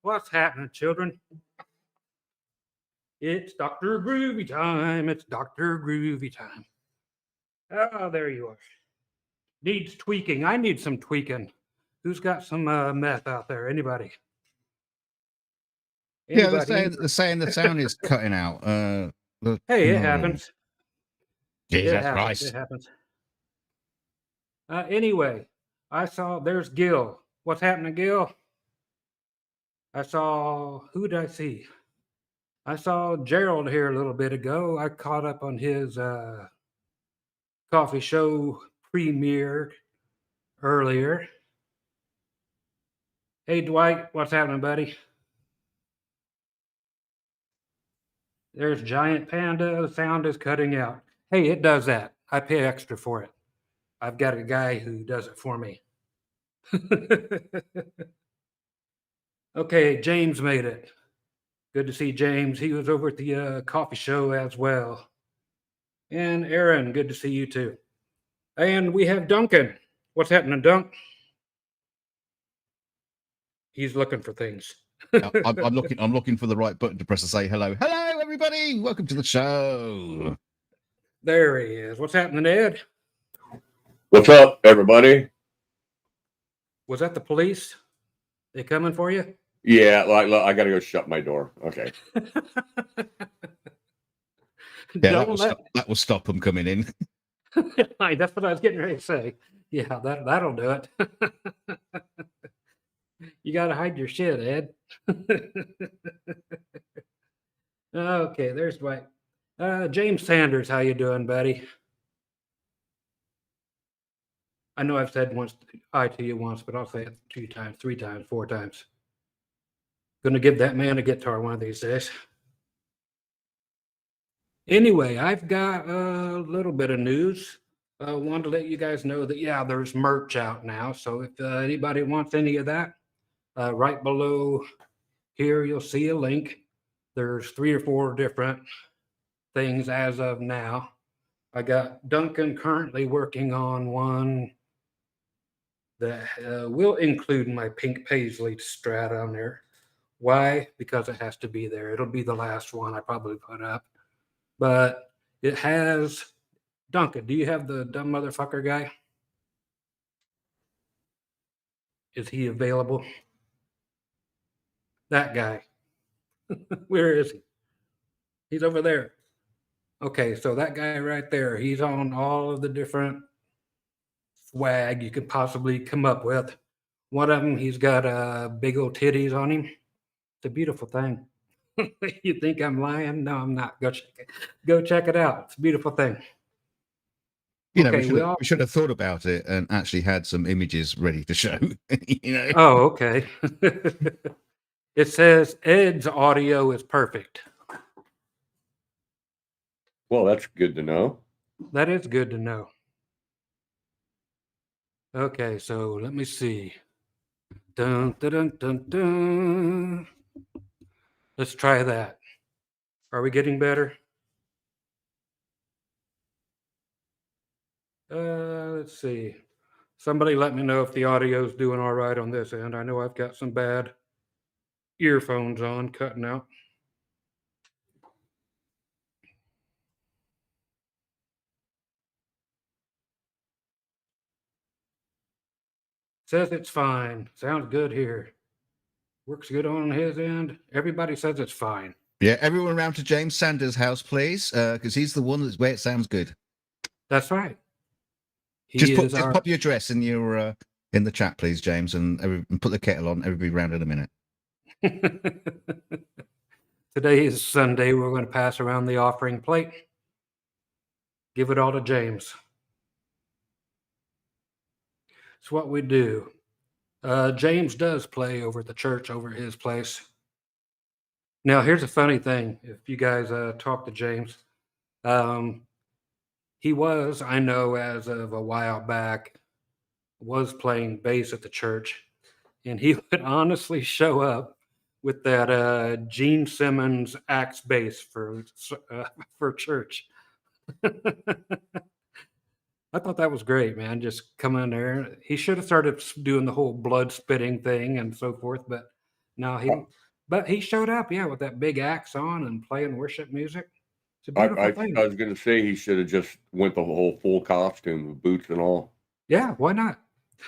What's happening, children? It's Dr. Groovy time. It's Dr. Groovy time. Oh, there you are. Needs tweaking. I need some tweaking. Who's got some meth out there? Anybody? Yeah, they're saying the sound is cutting out. Hey, it happens. Jesus Christ. It happens. Anyway, I saw there's Gil. What's happening, Gil? I saw, who did I see? I saw Gerald here a little bit ago. I caught up on his coffee show premiere earlier. Hey, Dwight, what's happening, buddy? There's Giant Panda. The sound is cutting out. Hey, it does that. I pay extra for it. I've got a guy who does it for me. Okay, James made it. Good to see James. He was over at the coffee show as well. And Aaron, good to see you too. And we have Duncan. What's happening, Dunk? He's looking for things. I'm looking for the right button to press to say hello. Hello, everybody. Welcome to the show. There he is. What's happening, Ed? What's up, everybody? Was that the police? They coming for you? Yeah, I got to go shut my door. Okay. Yeah, that will stop them coming in. That's what I was getting ready to say. Yeah, that'll do it. You got to hide your shit, Ed. Okay, there's Dwight. James Sanders, how you doing, buddy? I know I've said hi to you once, but I'll say it 2 times, 3 times, 4 times. Gonna give that man a guitar one of these days. Anyway, I've got a little bit of news. I wanted to let you guys know that, yeah, there's merch out now. So if anybody wants any of that, right below here, you'll see a link. There's 3 or 4 different things as of now. I got Duncan currently working on one that will include my pink paisley Strat on there. Why? Because it has to be there. It'll be the last one I probably put up. But it has, Duncan, do you have the dumb motherfucker guy? Is he available? That guy. Where is he? He's over there. Okay, so that guy right there, he's on all of the different swag you could possibly come up with. One of them, he's got big old titties on him. It's a beautiful thing. You think I'm lying? No, I'm not. Go check it out. It's a beautiful thing. You know, we should have thought about it and actually had some images ready to show. You know. Oh, okay. It says Ed's audio is perfect. Well, that's good to know. That is good to know. Okay, so let me see. Dun, dun, dun, dun, dun. Let's try that. Are we getting better? Let's see. Somebody let me know if the audio is doing all right on this end. I know I've got some bad earphones on, cutting out. Says it's fine. Sounds good here. Works good on his end. Everybody says it's fine. Yeah, everyone around to James Sanders' house, please, because he's the one that's where it sounds good. That's right. Just pop your address in your in the chat, please, James, and put the kettle on. Everybody round in a minute. Today is Sunday. We're going to pass around the offering plate. Give it all to James. It's what we do. James does play over at the church over at his place. Now, here's a funny thing. If you guys talk to James, he was, I know as of a while back, was playing bass at the church. And he would honestly show up with that Gene Simmons axe bass for church. I thought that was great, man. Just come in there. He should have started doing the whole blood spitting thing and so forth, but no, he showed up, yeah, with that big axe on and playing worship music. It's a beautiful thing. I was going to say he should have just went the whole full costume with boots and all. Yeah, why not?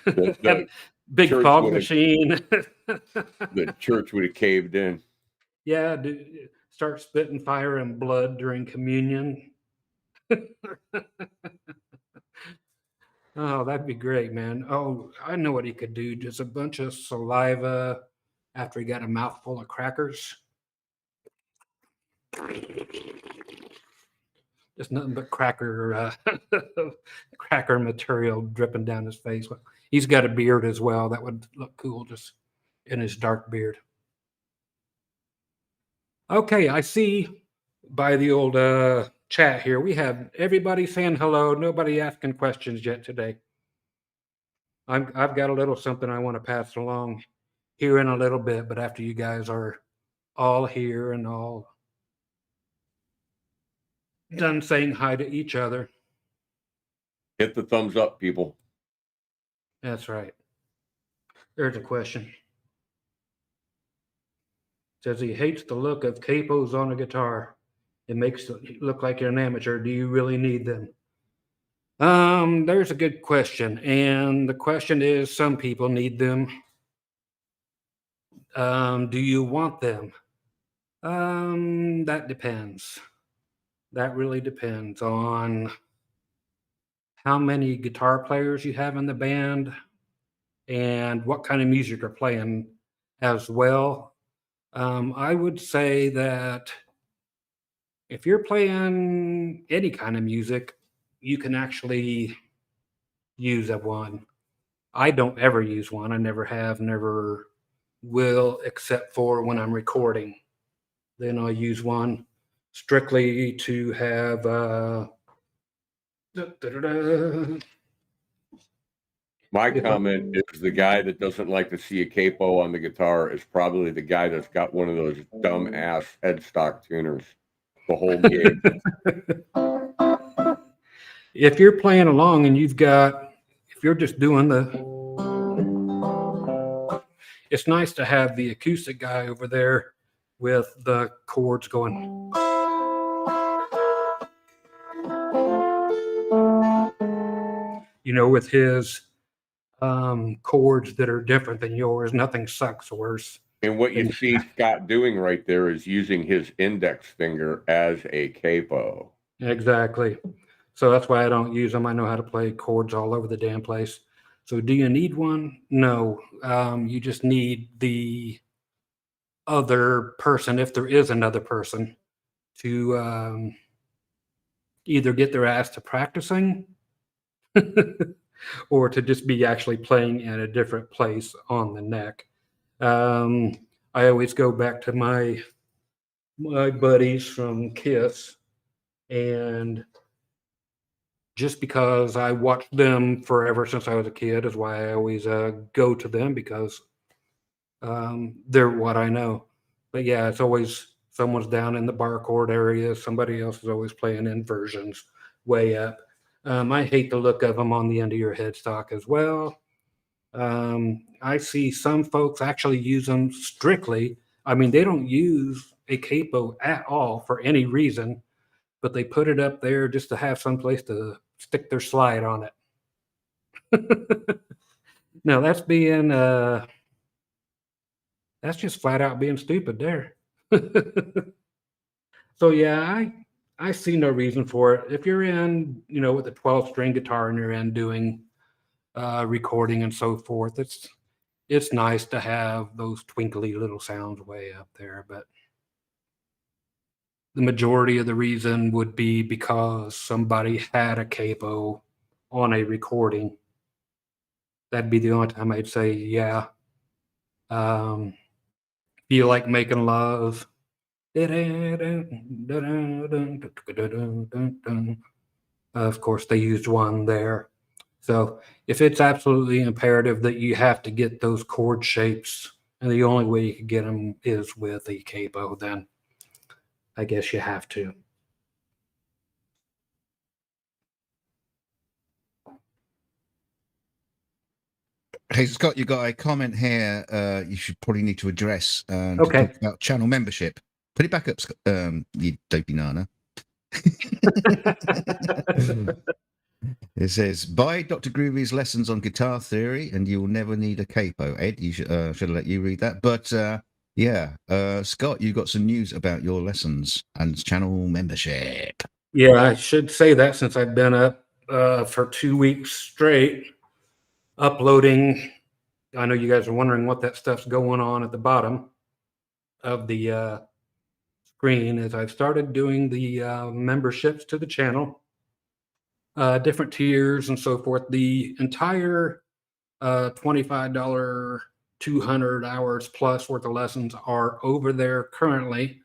The big fog machine. The church would have caved in. Yeah, start spitting fire and blood during communion. Oh, that'd be great, man. Oh, I know what he could do. Just a bunch of saliva after he got a mouthful of crackers. Just nothing but cracker material dripping down his face. He's got a beard as well. That would look cool just in his dark beard. Okay, I see by the old chat here, we have everybody saying hello. Nobody asking questions yet today. I've got a little something I want to pass along here in a little bit, but after you guys are all here and all done saying hi to each other. Hit the thumbs up, people. That's right. There's a question. Says he hates the look of capos on a guitar. It makes it look like you're an amateur. Do you really need them? There's a good question. And the question is, some people need them. Do you want them? That depends. That really depends on how many guitar players you have in the band and what kind of music you're playing as well. I would say that if you're playing any kind of music, you can actually use a one. I don't ever use one. I never have, never will, except for when I'm recording. Then I'll use one strictly to have My comment is the guy that doesn't like to see a capo on the guitar is probably the guy that's got one of those dumb ass headstock tuners the whole gig. If you're playing along and if you're just doing it's nice to have the acoustic guy over there with the chords going. With his chords that are different than yours. Nothing sucks worse. And what you see Scott doing right there is using his index finger as a capo. Exactly. So that's why I don't use them. I know how to play chords all over the damn place. So do you need one? No. You just need the other person, if there is another person, to either get their ass to practicing or to just be actually playing in a different place on the neck. I always go back to my buddies from KISS, and just because I watched them forever since I was a kid is why I always go to them, because they're what I know. But yeah, it's always someone's down in the bar chord area. Somebody else is always playing inversions way up. I hate the look of them on the end of your headstock as well. I see some folks actually use them strictly. I mean, they don't use a capo at all for any reason, but they put it up there just to have some place to stick their slide on it. Now that's that's just flat out being stupid there. So yeah, I see no reason for it. If you're in, with a 12-string guitar and you're in doing recording and so forth, it's nice to have those twinkly little sounds way up there. But the majority of the reason would be because somebody had a capo on a recording. That'd be the only time I'd say, yeah. Feel like making love. Of course, they used one there. So if it's absolutely imperative that you have to get those chord shapes, and the only way you can get them is with a capo, then I guess you have to. Hey, Scott, you got a comment here you should probably need to address to Okay. talk about channel membership. Put it back up, Scott, you dopey nana. It says, buy Dr. Groovy's lessons on guitar theory and you will never need a capo. Ed, you should have let you read that. But Scott, you got some news about your lessons and channel membership. Yeah, I should say that since I've been up for 2 weeks straight uploading. I know you guys are wondering what that stuff's going on at the bottom of the screen. As I've started doing the memberships to the channel, different tiers and so forth. The entire $25, 200 hours plus worth of lessons are over there currently.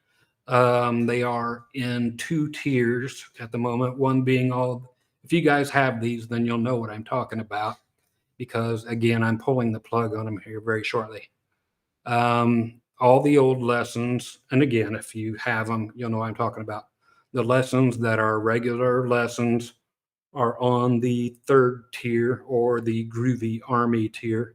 They are in 2 tiers at the moment. One being if you guys have these, then you'll know what I'm talking about, because again, I'm pulling the plug on them here very shortly. All the old lessons, and again, if you have them, you'll know what I'm talking about. The lessons that are regular lessons are on the 3rd tier, or the Groovy Army tier.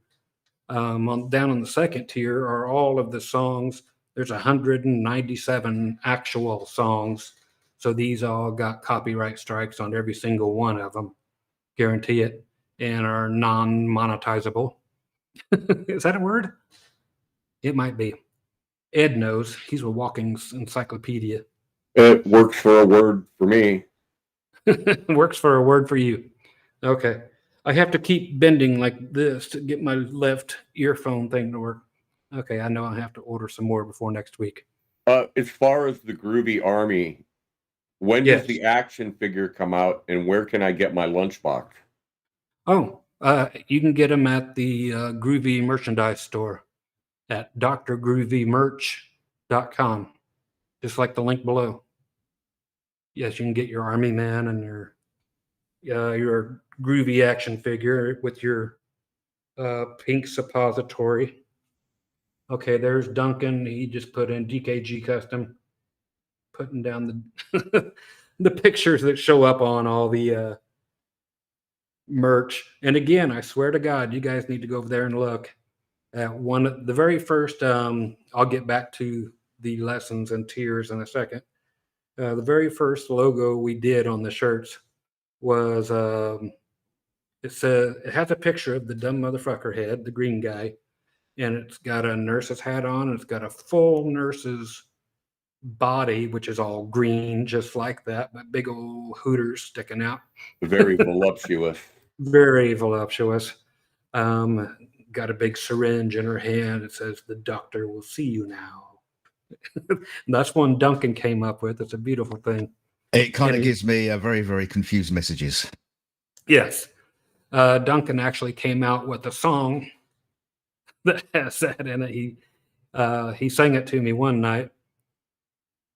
Down on the 2nd tier are all of the songs. There's 197 actual songs. So these all got copyright strikes on every single one of them. Guarantee it. And are non-monetizable. Is that a word? It might be. Ed knows. He's a walking encyclopedia. It works for a word for me. Works for a word for you. Okay. I have to keep bending like this to get my left earphone thing to work. Okay, I know I have to order some more before next week. As far as the Groovy Army, when does the action figure come out, and where can I get my lunchbox? Oh, you can get them at the Groovy merchandise store at drgroovymerch.com, just like the link below. Yes, you can get your Army Man and your Groovy action figure with your pink suppository. Okay, there's Duncan. He just put in DKG Custom, putting down the the pictures that show up on all the merch. And again, I swear to God, you guys need to go over there and look at the very first. I'll get back to the lessons and tiers in a second. The very first logo we did on the shirts was it has a picture of the dumb motherfucker head, the green guy, and it's got a nurse's hat on, and it's got a full nurse's body, which is all green, just like that, but big old hooters sticking out. Very voluptuous. Very voluptuous. Got a big syringe in her hand. It says, "The doctor will see you now." That's one Duncan came up with. It's a beautiful thing. It kind of gives me a very, very confused messages. Yes. Duncan actually came out with a song that has that in it. He sang it to me one night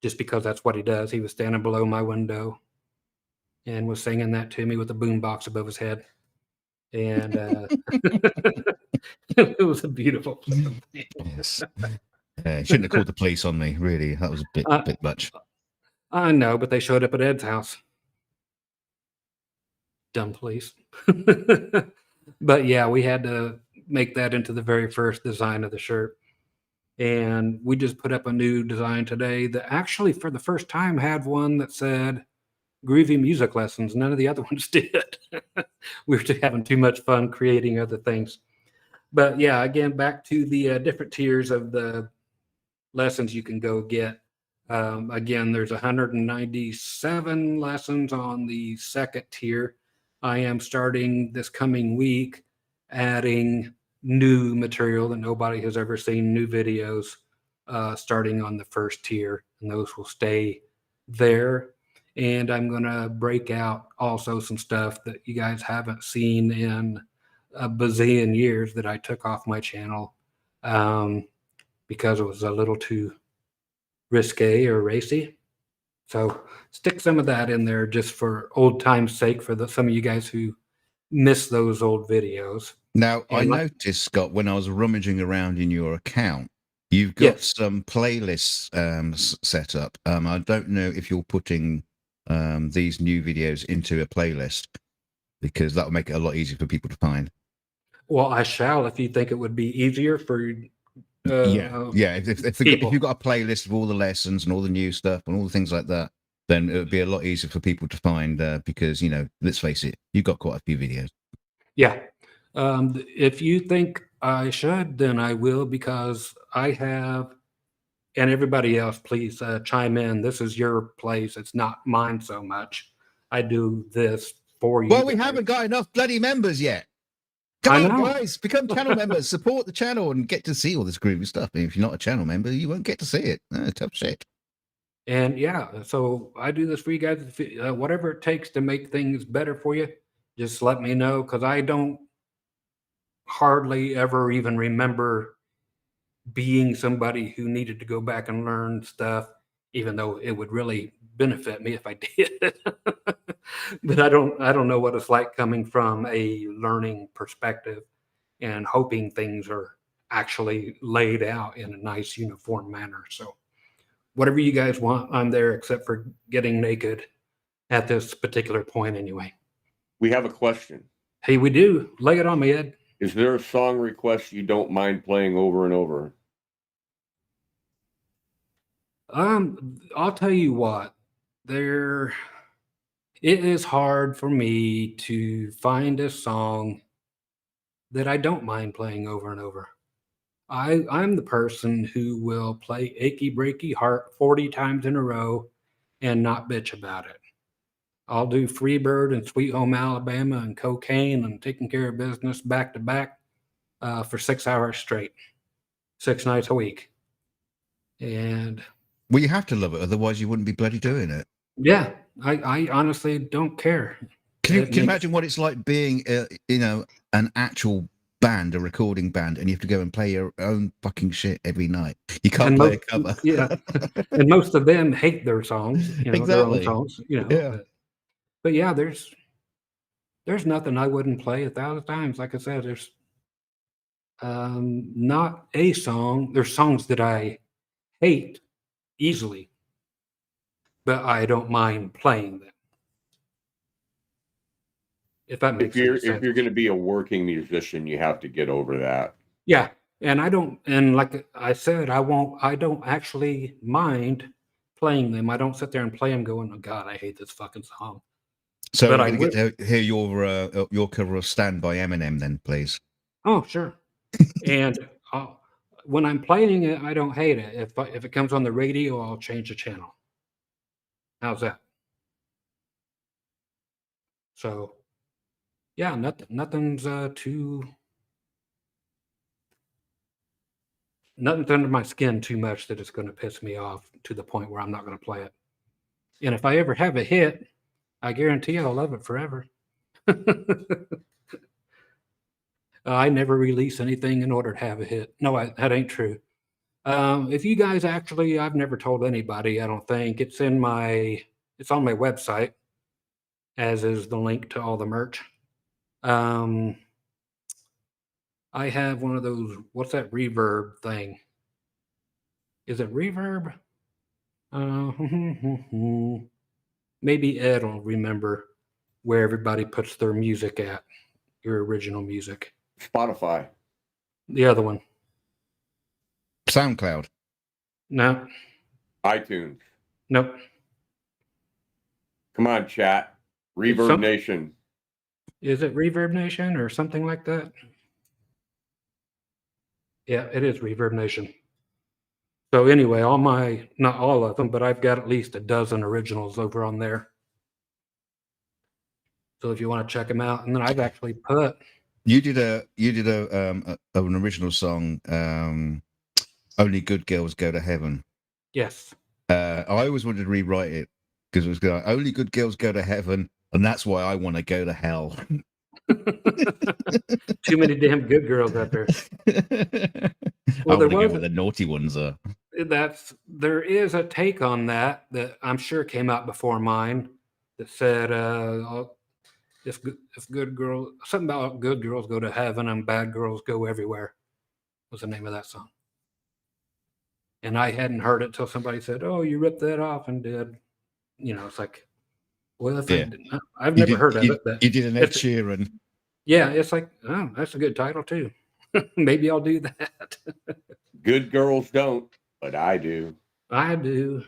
just because that's what he does. He was standing below my window and was singing that to me with a boombox above his head. And it was a beautiful thing. Yes. Shouldn't have called the police on me, really. That was a bit much. I know, but they showed up at Ed's house. Dumb police. But yeah, we had to make that into the very first design of the shirt. And we just put up a new design today that actually, for the first time, had one that said Groovy Music Lessons. None of the other ones did. We were having too much fun creating other things. But yeah, again, back to the different tiers of the lessons you can go get. Again, there's 197 lessons on the second tier. I am starting this coming week adding new material that nobody has ever seen, new videos, starting on the first tier, and those will stay there. And I'm going to break out also some stuff that you guys haven't seen in a bazillion years that I took off my channel because it was a little too risque or racy. So stick some of that in there just for old time's sake for some of you guys who miss those old videos. Now, I And noticed, Scott, when I was rummaging around in your account, you've got yes, some playlists set up. I don't know if you're putting these new videos into a playlist, because that will make it a lot easier for people to find. well, I shall if you think it would be easier for Yeah. If people. you've got a playlist of all the lessons and all the new stuff and all the things like that, then it would be a lot easier for people to find, because, let's face it, you've got quite a few videos. Yeah. If you think I should, then I will, because I have, and everybody else, please chime in. This is your place. It's not mine so much. I do this for you. Well, we haven't got enough bloody members yet. Come I on, know. guys, become channel members, support the channel, and get to see all this groovy stuff. And if you're not a channel member, you won't get to see it. Tough shit. And yeah, so I do this for you guys. Whatever it takes to make things better for you, just let me know, because I don't hardly ever even remember being somebody who needed to go back and learn stuff, even though it would really benefit me if I did. But I don't know what it's like coming from a learning perspective and hoping things are actually laid out in a nice uniform manner. So whatever you guys want, I'm there, except for getting naked at this particular point anyway. We have a question. Hey, we do. Lay it on me, Ed. Is there a song request you don't mind playing over and over? I'll tell you what, it is hard for me to find a song that I don't mind playing over and over. I'm the person who will play Achy Breaky Heart 40 times in a row and not bitch about it. I'll do Freebird and Sweet Home Alabama and Cocaine and Taking Care of Business back to back for 6 hours straight, 6 nights a week. And well, you have to love it, otherwise you wouldn't be bloody doing it. yeah, I honestly don't care. Can you imagine what it's like being, an actual band, a recording band, and you have to go and play your own fucking shit every night? You can't play a cover. Yeah, and most of them hate their songs, exactly. their own songs, Yeah. But yeah, there's nothing I wouldn't play 1,000 times. Like I said, there's not a song. There's songs that I hate easily, but I don't mind playing them. If that makes sense. If you're going to be a working musician, you have to get over that. Yeah, and I don't, and like I said, I don't actually mind playing them. I don't sit there and play them going, oh God, I hate this fucking song. So But we're going to get to hear your cover of Stand by Eminem then, please. Oh, sure. And when I'm playing it, I don't hate it. If it comes on the radio, I'll change the channel. How's that? So, yeah, nothing's nothing's under my skin too much that it's going to piss me off to the point where I'm not going to play it. And if I ever have a hit, I guarantee I'll love it forever. I never release anything in order to have a hit. No, that ain't true. If you guys actually, I've never told anybody, I don't think. It's on my website, as is the link to all the merch. I have one of those, what's that reverb thing? Is it reverb? Maybe Ed will remember where everybody puts their music at, your original music. Spotify. The other one. SoundCloud. No. iTunes. Nope. Come on, chat. Reverb Nation. Is it Reverb Nation or something like that? Yeah, it is Reverb Nation. So anyway, not all of them, but I've got at least a dozen originals over on there. So if you want to check them out, and then I've actually put. You did an original song, "Only Good Girls Go to Heaven." Yes. I always wanted to rewrite it because it was going, "Only good girls go to heaven, and that's why I want to go to hell." Too many damn good girls out there. I Well, want to go where the naughty ones are. There is a take on that I'm sure came out before mine that said, if good girls, something about good girls go to heaven and bad girls go everywhere, was the name of that song. And I hadn't heard it till somebody said, "Oh, you ripped that off and did," it's like, well, if I've never heard of it. You did an Ed Sheeran. Yeah, it's like, oh, that's a good title too. Maybe I'll do that. Good girls don't, but I do. I do.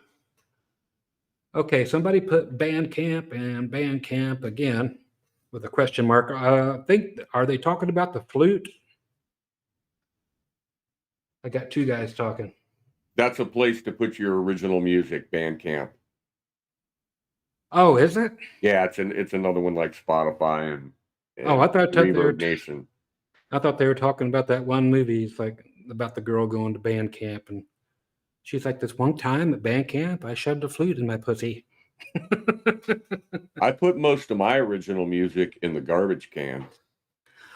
Okay, somebody put Bandcamp and Bandcamp again with a question mark. Are they talking about the flute? I got two guys talking. That's a place to put your original music, Bandcamp. Oh, is it? Yeah, it's another one like Spotify and I thought Reverb Nation. I thought they were talking about that one movie. It's like about the girl going to band camp, and she's like, "This one time at band camp, I shoved a flute in my pussy." I put most of my original music in the garbage can.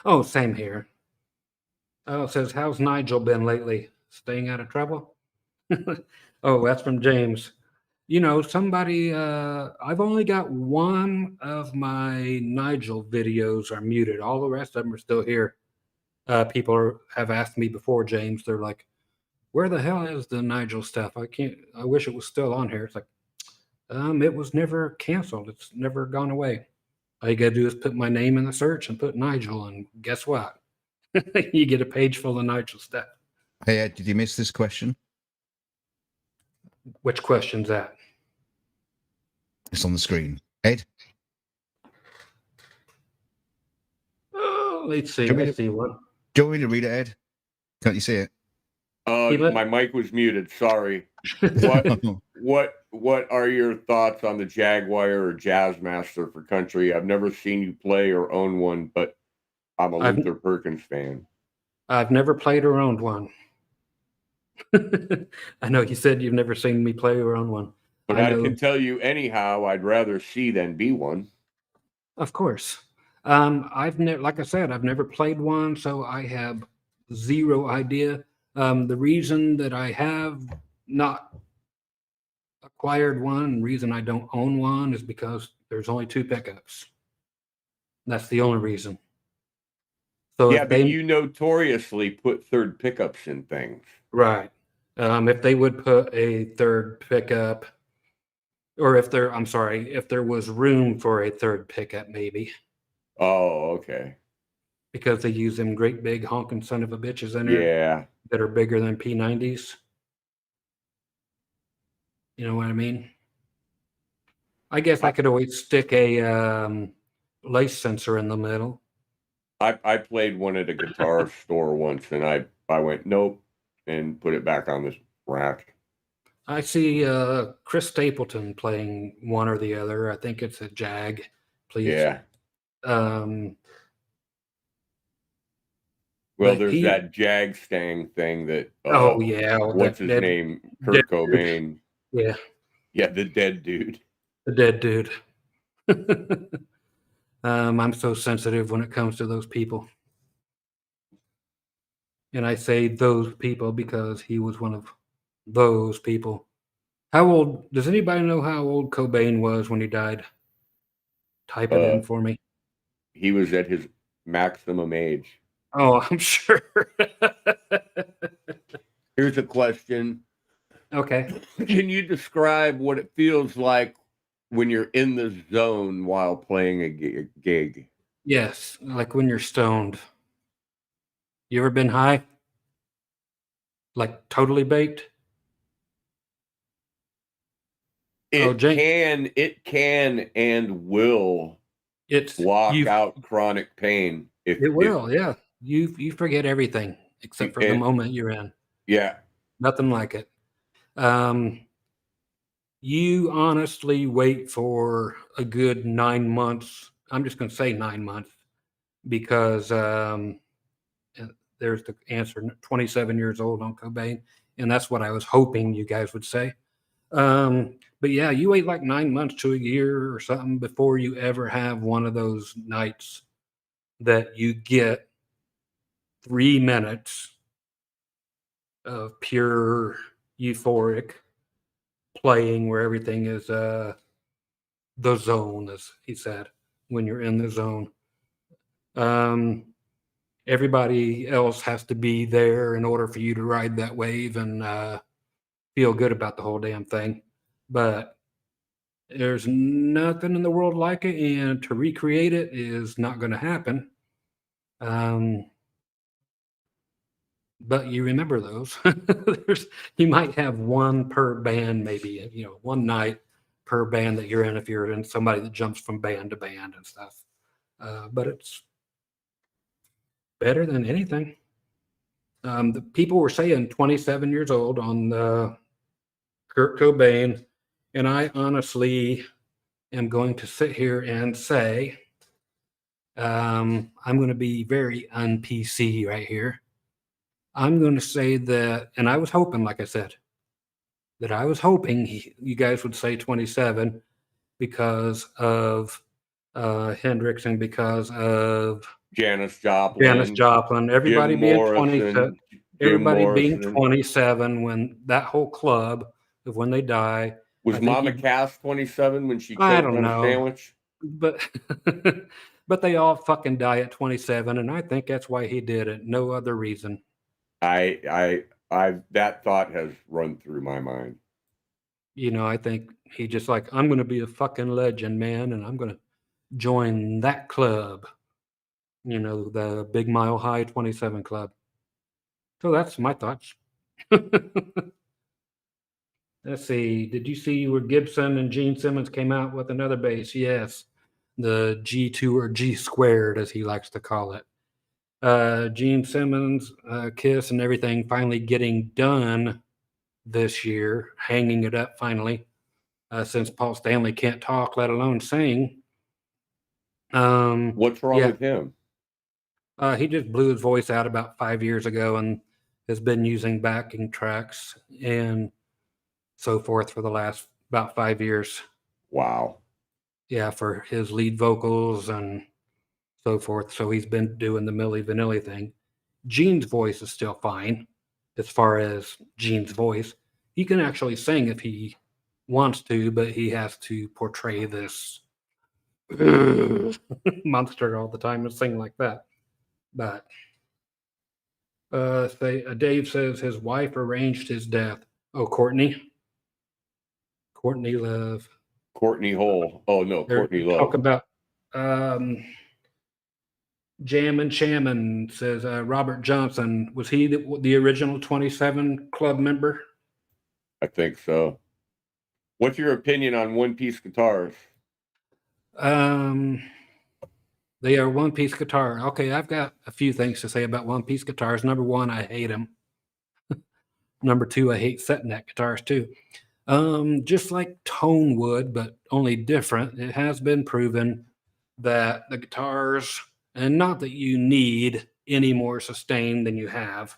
Oh, same here. Oh, it says, "How's Nigel been lately? Staying out of trouble?" Oh, that's from James. Somebody, I've only got one of my Nigel videos are muted. All the rest of them are still here. People have asked me before, James, they're like, "Where the hell is the Nigel stuff? I wish it was still on here." It's like, it was never canceled. It's never gone away. All you got to do is put my name in the search and put Nigel, and guess what? You get a page full of Nigel stuff. Hey, Ed, did you miss this question? Which question's that? It's on the screen. Ed? Oh, let's see. Let's see what. Do you want me to read it, Ed? Can't you see it? My mic was muted. Sorry. What are your thoughts on the Jaguar or Jazzmaster for country? I've never seen you play or own one, but I'm a Luther Perkins fan. I've never played or owned one. I know you said you've never seen me play or own one. But I can tell you anyhow, I'd rather see than be one. Of course. Like I said, I've never played one, so I have zero idea. The reason that I have not acquired one, reason I don't own one, is because there's only two pickups. That's the only reason. So yeah, but you notoriously put third pickups in things. Right. If they would put a third pickup, or if there was room for a third pickup, maybe. Oh, okay. Because they use them great big honking son of a bitches in there. Yeah. That are bigger than P90s. You know what I mean? I guess I could always stick a lace sensor in the middle. I played one at a guitar store once, and I went, nope, and put it back on this rack. I see Chris Stapleton playing one or the other. I think it's a Jag, please. Yeah. Well, there's that Jag Stang thing that. Oh yeah. What's his name? Kurt Cobain. Yeah. Yeah, the dead dude. The dead dude. I'm so sensitive when it comes to those people. And I say those people because he was one of those people. Does anybody know how old Cobain was when he died? Type it in for me. He was at his maximum age. Oh, I'm sure. Here's a question. Okay. Can you describe what it feels like when you're in the zone while playing a gig? Yes, like when you're stoned. You ever been high? Like totally baked? It can and will block out chronic pain. It will, yeah. You forget everything except for the moment you're in. Yeah. Nothing like it. You honestly wait for a good 9 months. I'm just going to say 9 months because there's the answer, 27 years old on Cobain. And that's what I was hoping you guys would say. But yeah, you wait like 9 months to a year or something before you ever have one of those nights that you get 3 minutes of pure euphoric playing where everything is the zone, as he said, when you're in the zone. Everybody else has to be there in order for you to ride that wave and feel good about the whole damn thing. But there's nothing in the world like it, and to recreate it is not going to happen. But you remember those. You might have one per band, maybe, one night per band that you're in if you're in somebody that jumps from band to band and stuff. But it's better than anything. The people were saying 27 years old on Kurt Cobain, and I honestly am going to sit here and say I'm going to be very un-PC right here. I'm going to say that, and I was hoping, like I said, that I was hoping you guys would say 27 because of Hendrix and because of Janis Joplin, everybody Jim being Morrison, 27, Jim everybody being Morrison. 27 when that whole club of when they die. Was Mama Cass 27 when she I choked don't on know. a sandwich? But but they all fucking die at 27, and I think that's why he did it. No other reason. I that thought has run through my mind. I think he just like, I'm going to be a fucking legend, man, and I'm going to join that club. The Big Mile High 27 Club. So that's my thoughts. Let's see. Did you see where Gibson and Gene Simmons came out with another bass? Yes. The G2 or G squared, as he likes to call it. Gene Simmons, Kiss and everything finally getting done this year, hanging it up finally, since Paul Stanley can't talk, let alone sing. What's wrong with him? He just blew his voice out about 5 years ago and has been using backing tracks and so forth for the last about 5 years. Wow. Yeah, for his lead vocals and so forth. So he's been doing the Milli Vanilli thing. Gene's voice is still fine as far as Gene's voice. He can actually sing if he wants to, but he has to portray this monster all the time and sing like that. But Dave says his wife arranged his death. Oh, Courtney Love. Courtney Hole. Oh no, Courtney Love. Talk about Jammin' Shammin' says Robert Johnson. Was he the original 27 Club member? I think so. What's your opinion on one-piece guitars? They are one-piece guitar. Okay, I've got a few things to say about one-piece guitars. Number one, I hate them. Number two, I hate set neck guitars too. Just like tone wood, but only different. It has been proven that the guitars, and not that you need any more sustain than you have.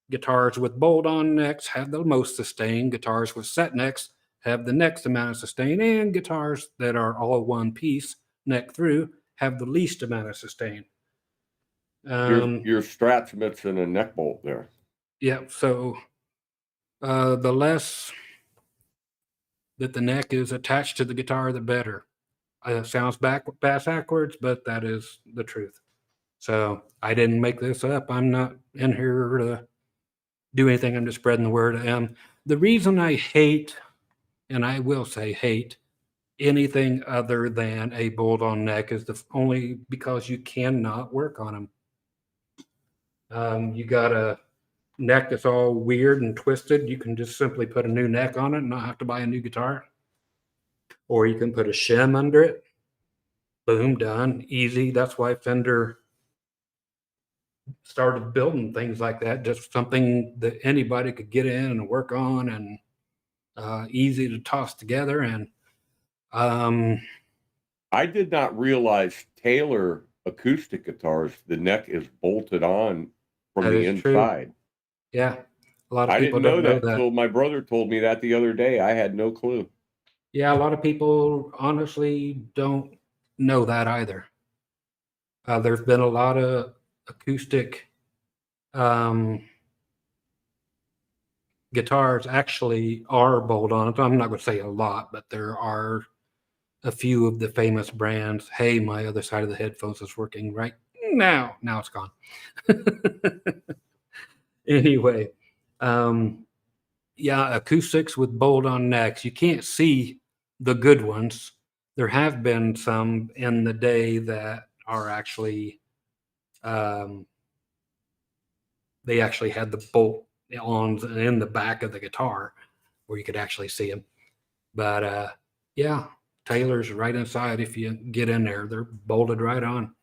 Guitars with bolt-on necks have the most sustain. Guitars with set necks have the next amount of sustain, and guitars that are all one piece neck through have the least amount of sustain. Your Strat's missing a neck bolt there. Yeah, so the less that the neck is attached to the guitar, the better. It sounds backwards, but that is the truth. So I didn't make this up. I'm not in here to do anything. I'm just spreading the word. The reason I hate, and I will say hate, anything other than a bolt-on neck is only because you cannot work on them. You got a neck that's all weird and twisted. You can just simply put a new neck on it and not have to buy a new guitar. Or you can put a shim under it. Boom, done. Easy. That's why Fender started building things like that. Just something that anybody could get in and work on and easy to toss together, and I did not realize Taylor acoustic guitars, the neck is bolted on from that the is true. inside. Yeah, a lot of I people didn't know don't know that that. until my brother told me that the other day. I had no clue. Yeah, a lot of people honestly don't know that either. There's been a lot of acoustic guitars actually are bolt on. I'm not going to say a lot, but there are a few of the famous brands. Hey, my other side of the headphones is working right now. Now it's gone. Anyway, yeah, acoustics with bolt on necks. You can't see the good ones. There have been some in the day that are actually, they actually had the bolt ons in the back of the guitar where you could actually see them. But yeah, Taylor's right inside. If you get in there, they're bolted right on.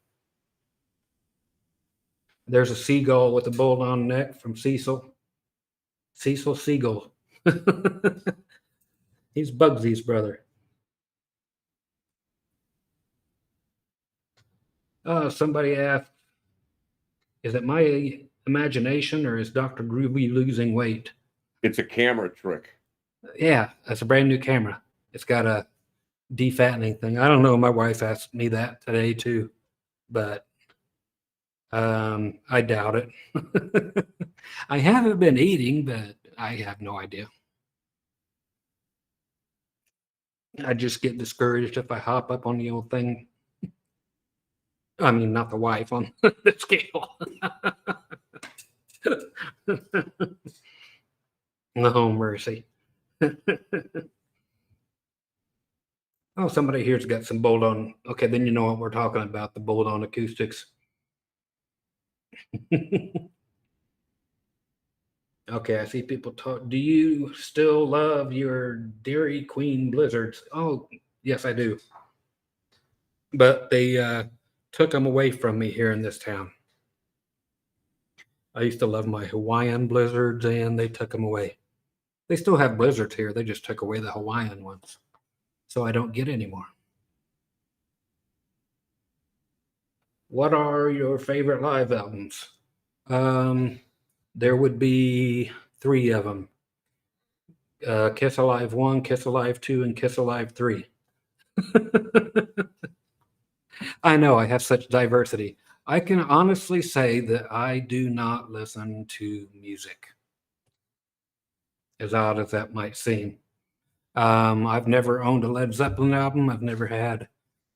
There's a seagull with a bolt on neck from Cecil. Cecil Seagull. He's Bugsy's brother. Somebody asked, is it my imagination or is Dr. Groovy losing weight? It's a camera trick. Yeah, that's a brand new camera. It's got a defattening thing. I don't know. My wife asked me that today too, but I doubt it. I haven't been eating, but I have no idea. I just get discouraged if I hop up on the old thing. I mean, not the wife, on the scale. Oh, mercy. Oh, somebody here's got some bolt on. Okay, then you know what we're talking about, the bolt on acoustics. Okay, I see people talk. Do you still love your Dairy Queen Blizzards? Oh, yes, I do. But they took them away from me here in this town. I used to love my Hawaiian Blizzards, and they took them away. They still have Blizzards here. They just took away the Hawaiian ones. So I don't get any more. What are your favorite live albums? There would be 3 of them. Kiss Alive 1, Kiss Alive 2, and Kiss Alive 3. I know, I have such diversity. I can honestly say that I do not listen to music, as odd as that might seem. I've never owned a Led Zeppelin album. I've never had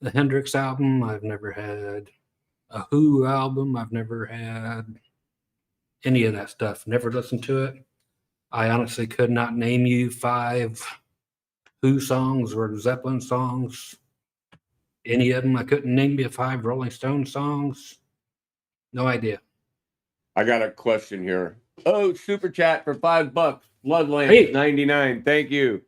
a Hendrix album. I've never had a Who album. I've never had any of that stuff. Never listened to it. I honestly could not name you 5 Who songs or Zeppelin songs. Any of them. I couldn't name you 5 Rolling Stone songs. No idea. I got a question here. Oh, super chat for $5. Bloodlands Hey. 99. Thank you.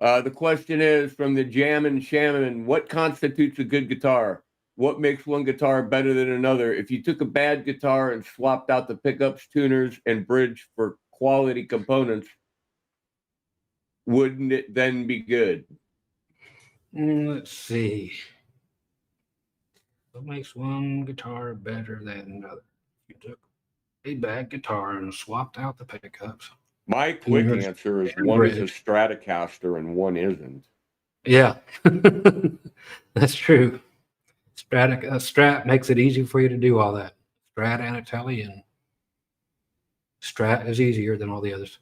The question is from the Jammin' Shaman. What constitutes a good guitar? What makes one guitar better than another? If you took a bad guitar and swapped out the pickups, tuners, and bridge for quality components, wouldn't it then be good? Let's see. What makes one guitar better than another? You took a bad guitar and swapped out the pickups. My quick Tuners answer is and one is a bridge. Stratocaster and one isn't. Yeah, that's true. Strat makes it easy for you to do all that. Strat and a Tele, and Strat is easier than all the others.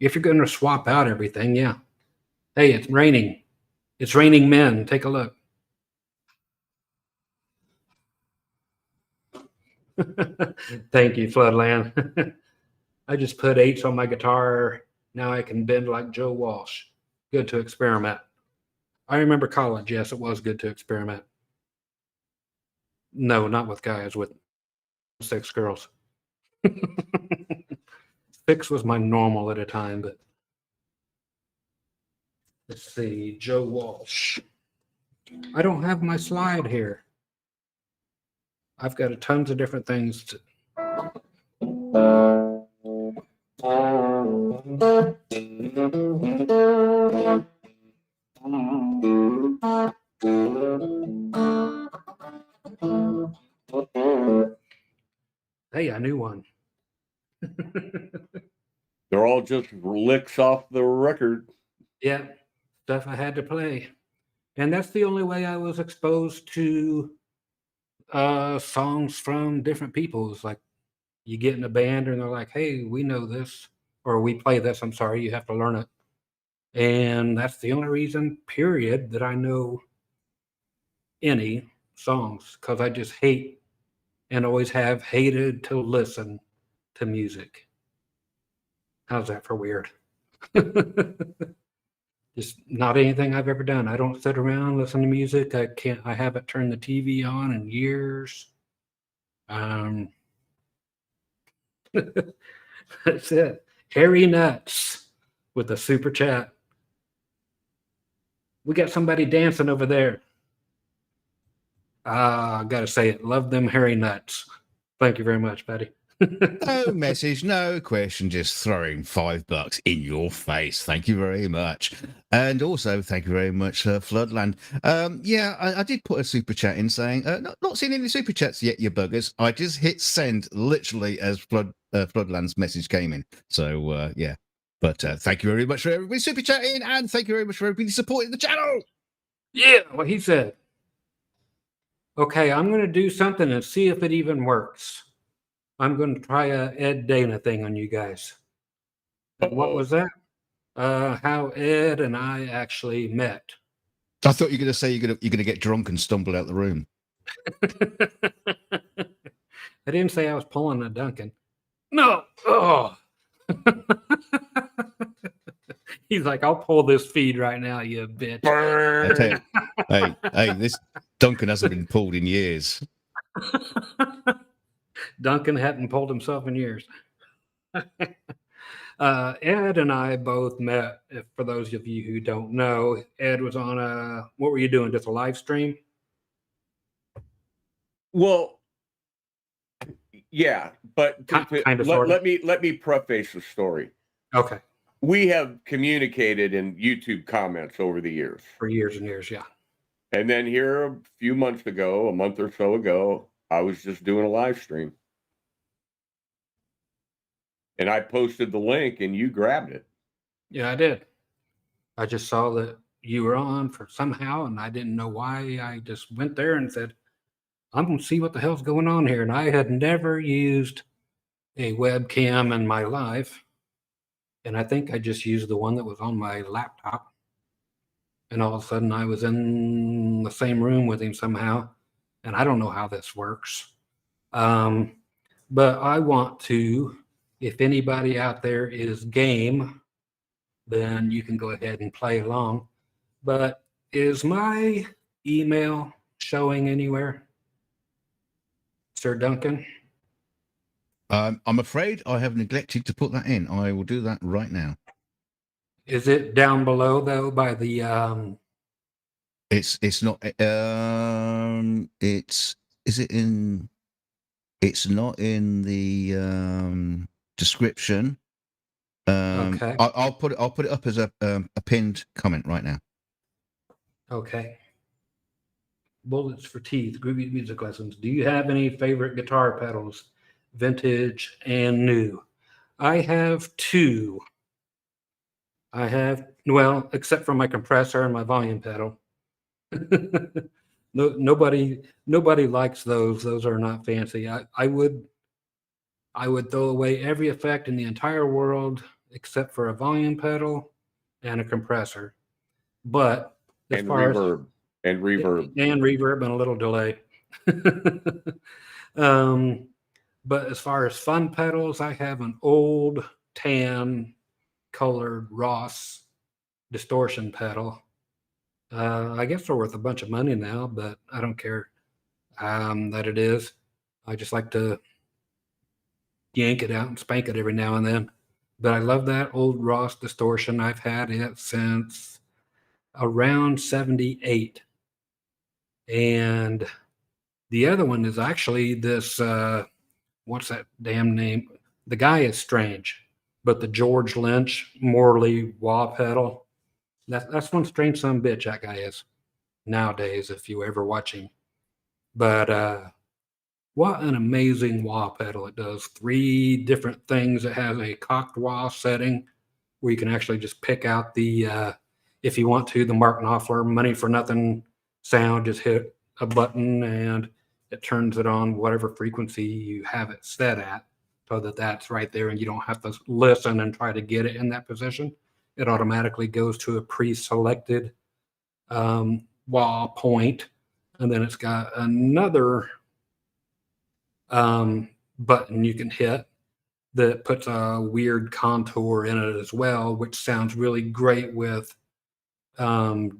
If you're going to swap out everything, yeah. Hey, it's raining. It's raining men. Take a look. Thank you, Floodland. I just put 8s on my guitar. Now I can bend like Joe Walsh. Good to experiment. I remember college. Yes, it was good to experiment. No, not with guys, with 6 girls. 6 was my normal at a time, but let's see. Joe Walsh. I don't have my slide here. I've got tons of different things to. Hey, I knew one. They're all just licks off the record. Yeah, stuff I had to play. And that's the only way I was exposed to songs from different people. It's like you get in a band and they're like, hey, we know this, or we play this. I'm sorry, you have to learn it. And that's the only reason, period, that I know any songs, because I just hate and always have hated to listen to music. How's that for weird? Just not anything I've ever done. I don't sit around listen to music. I haven't turned the TV on in years. That's it. Hairy Nuts with a super chat. We got somebody dancing over there. I gotta say it. Love them hairy nuts. Thank you very much, buddy. No message, no question, just throwing $5 in your face. Thank you very much. And also, thank you very much, Floodland. Yeah, I did put a super chat in saying, not seen any super chats yet, you buggers. I just hit send literally as Floodland's message came in. So, yeah. But thank you very much for everybody super chatting, and thank you very much for everybody supporting the channel. Yeah, what he said. Okay, I'm going to do something and see if it even works. I'm going to try a Ed Dana thing on you guys. And what was that? How Ed and I actually met. I thought you were going to say you're going to get drunk and stumble out the room. I didn't say I was pulling a Duncan. No. Oh. He's like, I'll pull this feed right now, you bitch. I tell you, hey, this Duncan hasn't been pulled in years. Duncan hadn't pulled himself in years. Ed and I both met. For those of you who don't know, Ed was on what were you doing? Just a live stream? Well, yeah, but Kind of, sort of. let me preface the story. Okay. We have communicated in YouTube comments over the years. For years and years, yeah. And then here a few months ago, a month or so ago, I was just doing a live stream. And I posted the link and you grabbed it. Yeah, I did. I just saw that you were on for somehow, and I didn't know why. I just went there and said, I'm going to see what the hell's going on here. And I had never used a webcam in my life. And I think I just used the one that was on my laptop. And all of a sudden I was in the same room with him somehow. And I don't know how this works. But I want to, if anybody out there is game, then you can go ahead and play along. But is my email showing anywhere, Sir Duncan? I'm afraid I have neglected to put that in. I will do that right now. Is it down below though by the It's not is it in it's not in the description. Okay. I'll put it up as a pinned comment right now. Okay. Bullets for Teeth, Groovy Music Lessons. Do you have any favorite guitar pedals, vintage and new? I have two. I have, well, except for my compressor and my volume pedal. Nobody likes those. Those are not fancy. I would throw away every effect in the entire world except for a volume pedal and a compressor. But as and far reverb. And reverb. And reverb and a little delay. But as far as fun pedals, I have an old tan colored Ross distortion pedal. I guess they're worth a bunch of money now, but I don't care that it is. I just like to yank it out and spank it every now and then. But I love that old Ross distortion. I've had it since around 78. And the other one is actually this, what's that damn name? The Guy is Strange. but the George Lynch Morley wah pedal, that's one strange son of a bitch that guy is nowadays, if you ever watch him. But what an amazing wah pedal. It does 3 different things. It has a cocked wah setting where you can actually just pick out the, if you want to, the Mark Knopfler money for nothing sound. Just hit a button and it turns it on whatever frequency you have it set at, so that that's right there and you don't have to listen and try to get it in that position. It automatically goes to a pre-selected wah point. And then it's got another button you can hit that puts a weird contour in it as well, which sounds really great with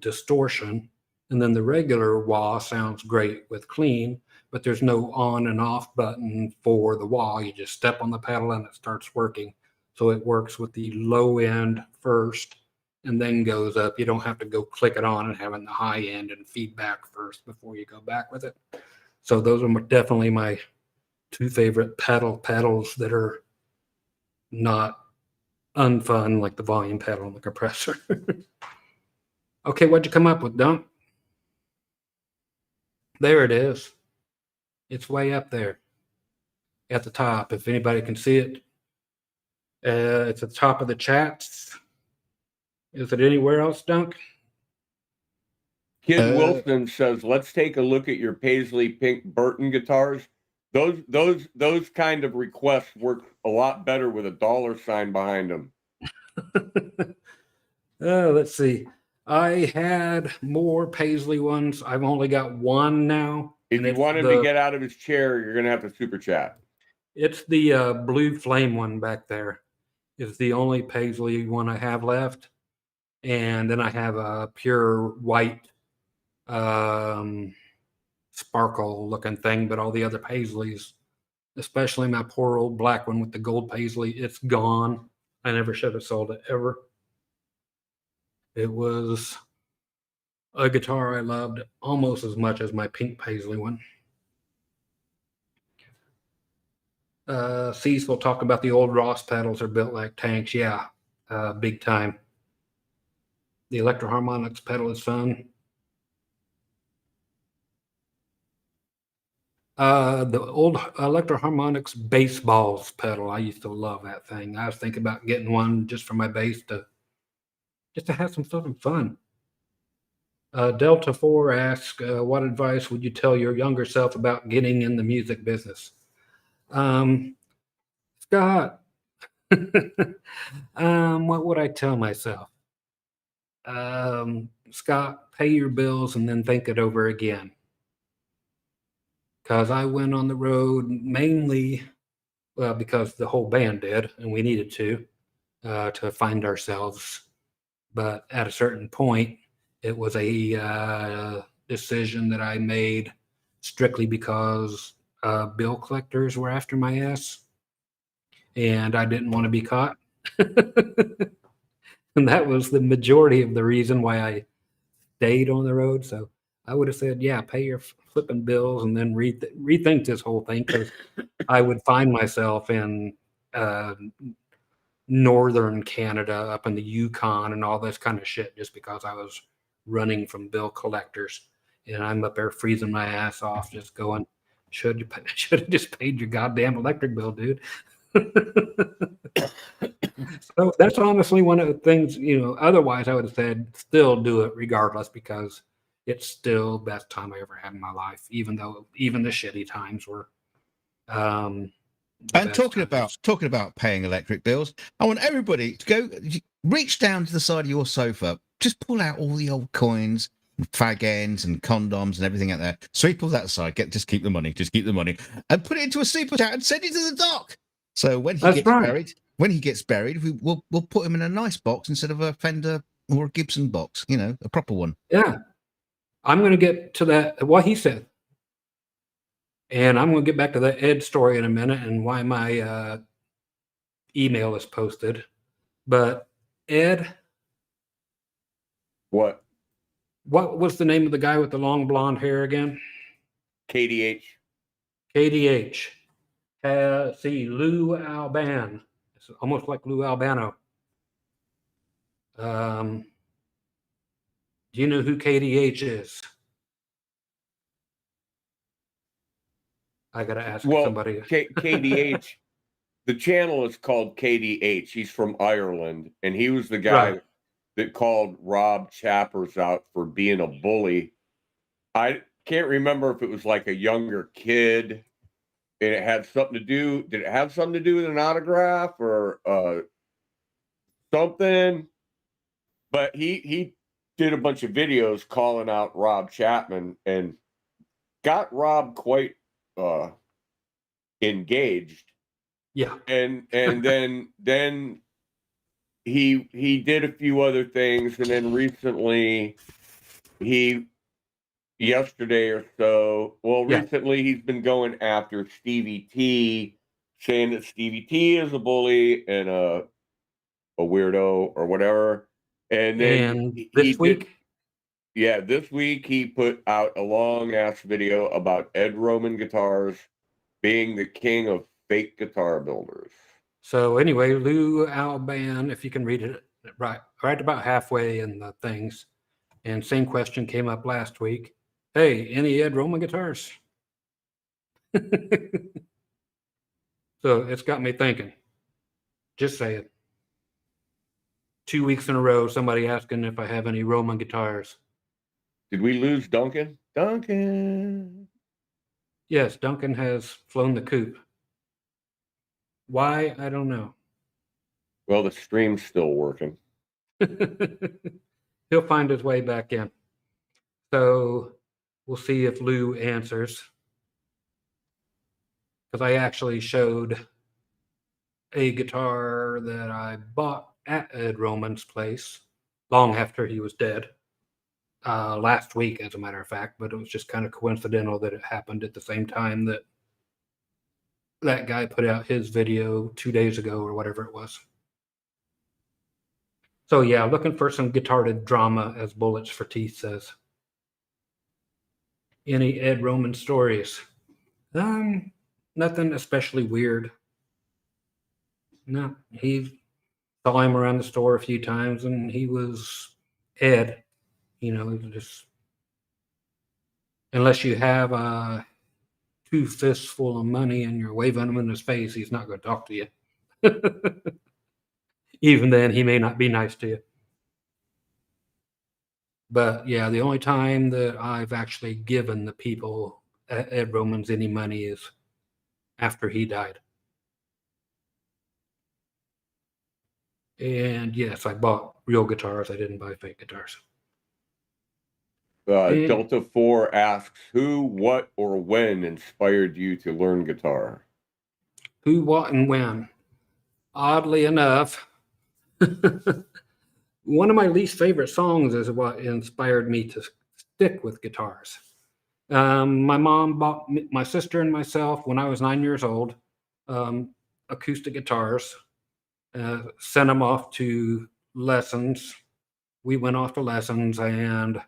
distortion. And then the regular wah sounds great with clean, but there's no on and off button for the wah. You just step on the pedal and it starts working. So it works with the low end first and then goes up. You don't have to go click it on and having the high end and feedback first before you go back with it. So those are definitely my 2 favorite pedals that are not unfun, like the volume pedal and the compressor. Okay, what'd you come up with, Dunk? There it is. It's way up there at the top. If anybody can see it, it's at the top of the chats. Is it anywhere else, Dunk? Kid Wilson says, let's take a look at your Paisley Pink Burton guitars. Those kind of requests work a lot better with a $sign behind them. Let's see. I had more Paisley ones. I've only got one now. If you want him to get out of his chair, you're going to have to super chat. It's the blue flame one back there. It's the only Paisley one I have left. And then I have a pure white sparkle looking thing, but all the other Paisleys, especially my poor old black one with the gold Paisley, it's gone. I never should have sold it ever. It was a guitar I loved almost as much as my pink Paisley one. Cecil talk about the old Ross pedals are built like tanks. Yeah, big time. The Electro Harmonics pedal is fun. The old Electro Harmonics Baseballs pedal, I used to love that thing. I was thinking about getting one just for my bass just to have some fun. Delta 4 asks, what advice would you tell your younger self about getting in the music business? Scott, what would I tell myself? Scott, pay your bills and then think it over again. Because I went on the road mainly, well, because the whole band did, and we needed to find ourselves. But at a certain point, it was a decision that I made strictly because bill collectors were after my ass, and I didn't want to be caught. And that was the majority of the reason why I stayed on the road. So I would have said, yeah, pay your flipping bills and then rethink this whole thing, because I would find myself in northern Canada, up in the Yukon and all this kind of shit, just because I was running from bill collectors. And I'm up there freezing my ass off, just going, should have just paid your goddamn electric bill, dude. So that's honestly one of the things, otherwise I would have said still do it regardless, because it's still the best time I ever had in my life, even though even the shitty times were. And talking about paying electric bills, I want everybody to go reach down to the side of your sofa, just pull out all the old coins, fag ends and condoms and everything out there. So pull that aside, just keep the money, and put it into a super chat and send it to the doc. So when he gets buried, we'll put him in a nice box instead of a Fender or a Gibson box, a proper one. Yeah, I'm going to get to that, what he said. And I'm going to get back to that Ed story in a minute and why my email is posted. But Ed, what was the name of the guy with the long blonde hair again? KDH. KDH. See, Lou Alban It's almost like Lou Albano. Do you know who KDH is? I gotta ask somebody. KDH, the channel is called KDH. He's from Ireland, and he was the guy Right. that called Rob Chappers out for being a bully. I can't remember if it was like a younger kid, and it had something to do. Did it have something to do with an autograph or something? But he did a bunch of videos calling out Rob Chapman and got Rob quite engaged. Yeah. And then he did a few other things, and then recently yesterday or so, recently he's been going after Stevie T, saying that Stevie T is a bully and a weirdo or whatever. And then this week, this week he put out a long ass video about Ed Roman Guitars being the king of fake guitar builders. So anyway, Lou Alban, if you can read it right about halfway in the things, and same question came up last week. Hey, any Ed Roman guitars? So it's got me thinking. Just say it. 2 weeks in a row, somebody asking if I have any Roman guitars. Did we lose Duncan? Duncan. Yes, Duncan has flown the coop. Why? I don't know. Well, the stream's still working. He'll find his way back in. So we'll see if Lou answers. Because I actually showed a guitar that I bought at Ed Roman's place long after he was dead. Last week, as a matter of fact, but it was just kind of coincidental that it happened at the same time that that guy put out his video 2 days ago or whatever it was. So yeah, looking for some guitar-ed drama, as Bullets for Teeth says. Any Ed Roman stories? Nothing especially weird. No, he saw him around the store a few times, and he was Ed. You know, just unless you have 2 fists full of money and you're waving them in his face, he's not going to talk to you. Even then, he may not be nice to you. But yeah, the only time that I've actually given the people at Ed Roman's any money is after he died. And yes, I bought real guitars. I didn't buy fake guitars. Delta 4 asks, who, what, or when inspired you to learn guitar? Who, what, and when? Oddly enough, one of my least favorite songs is what inspired me to stick with guitars. My mom bought my sister and myself, when I was 9 years old, acoustic guitars, sent them off to lessons. We went off to lessons, and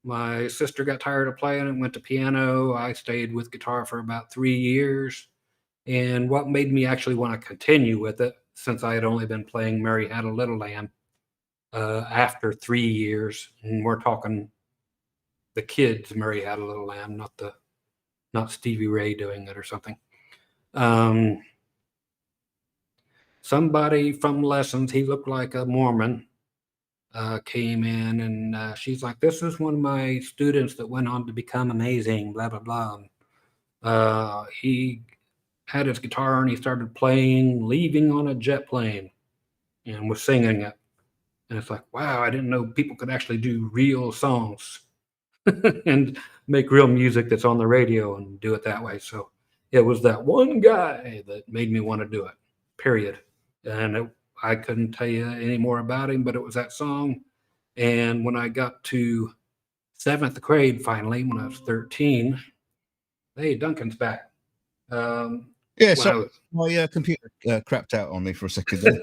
my sister got tired of playing and went to piano. I stayed with guitar for about 3 years. And what made me actually want to continue with it, since I had only been playing Mary Had a Little Lamb after 3 years, and we're talking the kids Mary Had a Little Lamb, not Stevie Ray doing it or something. Somebody from lessons, he looked like a Mormon, came in, and she's like, this is one of my students that went on to become amazing, blah, blah, blah. He had his guitar and he started playing Leaving on a Jet Plane and was singing it. And it's like, wow, I didn't know people could actually do real songs and make real music that's on the radio and do it that way. So it was that one guy that made me want to do it, period. And I couldn't tell you any more about him, but it was that song. And when I got to 7th grade, finally, when I was 13, hey, Duncan's back. Yeah, so my computer crapped out on me for a second there.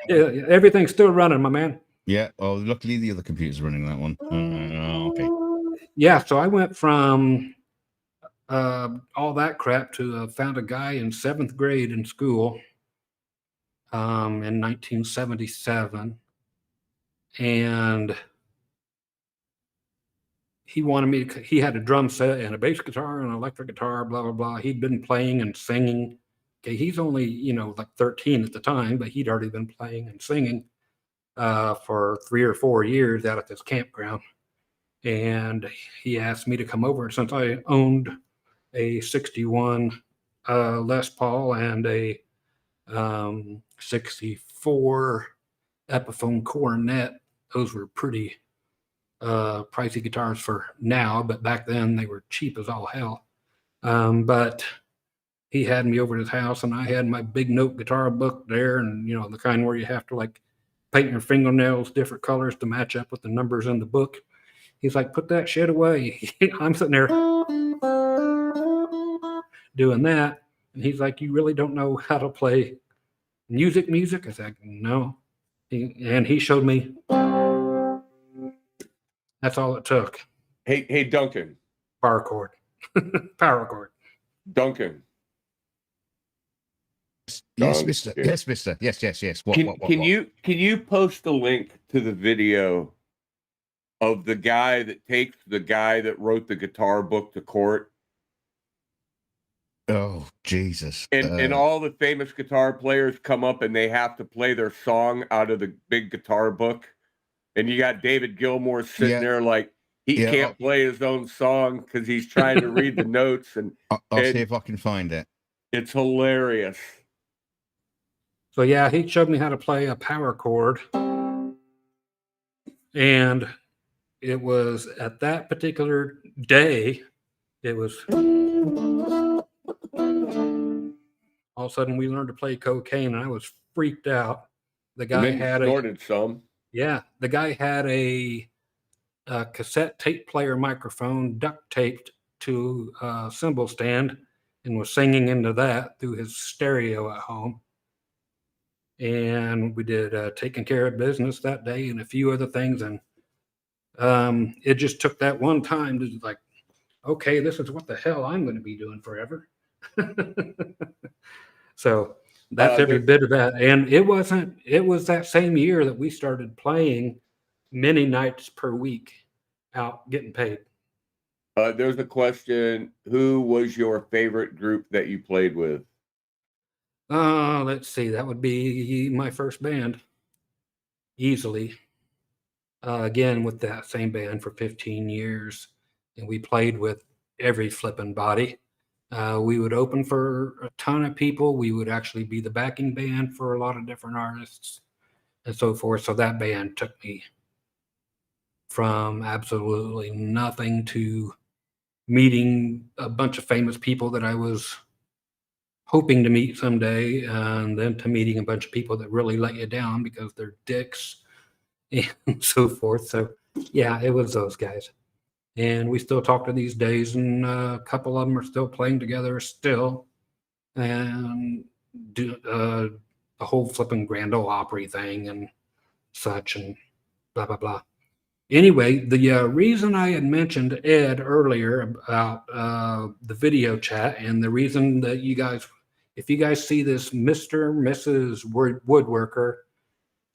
Yeah, everything's still running, my man. Yeah, well, luckily the other computer's running that one. Okay. Yeah, so I went from all that crap to found a guy in 7th grade in school in 1977, and he wanted me to. He had a drum set and a bass guitar and an electric guitar, blah blah blah. He'd been playing and singing. Okay, he's only like 13 at the time, but he'd already been playing and singing for 3 or 4 years out at this campground. And he asked me to come over since I owned a 61 Les Paul and a 64 Epiphone Coronet. Those were pretty pricey guitars for now, but back then they were cheap as all hell. But he had me over at his house, and I had my big note guitar book there, and the kind where you have to like paint your fingernails different colors to match up with the numbers in the book. He's like, put that shit away. I'm sitting there doing that, and he's like, you really don't know how to play music? I said, no. And he showed me. That's all it took. Hey, Duncan. Power chord. Power chord. Duncan. Yes, mister. Yes, mister. Yes. What? Can you post a link to the video of the guy that takes the guy that wrote the guitar book to court? Oh, Jesus. And all the famous guitar players come up and they have to play their song out of the big guitar book. And you got David Gilmour sitting there like he can't play his own song because he's trying to read the notes. And I'll see if I can find it. It's hilarious. So yeah, he showed me how to play a power chord. And it was at that particular day, it was all of a sudden we learned to play Cocaine, and I was freaked out. The guy had snorted some. Yeah, the guy had a cassette tape player microphone duct taped to a cymbal stand and was singing into that through his stereo at home. And we did Taking Care of Business that day and a few other things. And it just took that one time to like, okay, this is what the hell I'm going to be doing forever. So that's every bit of that. And it was that same year that we started playing many nights per week out getting paid. There's a question. Who was your favorite group that you played with? Let's see. That would be my first band. Easily. Again, with that same band for 15 years. And we played with every flipping body. We would open for a ton of people. We would actually be the backing band for a lot of different artists and so forth. So that band took me from absolutely nothing to meeting a bunch of famous people that I was hoping to meet someday, and then to meeting a bunch of people that really let you down because they're dicks and so forth. So yeah, it was those guys. And we still talk to these days, and a couple of them are still playing together still, and do the whole flipping Grand Ole Opry thing and such, and blah blah blah. Anyway, the reason I had mentioned Ed earlier about the video chat, and the reason that you guys, if you guys see this Mr. Mrs. Woodworker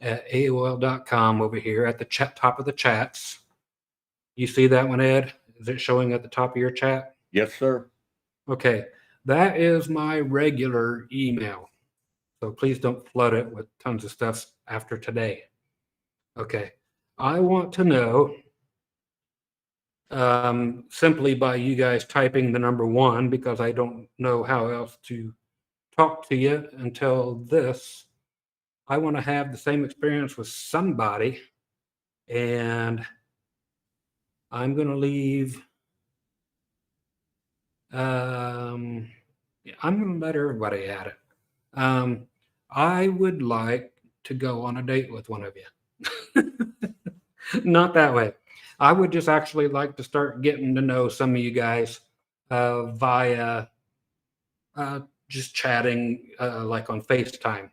at AOL.com over here at the top of the chats. You see that one, Ed? Is it showing at the top of your chat? Yes, sir. Okay. That is my regular email. So please don't flood it with tons of stuff after today. Okay. I want to know, simply by you guys typing the number 1, because I don't know how else to talk to you until this. I want to have the same experience with somebody, and I'm going to leave. I'm going to let everybody at it. I would like to go on a date with one of you. Not that way. I would just actually like to start getting to know some of you guys via just chatting like on FaceTime.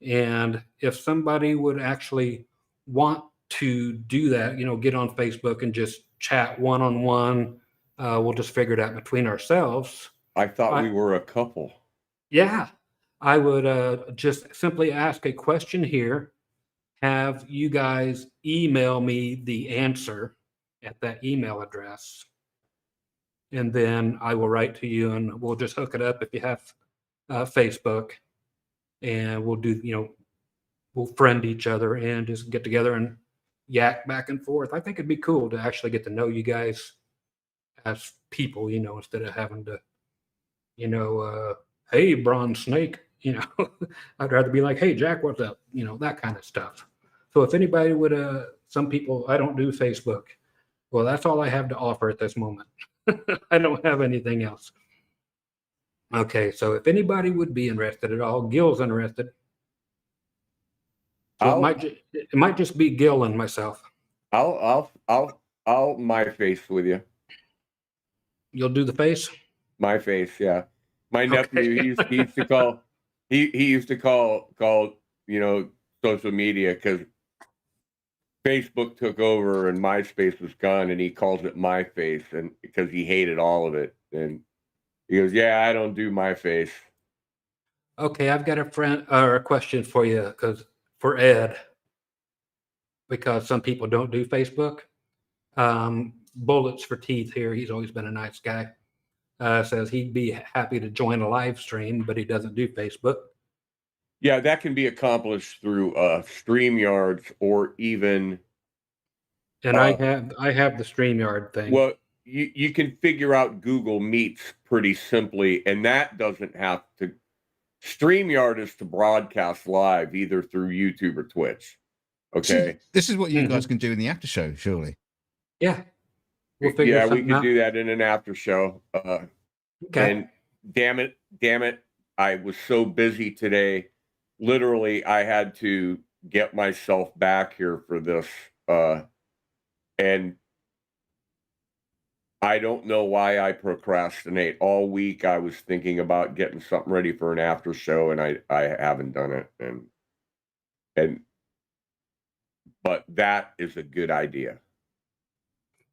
And if somebody would actually want to do that, get on Facebook and just chat one-on-one, we'll just figure it out between ourselves. I thought we were a couple. Yeah. I would just simply ask a question here, have you guys email me the answer at that email address, and then I will write to you, and we'll just hook it up if you have Facebook, and we'll do, we'll friend each other and just get together and yak back and forth. I think it'd be cool to actually get to know you guys as people, instead of having to, hey, Bronze Snake, I'd rather be like, hey, Jack, what's up? That kind of stuff. So if anybody would, some people, I don't do Facebook. Well, that's all I have to offer at this moment. I don't have anything else. Okay, so if anybody would be interested at all, Gil's interested. So it might just be Gil and myself. I'll my face with you. You'll do the face? My face, yeah. My Okay. nephew, he used to call he used to call social media, because Facebook took over and MySpace was gone, and he calls it My Face, and because he hated all of it. And he goes, yeah, I don't do My Face. Okay, I've got a friend or a question for you, for Ed, because some people don't do Facebook. Bullets for Teeth here, he's always been a nice guy. Says he'd be happy to join a live stream, but he doesn't do Facebook. Yeah, that can be accomplished through StreamYards, or even. And I have the StreamYard thing. Well, you can figure out Google Meets pretty simply, and that doesn't have to. StreamYard is to broadcast live either through YouTube or Twitch. Okay. This is what you guys can do in the after show, surely. Yeah. We'll figure we something could out. do that in an after show. Okay. And damn it, I was so busy today. Literally, I had to get myself back here for this. And I don't know why I procrastinate. All week I was thinking about getting something ready for an after show, and I haven't done it. But that is a good idea.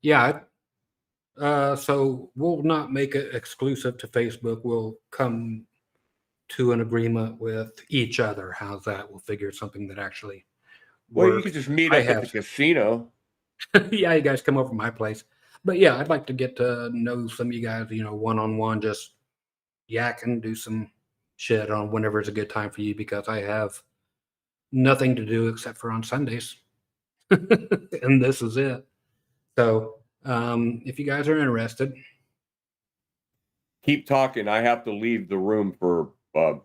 Yeah. So we'll not make it exclusive to Facebook. We'll come to an agreement with each other. How's that? We'll figure something that actually Well, works. you could just meet up at the casino. Yeah, you guys come over to my place. But yeah, I'd like to get to know some of you guys, one-on-one, just yak and do some shit on whenever it's a good time for you, because I have nothing to do except for on Sundays. And this is it. So if you guys are interested, Keep talking. I have to leave the room for, I've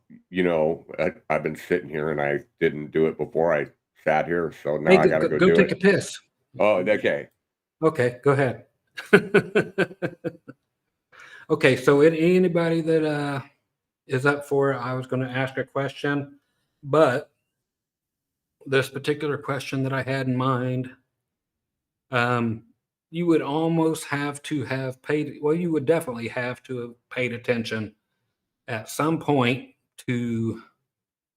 been sitting here and I didn't do it before I sat here. So now I got to go do take it. a piss. Oh, okay. Okay, go ahead. Okay, so anybody that is up for it, I was going to ask a question, but this particular question that I had in mind, you would almost have to have paid, well, you would definitely have to have paid attention at some point to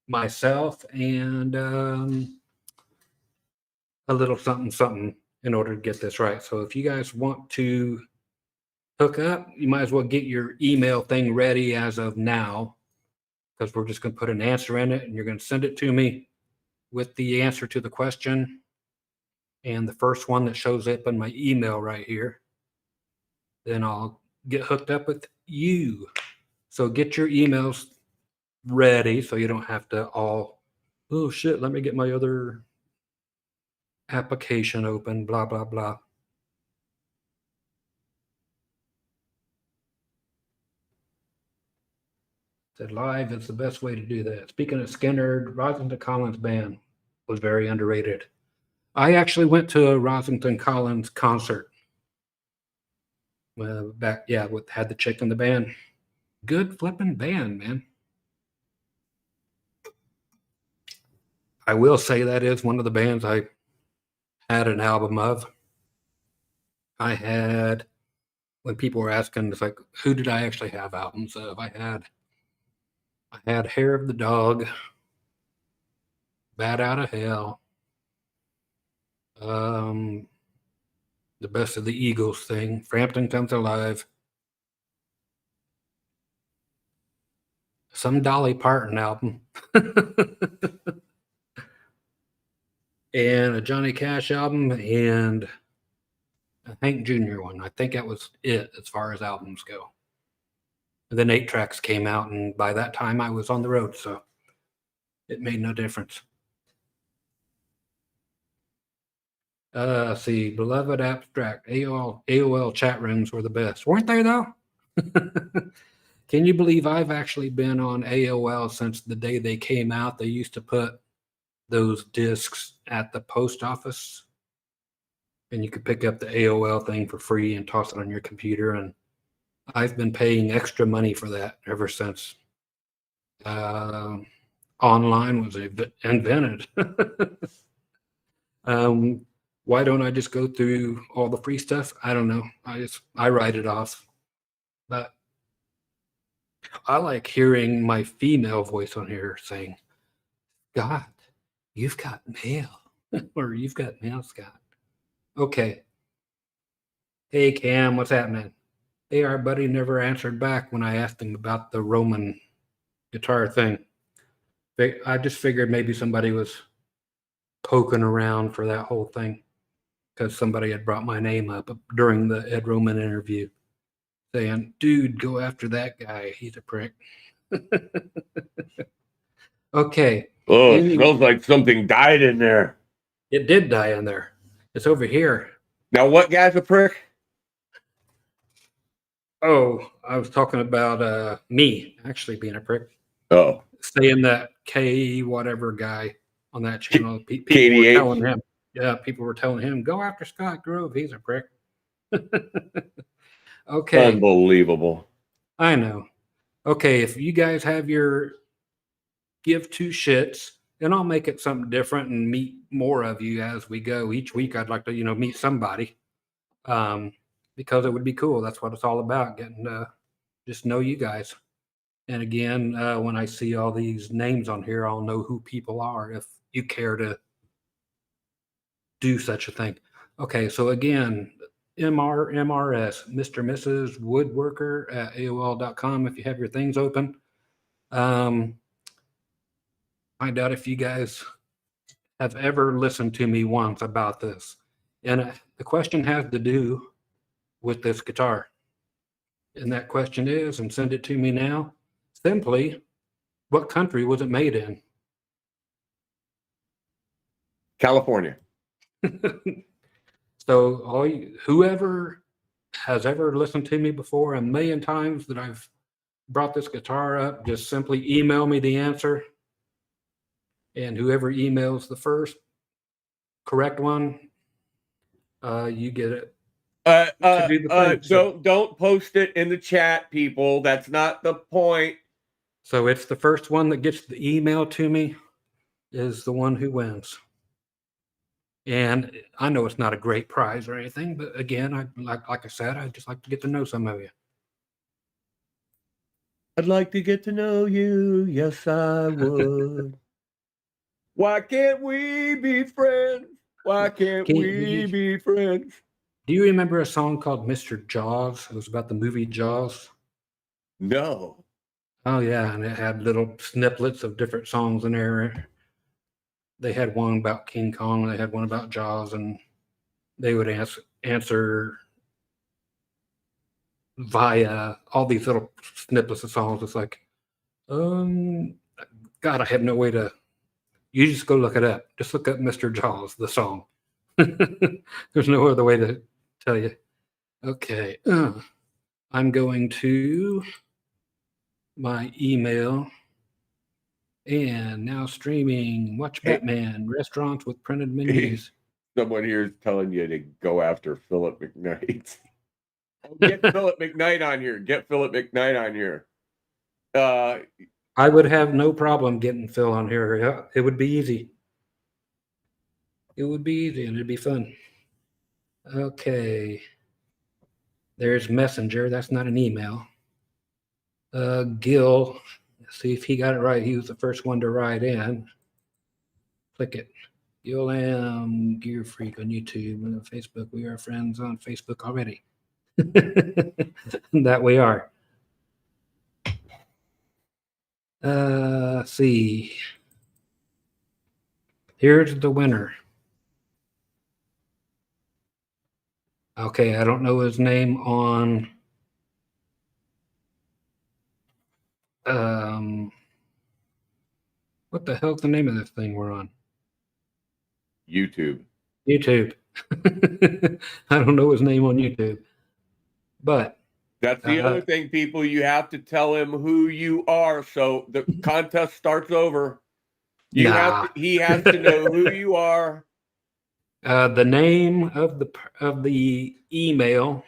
myself and a little something in order to get this right. So if you guys want to hook up, you might as well get your email thing ready as of now, because we're just going to put an answer in it and you're going to send it to me with the answer to the question. And the first one that shows up in my email right here, then I'll get hooked up with you. So get your emails ready so you don't have to all, oh shit, let me get my other application open, blah, blah, blah. Said live is the best way to do that. Speaking of Skinner, Rosington Collins band was very underrated. I actually went to a Rosington Collins concert. Had the chick in the band. Good flipping band, man. I will say that is one of the bands I had an album of. I had, when people were asking, it's like, who did I actually have albums of? I had Hair of the Dog, Bat Out of Hell, the Best of the Eagles thing, Frampton Comes Alive, some Dolly Parton album. And a Johnny Cash album and a Hank Jr. one. I think that was it as far as albums go. And then 8 tracks came out, and by that time I was on the road, so it made no difference. See, beloved abstract AOL chat rooms were the best, weren't they though? Can you believe I've actually been on AOL since the day they came out? They used to put those discs at the post office, and you could pick up the AOL thing for free and toss it on your computer. And I've been paying extra money for that ever since online was invented. Why don't I just go through all the free stuff? I don't know. I write it off. But I like hearing my female voice on here saying, "God, you've got mail," or "You've got mail, Scott." Okay. Hey, Cam, what's happening? Hey, our buddy never answered back when I asked him about the Roman guitar thing. I just figured maybe somebody was poking around for that whole thing because somebody had brought my name up during the Ed Roman interview saying, "Dude, go after that guy. He's a prick." Okay. Oh, it smells like something died in there. It did die in there. It's over here. Now, what guy's a prick? Oh, I was talking about me actually being a prick. Oh. Saying that K whatever guy on that channel. People were KDH. telling him. Yeah, people were telling him, "Go after Scott Grove. He's a prick." Okay. Unbelievable. I know. Okay, if you guys have your give two shits, then I'll make it something different and meet more of you as we go. Each week I'd like to, meet somebody. Because it would be cool. That's what it's all about, getting to just know you guys. And again, when I see all these names on here, I'll know who people are if you care to do such a thing. Okay, so again, MRS, Mr. Mrs. Woodworker at AOL.com if you have your things open. Find out if you guys have ever listened to me once about this. And the question has to do with this guitar. And that question is, and send it to me now, simply, what country was it made in? California. So whoever has ever listened to me before a million times that I've brought this guitar up, just simply email me the answer. And whoever emails the first correct one, you get it. Don't post it in the chat, people. That's not the point. So it's the first one that gets the email to me is the one who wins. And I know it's not a great prize or anything, but again, like I said, I'd just like to get to know some of you. I'd like to get to know you. Yes, I would. Why can't we be friends? Why can't we be friends? Do you remember a song called Mr. Jaws? It was about the movie Jaws. No. Oh, yeah. And it had little snippets of different songs in there. They had one about King Kong. They had one about Jaws. And they would answer via all these little snippets of songs. It's like, God, I have no way to. You just go look it up. Just look up Mr. Jaws, the song. There's no other way to tell you. Okay. I'm going to my email and now streaming. Watch Batman, restaurants with printed menus. Someone here is telling you to go after Philip McKnight. Get Philip McKnight on here. Get Philip McKnight on here. I would have no problem getting Phil on here. Yeah, it would be easy. It would be easy and it'd be fun. Okay. There's Messenger. That's not an email. Gil, see if he got it right. He was the first one to write in. Click it. Gil Gear Freak on YouTube and on Facebook. We are friends on Facebook already. That we are. Let's see. Here's the winner. Okay, I don't know his name on what the hell's the name of this thing we're on? YouTube. YouTube. I don't know his name on YouTube. But That's the other thing, people. You have to tell him who you are. So the contest starts over. He has to know who you are. The name of the email,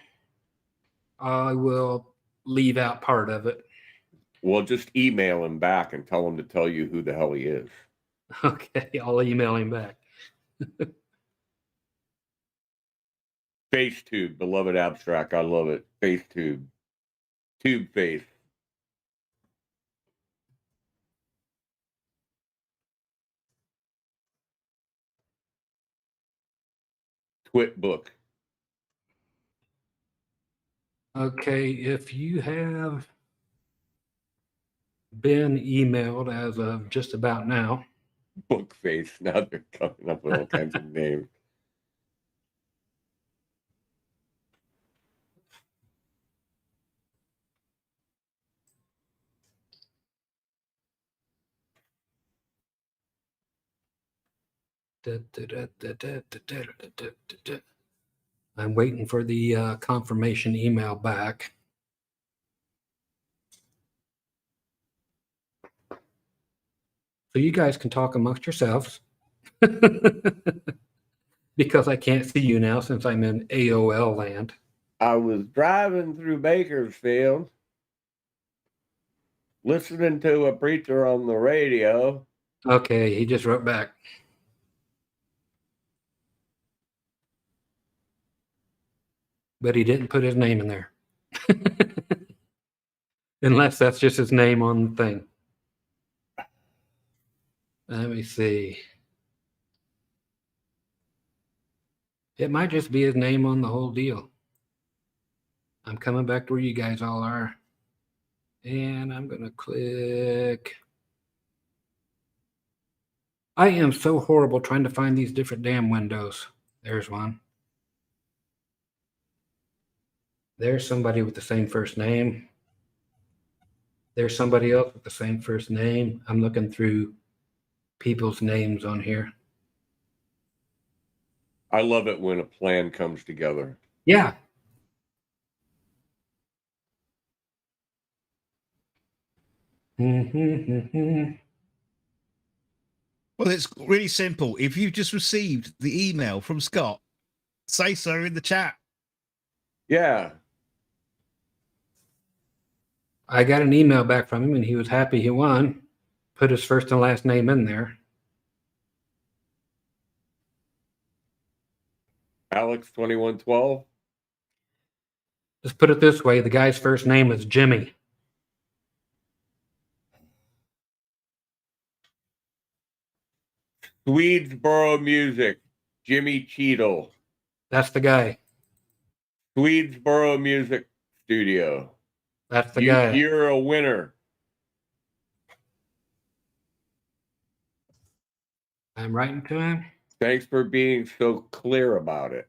I will leave out part of it. Well, just email him back and tell him to tell you who the hell he is. Okay, I'll email him back. FaceTube, beloved abstract. I love it. FaceTube. Tube face. Twit book. Okay, if you have been emailed as of just about now. Book face. Now they're coming up with all kinds of names. I'm waiting for the confirmation email back. So you guys can talk amongst yourselves. Because I can't see you now since I'm in AOL land. I was driving through Bakersfield, listening to a preacher on the radio. Okay, he just wrote back. But he didn't put his name in there. Unless that's just his name on the thing. Let me see. It might just be his name on the whole deal. I'm coming back to where you guys all are. And I'm going to click. I am so horrible trying to find these different damn windows. There's one. There's somebody with the same first name. There's somebody else with the same first name. I'm looking through people's names on here. I love it when a plan comes together. Yeah. Well, it's really simple. If you've just received the email from Scott, say so in the chat. Yeah. I got an email back from him and he was happy he won. Put his first and last name in there. Alex 2112. Let's put it this way. The guy's first name is Jimmy. Swedesboro Music. Jimmy Cheadle. That's the guy. Swedesboro Music Studio. That's the guy. You're a winner. I'm writing to him. Thanks for being so clear about it.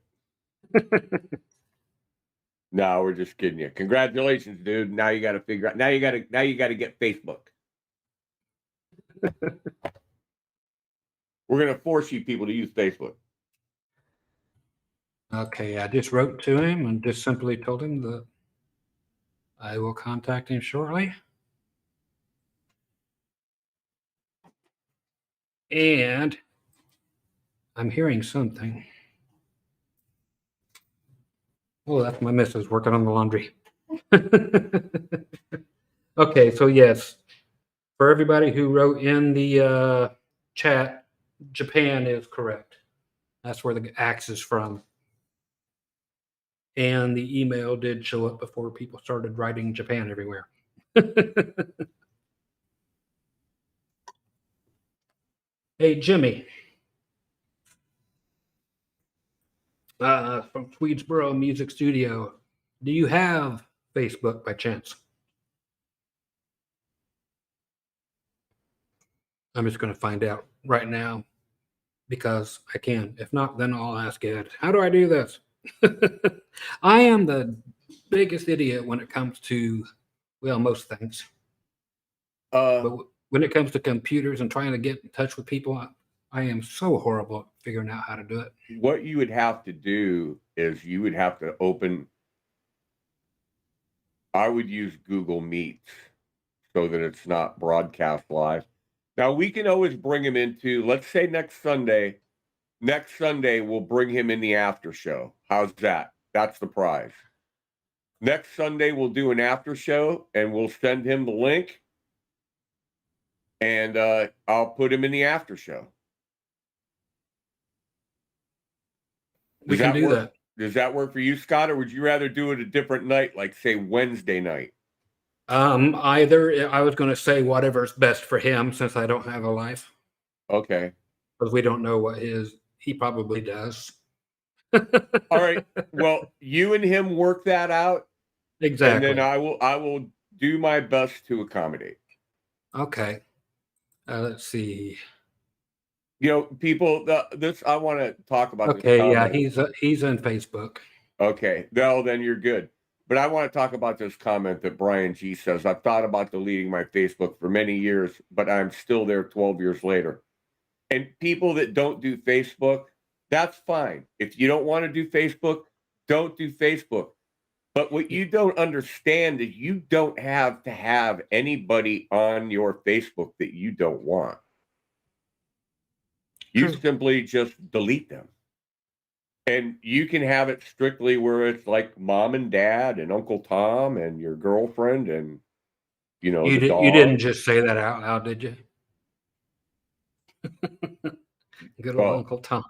No, we're just kidding you. Congratulations, dude. Now you got to figure out. Now you got to get Facebook. We're going to force you people to use Facebook. Okay, I just wrote to him and just simply told him that I will contact him shortly. And I'm hearing something. Oh, that's my missus working on the laundry. Okay, so yes, for everybody who wrote in the chat, Japan is correct. That's where the axe is from. And the email did show up before people started writing Japan everywhere. Hey, Jimmy. From Swedesboro Music Studio. Do you have Facebook by chance? I'm just going to find out right now because I can. If not, then I'll ask Ed. How do I do this? I am the biggest idiot when it comes to, well, most things. But when it comes to computers and trying to get in touch with people, I am so horrible at figuring out how to do it. What you would have to do is you would have to open. I would use Google Meets so that it's not broadcast live. Now we can always bring him into, let's say next Sunday. Next Sunday, we'll bring him in the after show. How's that? That's the prize. Next Sunday, we'll do an after show and we'll send him the link. And I'll put him in the after show. We can do that. Does that work for you, Scott, or would you rather do it a different night, like say Wednesday night? Either. I was going to say whatever's best for him since I don't have a life. Okay. Because we don't know what he probably does. All right. Well, you and him work that out. Exactly. And then I will do my best to accommodate. Okay. Let's see. You know, people. This I want to talk about. Okay. This Yeah, comment. he's on Facebook. Okay. No, then you're good. But I want to talk about this comment that Brian G says. I've thought about deleting my Facebook for many years, but I'm still there 12 years later. And people that don't do Facebook, that's fine. If you don't want to do Facebook, don't do Facebook. But what you don't understand is you don't have to have anybody on your Facebook that you don't want. You simply just delete them. And you can have it strictly where it's like mom and dad and Uncle Tom and your girlfriend and, you know, you didn't just say that out loud, did you? Good old Uncle Tom.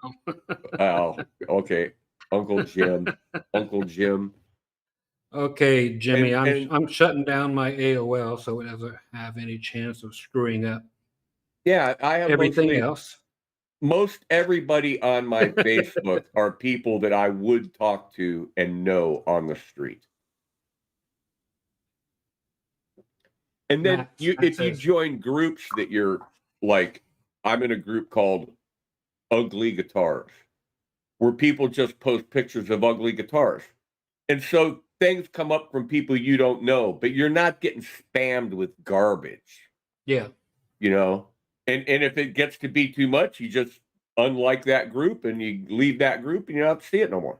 Oh, okay. Uncle Jim. Uncle Jim. Okay, Jimmy, I'm shutting down my AOL so it doesn't have any chance of screwing up. Yeah, I have everything else. Most everybody on my Facebook are people that I would talk to and know on the street. And then if you join groups that you're like, I'm in a group called Ugly Guitars, where people just post pictures of ugly guitars. And so things come up from people you don't know, but you're not getting spammed with garbage. Yeah. You know, and if it gets to be too much, you just unlike that group and you leave that group and you don't have to see it no more.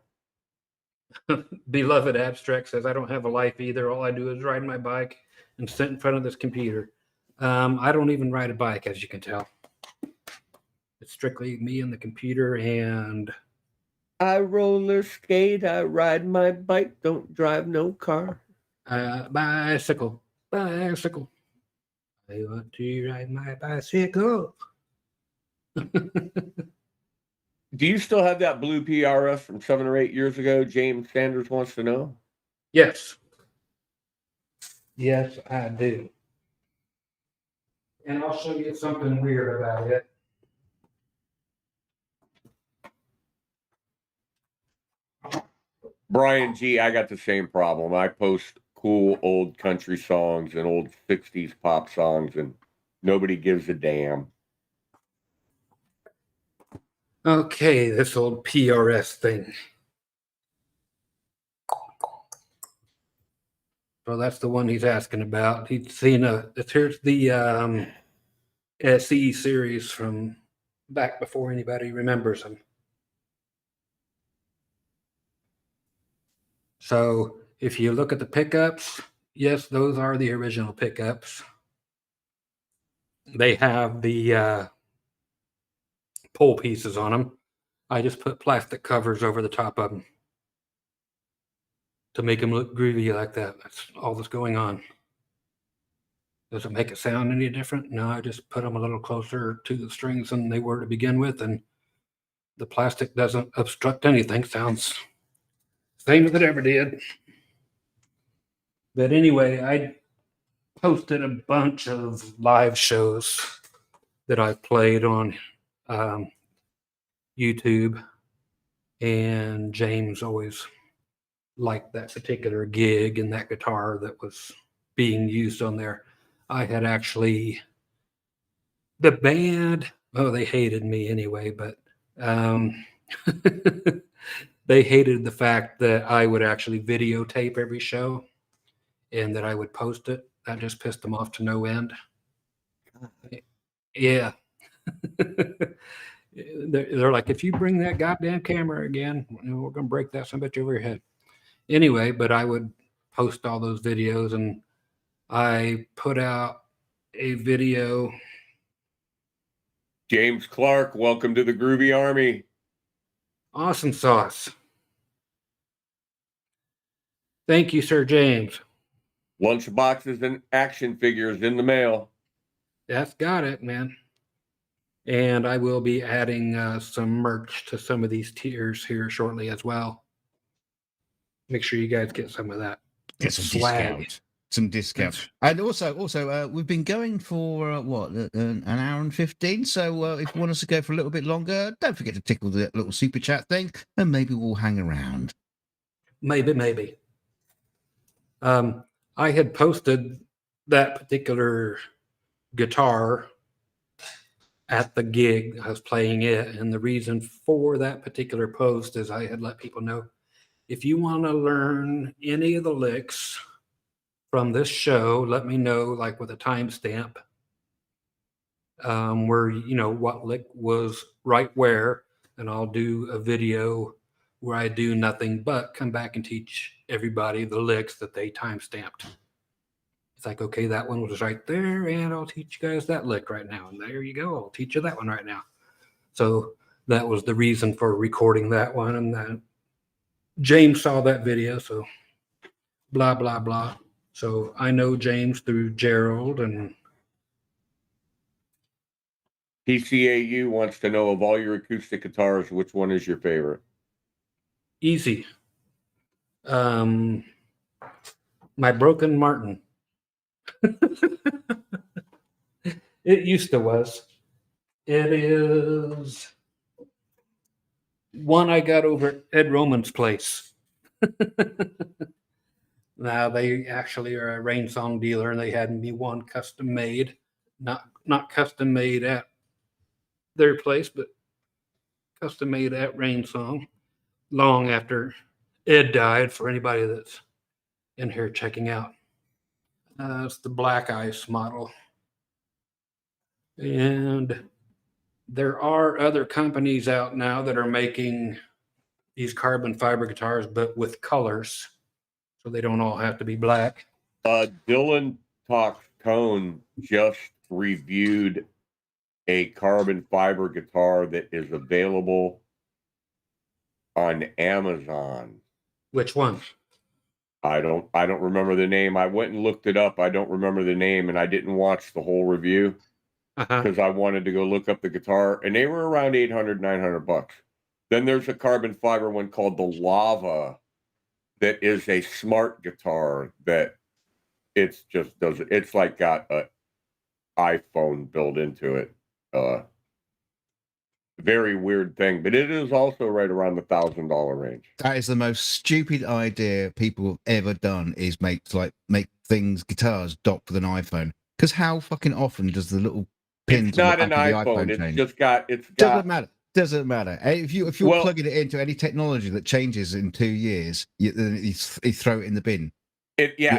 Beloved Abstract says, I don't have a life either. All I do is ride my bike and sit in front of this computer. I don't even ride a bike, as you can tell. It's strictly me and the computer, and I roller skate, I ride my bike, don't drive no car. Bicycle. I want to ride my bicycle. Do you still have that blue PRS from 7 or 8 years ago? James Sanders wants to know. Yes. Yes, I do. And I'll show you something weird about it. Brian G, I got the same problem. I post cool old country songs and old 60s pop songs, and nobody gives a damn. Okay, this old PRS thing. Well, that's the one he's asking about. He's seen here's the SE series from back before anybody remembers them. So if you look at the pickups, yes, those are the original pickups. They have the pull pieces on them. I just put plastic covers over the top of them to make them look groovy like that. That's all that's going on. Does it make it sound any different? No, I just put them a little closer to the strings than they were to begin with, and the plastic doesn't obstruct anything. Sounds same as it ever did. But anyway, I posted a bunch of live shows that I played on YouTube, and James always liked that particular gig and that guitar that was being used on there. I had actually The band, oh, they hated me anyway, but they hated the fact that I would actually videotape every show and that I would post it. That just pissed them off to no end. Yeah. They're like, if you bring that goddamn camera again, we're going to break that son of a bitch over your head. Anyway, but I would post all those videos, and I put out a video. James Clark, welcome to the Groovy Army. Awesome sauce. Thank you, Sir James. Lunch boxes and action figures in the mail. That's got it, man. And I will be adding some merch to some of these tiers here shortly as well. Make sure you guys get some of that. Get some swag. discount. Some discount. And also, we've been going for an hour and 15. So if you want us to go for a little bit longer, don't forget to tickle the little super chat thing, and maybe we'll hang around. Maybe. I had posted that particular guitar at the gig. I was playing it, and the reason for that particular post is I had let people know, if you want to learn any of the licks from this show, let me know, like with a timestamp, where, you know, what lick was right where, and I'll do a video where I do nothing but come back and teach everybody the licks that they timestamped. It's like, okay, that one was right there, and I'll teach you guys that lick right now. And there you go. I'll teach you that one right now. So that was the reason for recording that one. And then James saw that video, so blah, blah, blah. So I know James through Gerald, and PCAU wants to know, of all your acoustic guitars, which one is your favorite? easy. My Broken Martin. It used to was. It is one I got over at Ed Roman's place. Now they actually are a rain song dealer, and they had me one custom made, not custom made at their place, but custom made at Rain Song long after Ed died, for anybody that's in here checking out. It's the Black Ice model. And there are other companies out now that are making these carbon fiber guitars, but with colors, so they don't all have to be black. Dylan Talks Tone just reviewed a carbon fiber guitar that is available on Amazon. Which one? I don't remember the name. I went and looked it up. I don't remember the name, and I didn't watch the whole review because I wanted to go look up the guitar, and they were around $800-900. Then there's a carbon fiber one called the Lava that is a smart guitar that it's just does it. It's like got a iPhone built into it. Very weird thing, but it is also right around the $1,000 range. That is the most stupid idea people have ever done, is make guitars docked with an iPhone. Because how fucking often does the little pins It's not on an the back of the iPhone. iPhone It's change? just got. Doesn't matter. If you're plugging it into any technology that changes in 2 years, then you throw it in the bin.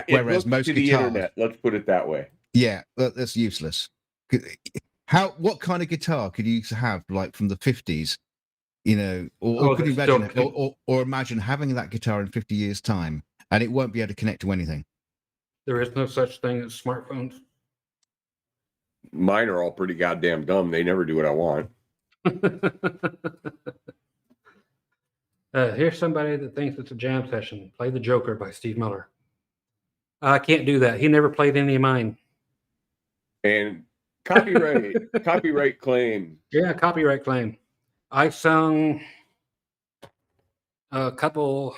Whereas most to the internet, let's put it that way. Yeah, that's useless. What kind of guitar could you have, like from the 50s? You know, or could you imagine, or imagine having that guitar in 50 years' time, and it won't be able to connect to anything? There is no such thing as smartphones. Mine are all pretty goddamn dumb. They never do what I want. Here's somebody that thinks it's a jam session. Play The Joker by Steve Miller. I can't do that. He never played any of mine. And copyright claim. Yeah, copyright claim. I sung a couple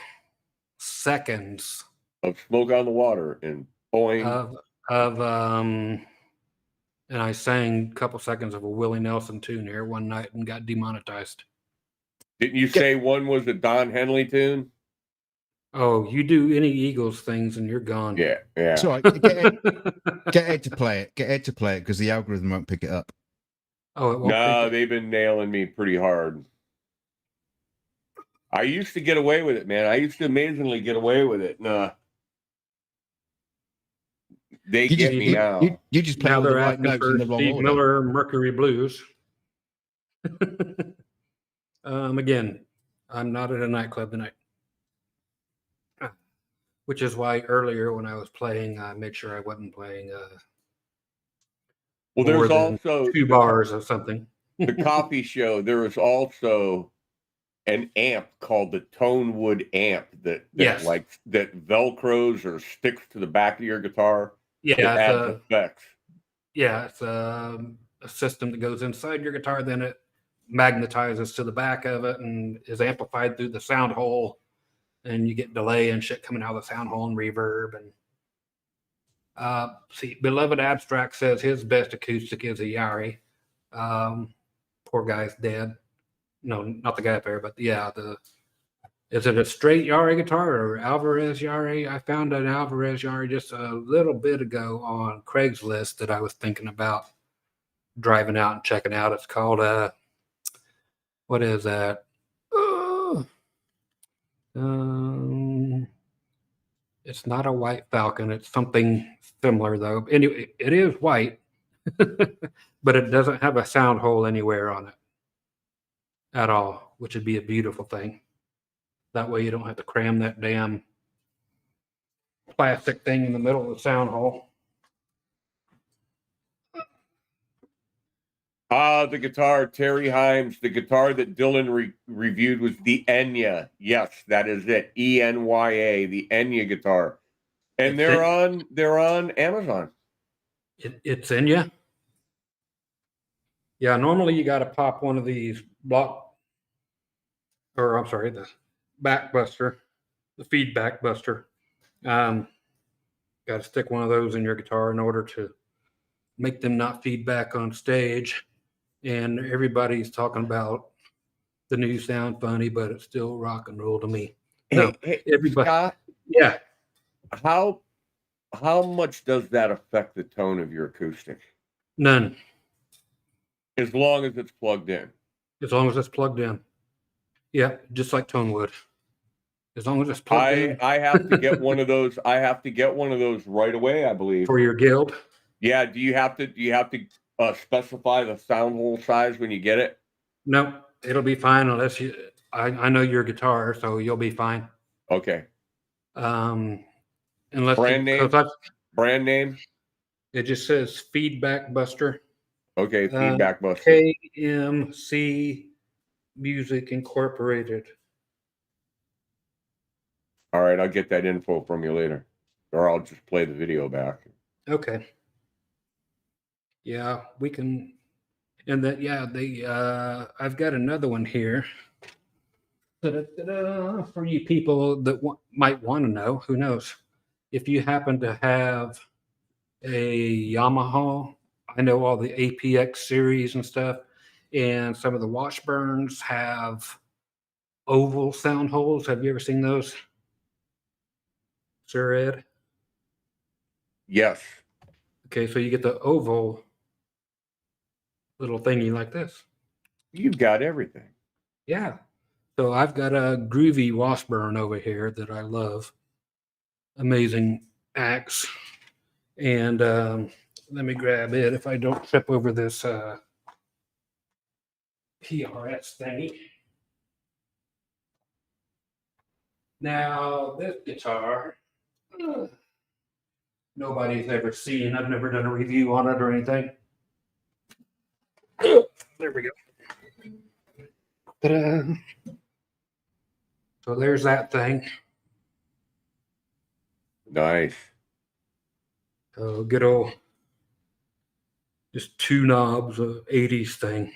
seconds of Smoke on the Water and Boing. And I sang a couple seconds of a Willie Nelson tune here one night and got demonetized. Didn't you say one was a Don Henley tune? Oh, you do any Eagles things and you're gone. Yeah. Sorry, get Ed to play it. Get Ed to play it because the algorithm won't pick it up. Oh, it won't No, creak. they've been nailing me pretty hard. I used to get away with it, man. I used to amazingly get away with it. Nah, they You get just me now. you just play Now all the they're right asking notes in for the wrong Steve order. Miller, Mercury Blues. Again, I'm not at a nightclub tonight. Which is why earlier when I was playing, I made sure I wasn't playing Well, more there's than also 2 bars of something. the coffee show. There was also an amp called the Tonewood amp that Yes. that velcros or sticks to the back of your guitar. Yeah, It adds effects. Yeah, it's a system that goes inside your guitar, then it magnetizes to the back of it and is amplified through the sound hole, and you get delay and shit coming out of the sound hole and reverb. And see, Beloved Abstract says his best acoustic is a Yari. Poor guy's dead. No, not the guy up there, but yeah, is it a straight Yari guitar or Alvarez Yari? I found an Alvarez Yari just a little bit ago on Craigslist that I was thinking about driving out and checking out. It's called what is that? It's not a White Falcon. It's something similar though. Anyway, it is white, but it doesn't have a sound hole anywhere on it at all, which would be a beautiful thing. That way you don't have to cram that damn plastic thing in the middle of the sound hole. The guitar, Terry Himes, the guitar that Dylan reviewed was the Enya. Yes, that is it. Enya, the Enya guitar. And they're on Amazon. It's in you. Yeah, normally you got to pop one of these the backbuster, the feedback buster. Got to stick one of those in your guitar in order to make them not feedback on stage. And everybody's talking about the new sound funny, but it's still rock and roll to me. Hey, everybody. Scott, yeah. How much does that affect the tone of your acoustic? None. As long as it's plugged in. As long as it's plugged in. Yeah, just like Tonewood. As long as it's plugged in. I have to get one of those. I have to get one of those right away, I believe. For your guild? Yeah. Do you have to specify the sound hole size when you get it? No, it'll be fine unless you. I know your guitar, so you'll be fine. Okay. Unless brand name. It just says Feedback Buster. Okay, Feedback Buster. KMC Music Incorporated. All right, I'll get that info from you later, or I'll just play the video back. Okay. Yeah, we can. And that, yeah, I've got another one here. For you people that might want to know, who knows? If you happen to have a Yamaha, I know all the APX series and stuff, and some of the Washburns have oval sound holes. Have you ever seen those, Sir Ed? Yes. Okay, so you get the oval little thingy like this. You've got everything. Yeah. So I've got a groovy Washburn over here that I love. Amazing axe. And let me grab it if I don't trip over this PRS thingy. Now, this guitar, nobody's ever seen. I've never done a review on it or anything. There we go. Ta-da. So there's that thing. Nice. Good old, just 2 knobs, 80s thing.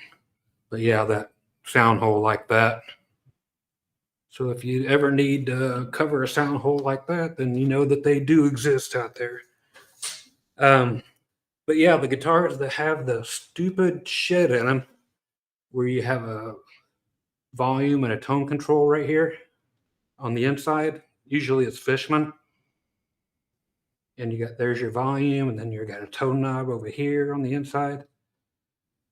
But yeah, that sound hole like that. So if you ever need to cover a sound hole like that, then you know that they do exist out there. But yeah, the guitars that have the stupid shit in them, where you have a volume and a tone control right here on the inside. Usually it's Fishman. And there's your volume, and then you got a tone knob over here on the inside.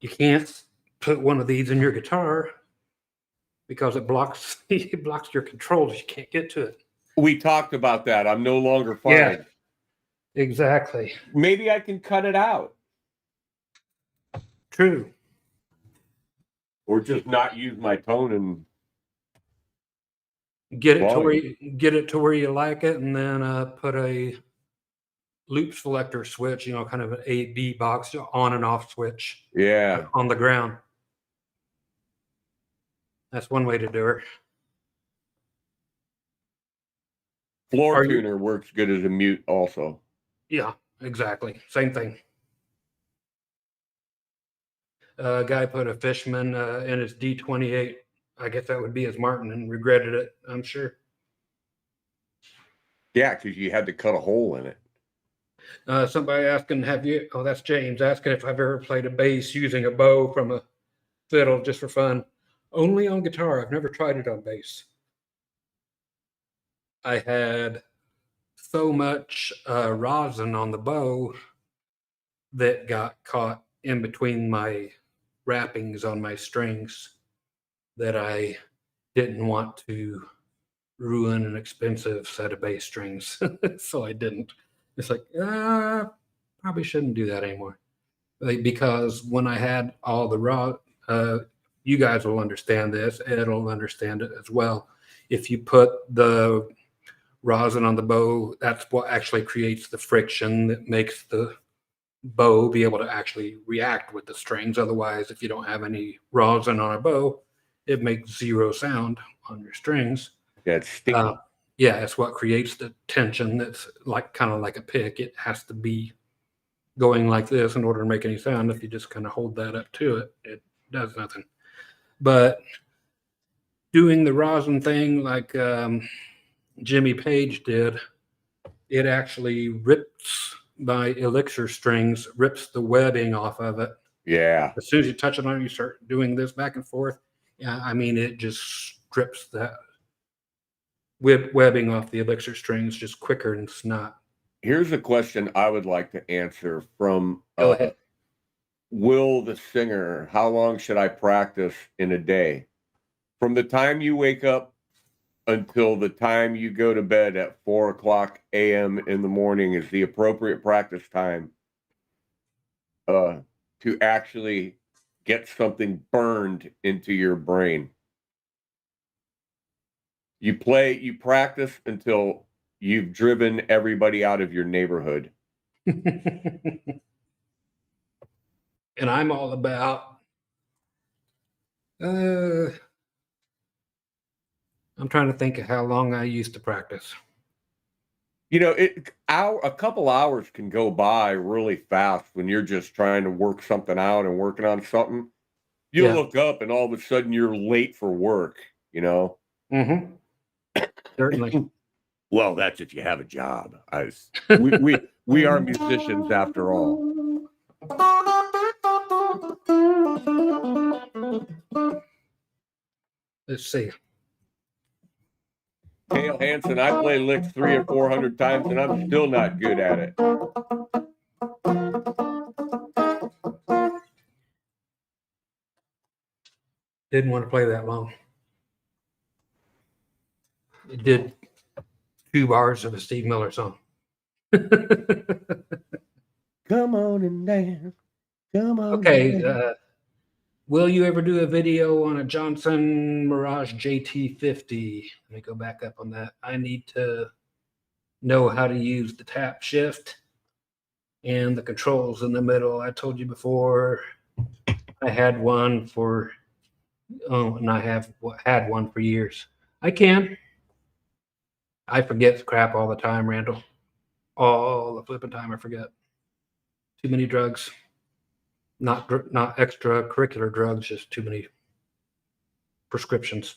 you can't put one of these in your guitar because it blocks your controls. You can't get to it. We talked about that. I'm no longer fine. Yeah. Exactly. Maybe I can cut it out. True. Or just not use my tone and Get it volume. to where you like it, and then put a loop selector switch, kind of an A/B box on and off switch Yeah. on the ground. That's one way to do it. Floor tuner works good as a mute also. Yeah, exactly. Same thing. A guy put a Fishman in his D28. I guess that would be his Martin, and regretted it, I'm sure. Yeah, because you had to cut a hole in it. Somebody asking, that's James asking if I've ever played a bass using a bow from a fiddle just for fun. Only on guitar. I've never tried it on bass. I had so much rosin on the bow that got caught in between my wrappings on my strings that I didn't want to ruin an expensive set of bass strings. So I didn't. It's like, probably shouldn't do that anymore. Because when I had all the you guys will understand this, Ed will understand it as well. If you put the rosin on the bow, that's what actually creates the friction that makes the bow be able to actually react with the strings. Otherwise, if you don't have any rosin on a bow, it makes zero sound on your strings. Yeah, it's sticky. Yeah, it's what creates the tension. That's kind of like a pick. It has to be going like this in order to make any sound. If you just kind of hold that up to it, it does nothing. But doing the rosin thing like Jimmy Page did, it actually rips my elixir strings, rips the webbing off of it. Yeah. As soon as you touch it on, you start doing this back and forth. Yeah, I mean, it just strips that webbing off the elixir strings just quicker than snot. Here's a question I would like to answer from Go ahead. Will the singer. How long should I practice in a day? From the time you wake up until the time you go to bed at 4:00 a.m. in the morning is the appropriate practice time to actually get something burned into your brain. You practice until you've driven everybody out of your neighborhood. And I'm all about I'm trying to think of how long I used to practice. A couple hours can go by really fast when you're just trying to work something out and working on something. You look up and all of a sudden you're late for work, Mm-hmm. Certainly. Well, that's if you have a job. We are musicians after all. Let's see. Dale Hansen, I play licks 300 or 400 times and I'm still not good at it. Didn't want to play that long. It did 2 bars of a Steve Miller song. Come on and dance. Come on. Okay. Will you ever do a video on a Johnson Mirage JT50? Let me go back up on that. I need to know how to use the tap shift and the controls in the middle. I told you before I had one and I have had one for years. I forget crap all the time, Randall. All the flipping time I forget. Too many drugs. Not extracurricular drugs, just too many prescriptions.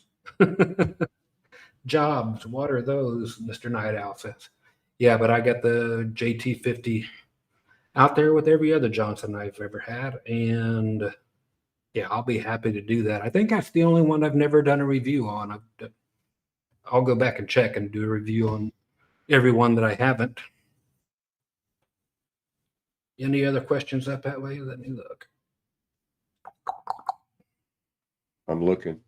Jobs, what are those? Mr. Night Owl says. Yeah, but I got the JT50 out there with every other Johnson I've ever had. And yeah, I'll be happy to do that. I think that's the only one I've never done a review on. I'll go back and check and do a review on every one that I haven't. Any other questions up that way? Let me look. I'm looking.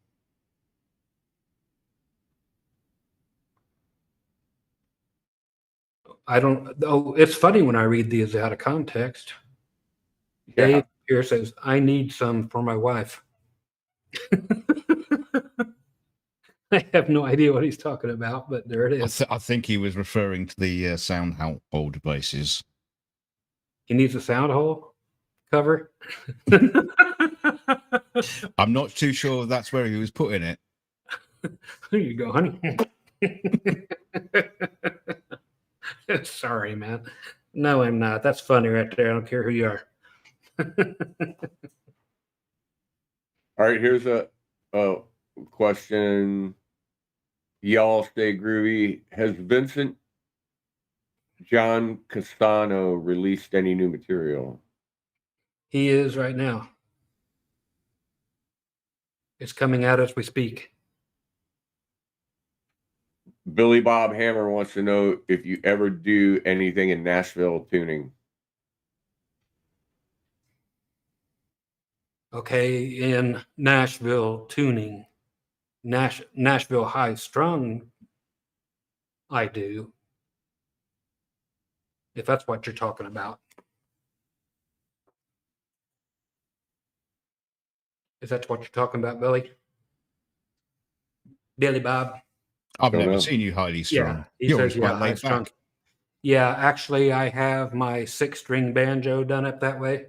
I don't. Oh, it's funny when I read these out of context. Yeah. Dave here says, "I need some for my wife." I have no idea what he's talking about, but there it is. I think he was referring to the sound hole bases. He needs a sound hole cover. I'm not too sure that's where he was putting it. There you go, honey. Sorry, man. No, I'm not. That's funny right there. I don't care who you are. All right, here's a question. Y'all stay groovy. Has Vincent John Castano released any new material? He is right now. It's coming out as we speak. Billy Bob Hammer wants to know if you ever do anything in Nashville tuning. Okay, in Nashville tuning, Nashville high strung, I do. If that's what you're talking about. Is that what you're talking about, Billy? Billy Bob? I've Don't never know. seen you highly strung. Yeah, he You're says, always quite yeah, high laid strung. back. Yeah, actually, I have my 6-string banjo done up that way.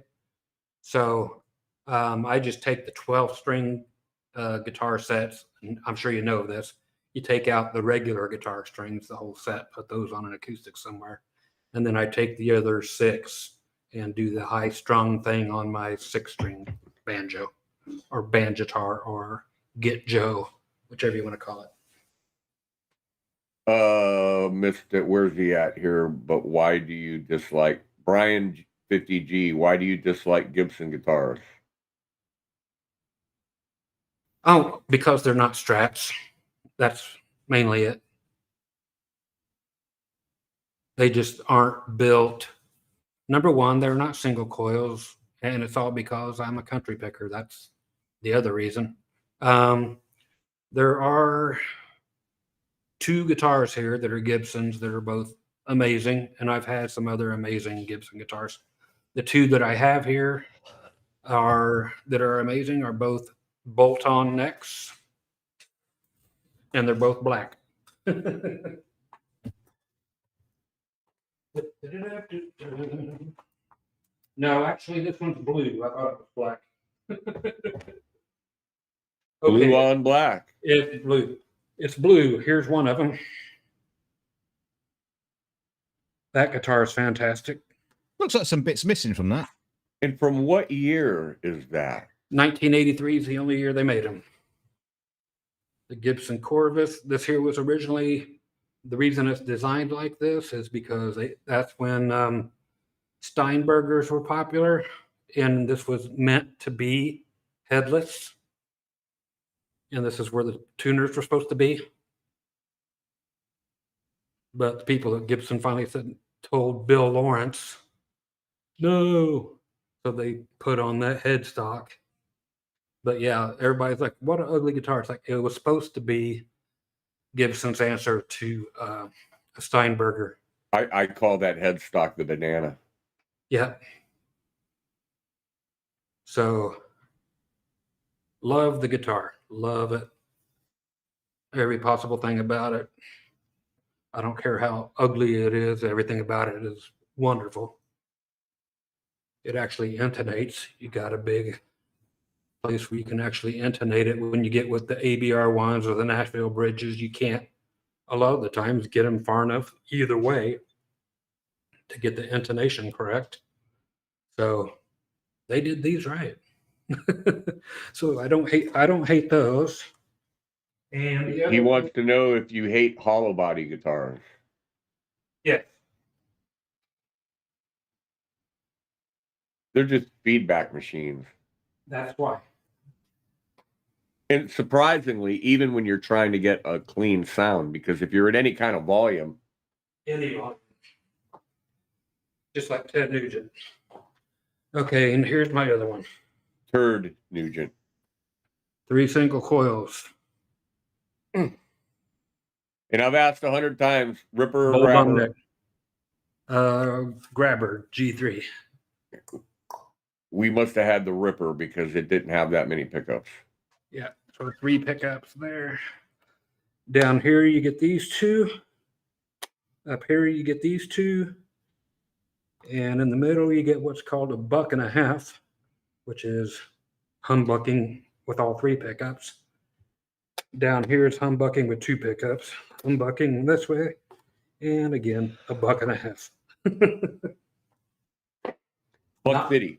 So I just take the 12-string guitar sets, and I'm sure you know this. You take out the regular guitar strings, the whole set, put those on an acoustic somewhere. And then I take the other 6 and do the high strung thing on my 6-string banjo or banjitar or Get Joe, whichever you want to call it. Missed it. Where's he at here? But why do you dislike Brian 50G? Why do you dislike Gibson guitars? Oh, because they're not Strats. That's mainly it. They just aren't built. Number one, they're not single coils, and it's all because I'm a country picker. That's the other reason. There are 2 guitars here that are Gibsons that are both amazing, and I've had some other amazing Gibson guitars. The 2 that I have here that are amazing are both bolt-on necks, and they're both black. No, actually, this one's blue. I thought it was black. Blue Okay, on black. it's blue. It's blue. Here's one of them. That guitar is fantastic. Looks like some bits missing from that. And from what year is that? 1983 is the only year they made them. The Gibson Corvus. This here was originally, the reason it's designed like this is because that's when Steinbergers were popular, and this was meant to be headless. And this is where the tuners were supposed to be. But the people at Gibson finally told Bill Lawrence, no. So they put on that headstock. But yeah, everybody's like, what an ugly guitar. It's like, it was supposed to be Gibson's answer to a Steinberger. I call that headstock the banana. Yeah. So love the guitar. Love it. Every possible thing about it. I don't care how ugly it is. Everything about it is wonderful. It actually intonates. You got a big place where you can actually intonate it. When you get with the ABR ones or the Nashville bridges, you can't a lot of the times get them far enough either way to get the intonation correct. So they did these right. So I don't hate those. And He wants to know if you hate hollow body guitars. Yeah. They're just feedback machines. That's why. And surprisingly, even when you're trying to get a clean sound, because if you're at any kind of volume, Just like Ted Nugent. Okay, and here's my other one. Turd Nugent. 3 single coils. And I've asked 100 times, Ripper or Bolt on Grabber. neck. Grabber G3. We must have had the Ripper because it didn't have that many pickups. Yeah, so 3 pickups there. Down here you get these 2. Up here you get these 2. And in the middle you get what's called a 1.5 bucks, which is humbucking with all 3 pickups. Down here it's humbucking with 2 pickups. Humbucking this way. And again, a 1.5 bucks. $1.50.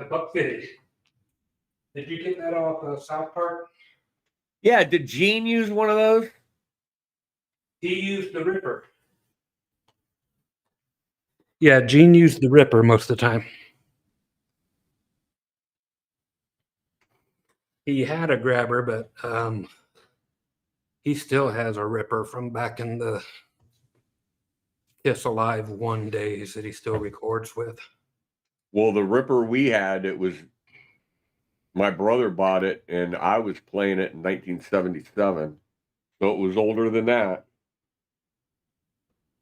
A $1.50. Did you get that off South Park? Yeah, did Gene use one of those? He used the Ripper. Yeah, Gene used the Ripper most of the time. He had a Grabber, but he still has a Ripper from back in the Kiss Alive 1 days that he still records with. Well, the Ripper we had, it was my brother bought it, and I was playing it in 1977, so it was older than that.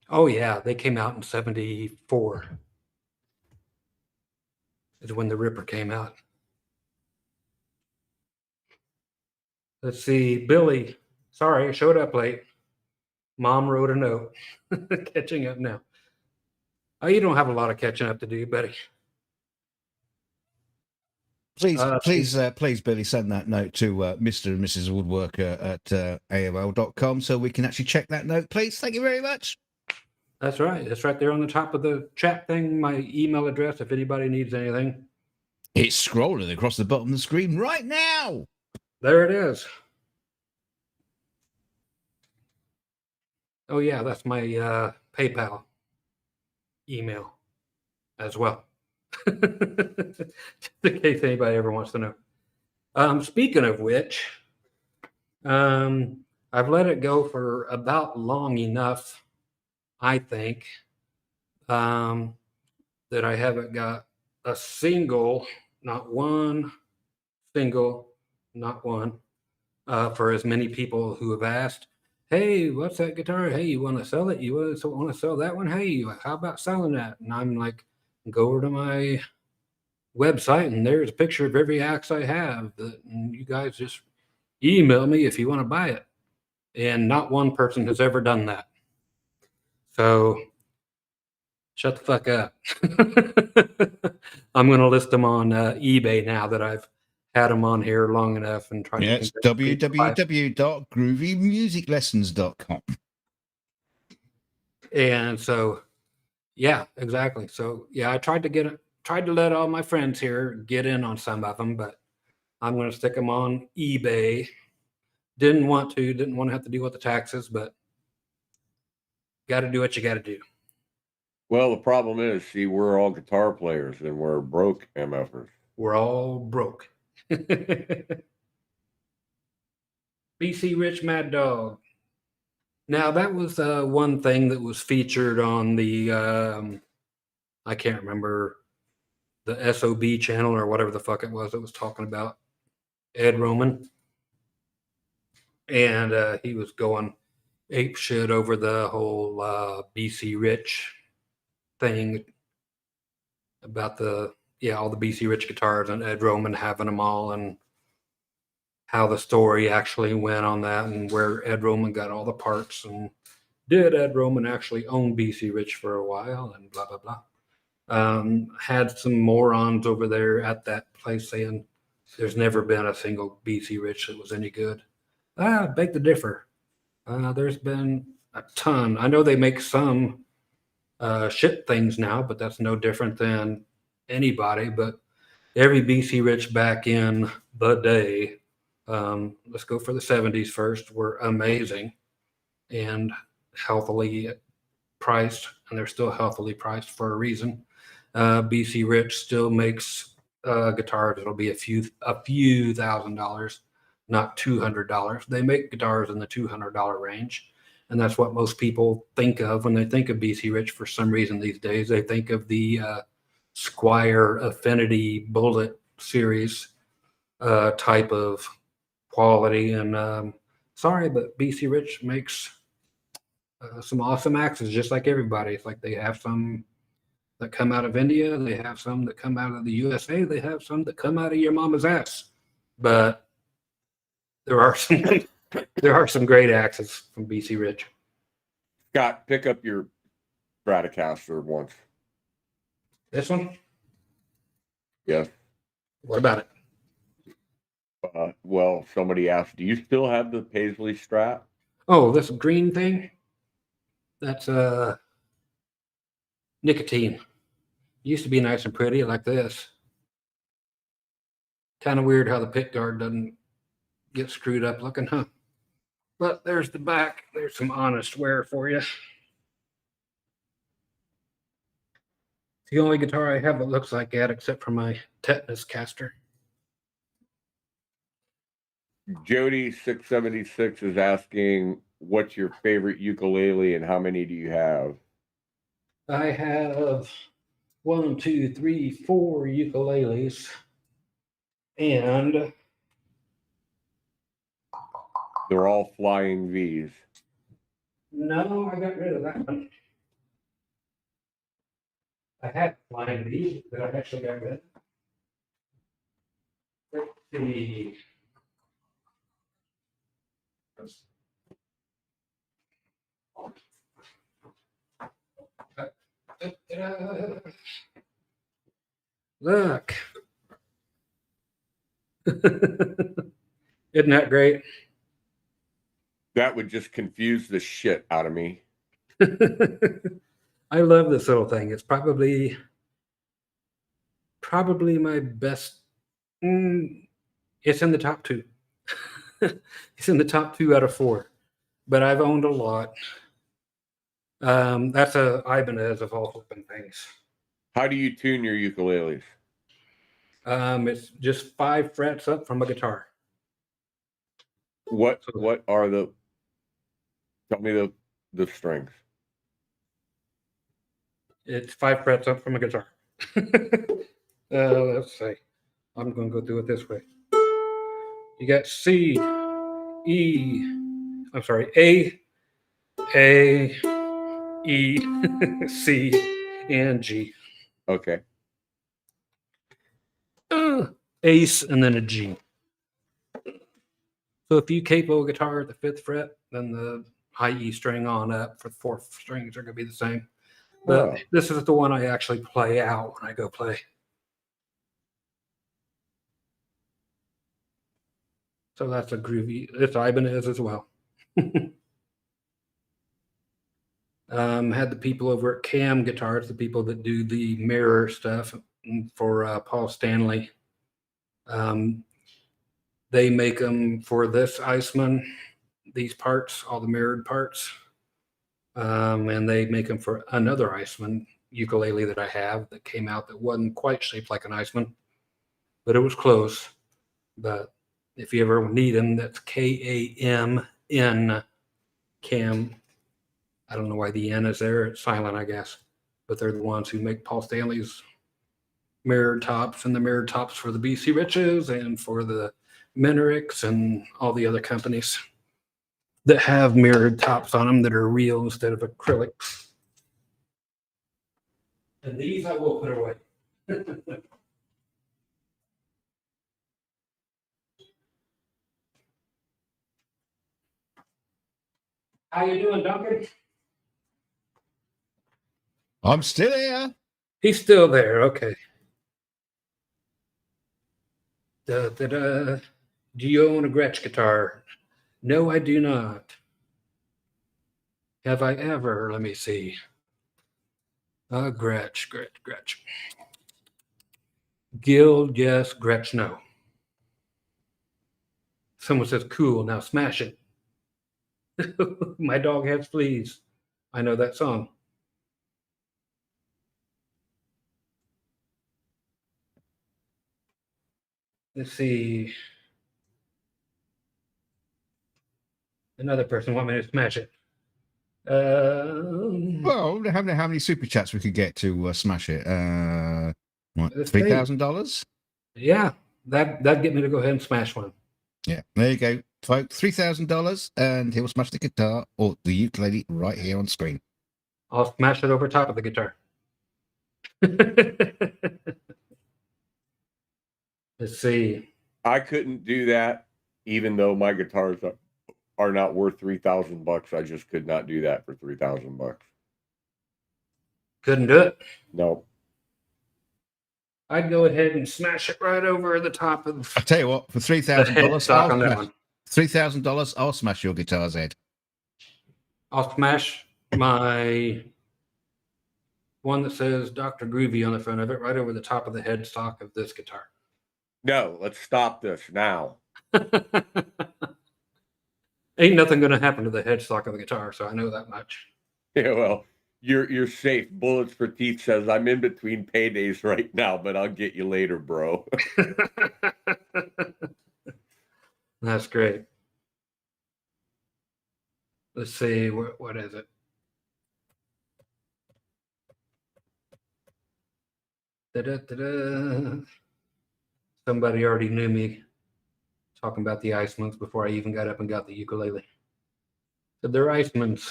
Oh yeah, they came out in 74. Is when the Ripper came out. Let's see, Billy. Sorry, I showed up late. Mom wrote a note. Catching up now. Oh, you don't have a lot of catching up to do, buddy. Please, Billy, send that note to Mr. and Mrs. Woodworker at AOL.com so we can actually check that note, please. Thank you very much. That's right. It's right there on the top of the chat thing. My email address, if anybody needs anything. It's scrolling across the bottom of the screen right now. There it is. Oh, yeah, that's my PayPal email as well. Just in case anybody ever wants to know. Speaking of which, I've let it go for about long enough, I think, that I haven't got a single, not one, for as many people who have asked, hey, what's that guitar? Hey, you want to sell it? You want to sell that one? Hey, how about selling that? And I'm like, go over to my website and there's a picture of every axe I have. And you guys just email me if you want to buy it. And not one person has ever done that. So shut the fuck up. I'm going to list them on eBay now that I've had them on here long enough and try to. It's www.groovymusiclessons.com. And so, yeah, exactly. So, yeah, I tried to let all my friends here get in on some of them, but I'm going to stick them on eBay. Didn't want to have to deal with the taxes, but got to do what you got to do. Well, the problem is, see, we're all guitar players and we're broke MFers. We're all broke. BC Rich Mad Dog. Now, that was one thing that was featured on the, I can't remember, the SOB channel or whatever the fuck it was talking about Ed Roman. And he was going ape shit over the whole BC Rich thing about all the BC Rich guitars and Ed Roman having them all and how the story actually went on that and where Ed Roman got all the parts and did Ed Roman actually own BC Rich for a while and blah, blah, blah. Had some morons over there at that place saying there's never been a single BC Rich that was any good. Beg to differ. There's been a ton. I know they make some shit things now, but that's no different than anybody. But every BC Rich back in the day, let's go for the 70s first, were amazing and healthily priced, and they're still healthily priced for a reason. BC Rich still makes guitars that'll be a few $1,000s, not $200. They make guitars in the $200 range, and that's what most people think of when they think of BC Rich. For some reason these days, they think of the Squire Affinity Bullet series type of quality. And sorry, but BC Rich makes some awesome axes, just like everybody. It's like they have some that come out of India, they have some that come out of the USA, they have some that come out of your mama's ass. But there are some great axes from BC Rich. Scott, pick up your Stratocaster once. This one? Yes. What about it? Well, somebody asked, do you still have the Paisley Strat? Oh, this green thing? That's nicotine. Used to be nice and pretty like this. Kind of weird how the pick guard doesn't get screwed up looking, huh? But there's the back. There's some honest wear for you. It's the only guitar I have that looks like that, except for my tetanus caster. Jody 676 is asking, what's your favorite ukulele and how many do you have? I have 1, 2, 3, 4 ukuleles, and They're all Flying V's. no, I got rid of that one. I had Flying V that I actually got rid of. Let's see. Look. Isn't that great? That would just confuse the shit out of me. I love this little thing. It's probably my best. It's in the top 2. It's in the top 2 out of 4. But I've owned a lot. That's a Ibanez of all flipping things. How do you tune your ukuleles? It's just 5 frets up from a guitar. What are the? Tell me the strings. It's 5 frets up from a guitar. Let's see. I'm going to go do it this way. You got C, E. I'm sorry, A, E, C, and G. Okay. Ace and then a G. So if you capo a guitar at the 5th fret, then the high E string on up for the 4th strings are going to be the same. But this is the one I actually play out when I go play. So that's a groovy. It's Ibanez as well. Had the people over at Cam Guitars, the people that do the mirror stuff for Paul Stanley. They make them for this Iceman, these parts, all the mirrored parts. And they make them for another Iceman ukulele that I have that came out that wasn't quite shaped like an Iceman, but it was close. But if you ever need them, that's Kamn, Cam. I don't know why the N is there. It's silent, I guess. But they're the ones who make Paul Stanley's mirrored tops and the mirrored tops for the BC Riches and for the Minericks and all the other companies that have mirrored tops on them that are real instead of acrylic. And these I will put away. How you doing, Duncan? I'm still here. He's still there. Okay. Do you own a Gretsch guitar? No, I do not. Have I ever? Let me see. Gretsch. Guild, yes. Gretsch, no. Someone says, cool, now smash it. My dog has fleas. I know that song. Let's see. Another person want me to smash it. Well, how many super chats we could get to smash it? What, $3,000? Yeah, that'd get me to go ahead and smash one. Yeah, there you go, folks. $3,000, and he'll smash the guitar or the ukulele right here on screen. I'll smash it over top of the guitar. Let's see. I couldn't do that, even though my guitars are not worth $3,000. I just could not do that for $3,000. Couldn't do it. No. I'd go ahead and smash it right over the top of I tell you what, for the $3,000, headstock on that one. $3,000, I'll smash your guitar's head. I'll smash my one that says Dr. Groovy on the front of it right over the top of the headstock of this guitar. No, let's stop this now. Ain't nothing going to happen to the headstock of the guitar, so I know that much. Yeah, well, you're safe. Bullets for Teeth says, I'm in between paydays right now, but I'll get you later, bro. That's great. Let's see, what is it? Da-da-da-da. Somebody already knew me talking about the Icemans before I even got up and got the ukulele. So they're Icemans.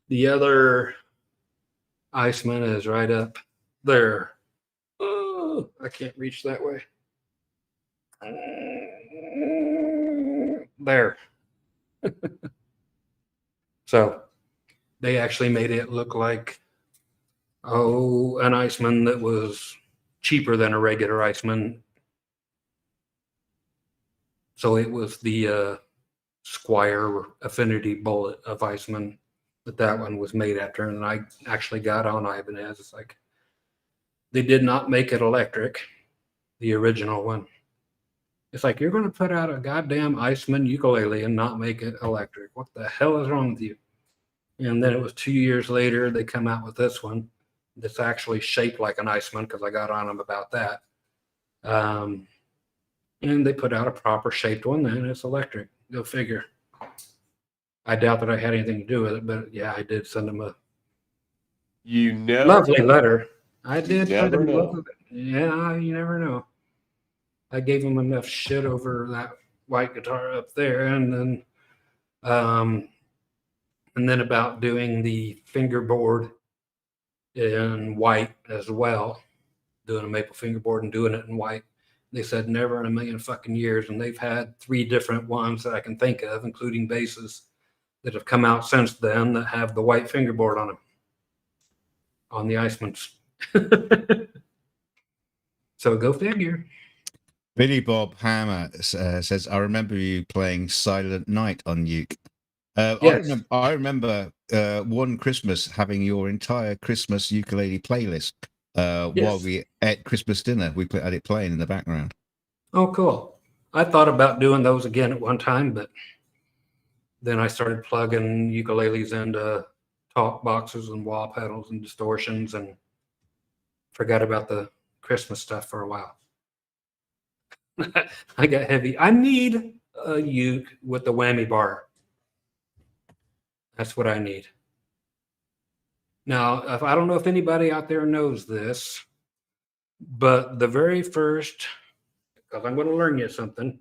The other Iceman is right up there. Oh, I can't reach that way. There. So they actually made it look like, an Iceman that was cheaper than a regular Iceman. So it was the Squire Affinity Bullet of Iceman that one was made after, and I actually got on Ibanez. It's like they did not make it electric, the original one. It's like, you're going to put out a goddamn Iceman ukulele and not make it electric. What the hell is wrong with you? And then it was 2 years later, they come out with this one that's actually shaped like an Iceman, because I got on them about that. And they put out a proper shaped one, and it's electric. Go figure. I doubt that I had anything to do with it, but yeah, I did send them a lovely letter. I did. Never know. Yeah, you never know. I gave them enough shit over that white guitar up there, and then about doing the fingerboard in white as well, doing a maple fingerboard and doing it in white. They said never in a million fucking years, and they've had 3 different ones that I can think of, including basses, that have come out since then that have the white fingerboard on them, on the Icemans. So go figure. Billy Bob Hammer says, I remember you playing Silent Night on uke. Yes. I remember one Christmas having your entire Christmas ukulele playlist while we ate Christmas dinner. We had it playing in the background. Oh, cool. I thought about doing those again at one time, but then I started plugging ukuleles into talk boxes and wah pedals and distortions, and forgot about the Christmas stuff for a while. I got heavy. I need a uke with the whammy bar. That's what I need. Now, I don't know if anybody out there knows this, but the very first, because I'm going to learn you something,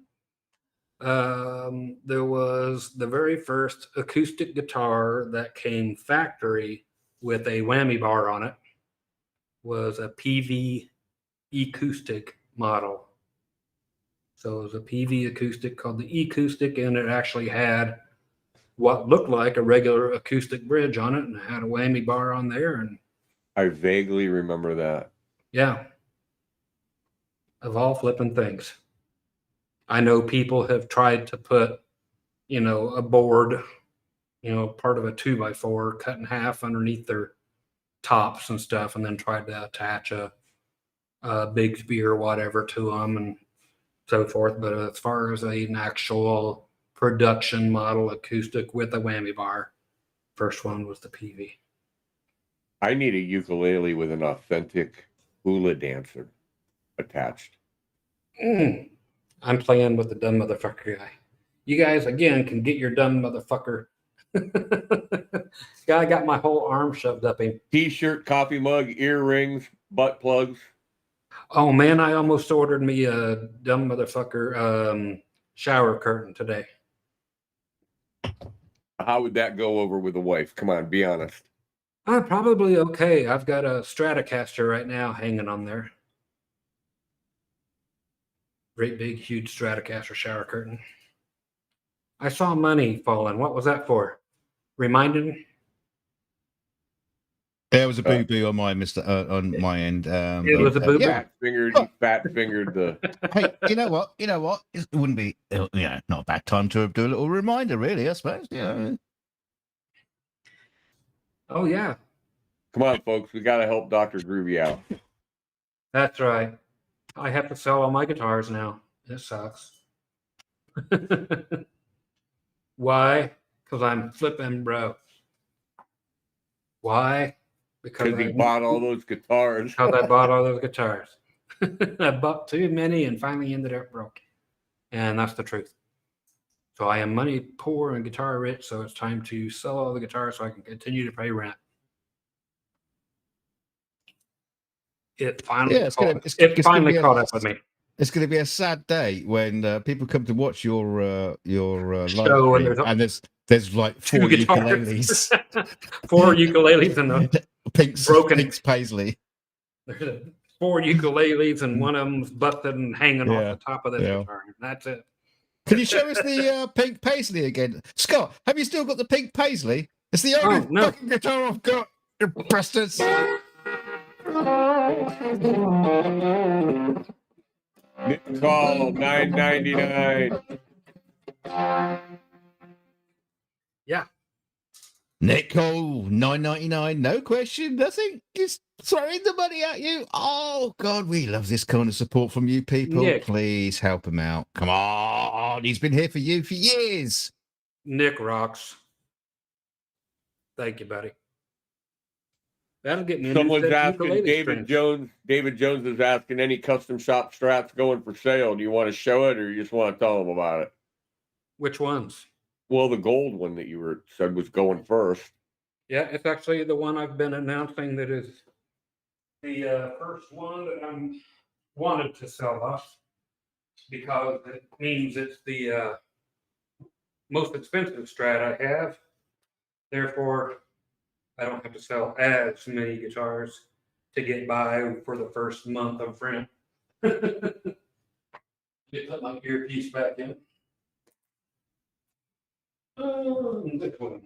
there was the very first acoustic guitar that came factory with a whammy bar on it, was a PV acoustic model. So it was a PV acoustic called the acoustic, and it actually had what looked like a regular acoustic bridge on it, and it had a whammy bar on there. And I vaguely remember that. yeah, of all flipping things. I know people have tried to put, a board, part of a 2x4 cut in half underneath their tops and stuff, and then tried to attach a Bigsby or whatever to them and so forth. But as far as an actual production model acoustic with a whammy bar, first one was the PV. I need a ukulele with an authentic hula dancer attached. I'm playing with the dumb motherfucker guy. You guys, again, can get your dumb motherfucker. Guy got my whole arm shoved up him. T-shirt, coffee mug, earrings, butt plugs. Oh man, I almost ordered me a dumb motherfucker shower curtain today. How would that go over with the wife? Come on, be honest. Probably okay. I've got a Stratocaster right now hanging on there. Great big huge Stratocaster shower curtain. I saw money falling. What was that for? Reminding? There was a boo boo on my on my end. It was a boo boo. Yeah. Fat fingered the. Hey, you know what? It wouldn't be, not a bad time to do a little reminder, really. I suppose. Yeah. Oh yeah, Come on, folks. We got to help Dr. Groovy out. that's right. I have to sell all my guitars now. It sucks. Why? Because I'm flipping broke. Why? Because he bought all those guitars. Because I bought all those guitars. I bought too many and finally ended up broke. And that's the truth. So I am money poor and guitar rich, so it's time to sell all the guitars so I can continue to pay rent. It finally, finally caught up with me. It's going to be a sad day when people come to watch your live Show stream and there's like 4 ukuleles, 4 ukuleles and a Pink's Paisley. There's 4 ukuleles and one of them's busted and hanging off the top of the guitar. That's it. Can you show us the pink Paisley again, Scott? Have you still got the pink Paisley? It's the only fucking guitar I've got. You bastards. Call $9.99. Yeah. Nicole, $9.99, no question, nothing. Just throwing the money at you. Oh God, we love this kind of support from you people. Nick. Please help him out. Come on, he's been here for you for years. Nick rocks. Thank you, buddy. That'll get me. Someone's asking David Jones. David Jones is asking, any custom shop Strats going for sale? Do you want to show it, or you just want to tell them about it? Which ones? Well, the gold one that you said was going first. Yeah, it's actually the one I've been announcing that is the first one that I'm wanted to sell off because it means it's the most expensive Strat I have. Therefore, I don't have to sell as many guitars to get by for the first month of rent. Get put my earpiece back in. This one.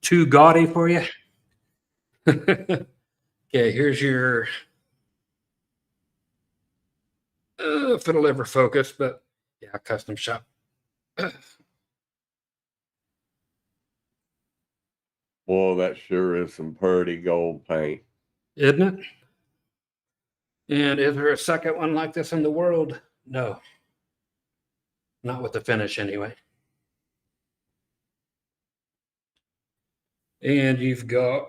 Too gaudy for you? Okay, here's your if it'll ever focus, but yeah, custom shop. Well, that sure is some pretty gold paint. Isn't it? And is there a second one like this in the world? No. Not with the finish anyway. And you've got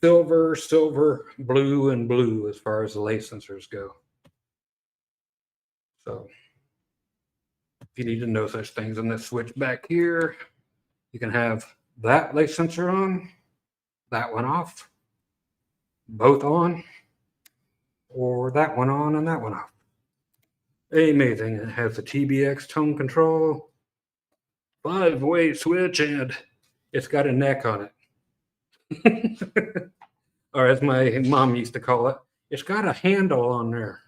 silver, silver, blue, and blue as far as the lace sensors go. So if you need to know such things in this switch back here, you can have that lace sensor on, that one off, both on, or that one on and that one off. Amazing. It has the TBX tone control, 5-way switch, and it's got a neck on it. Or as my mom used to call it, it's got a handle on there.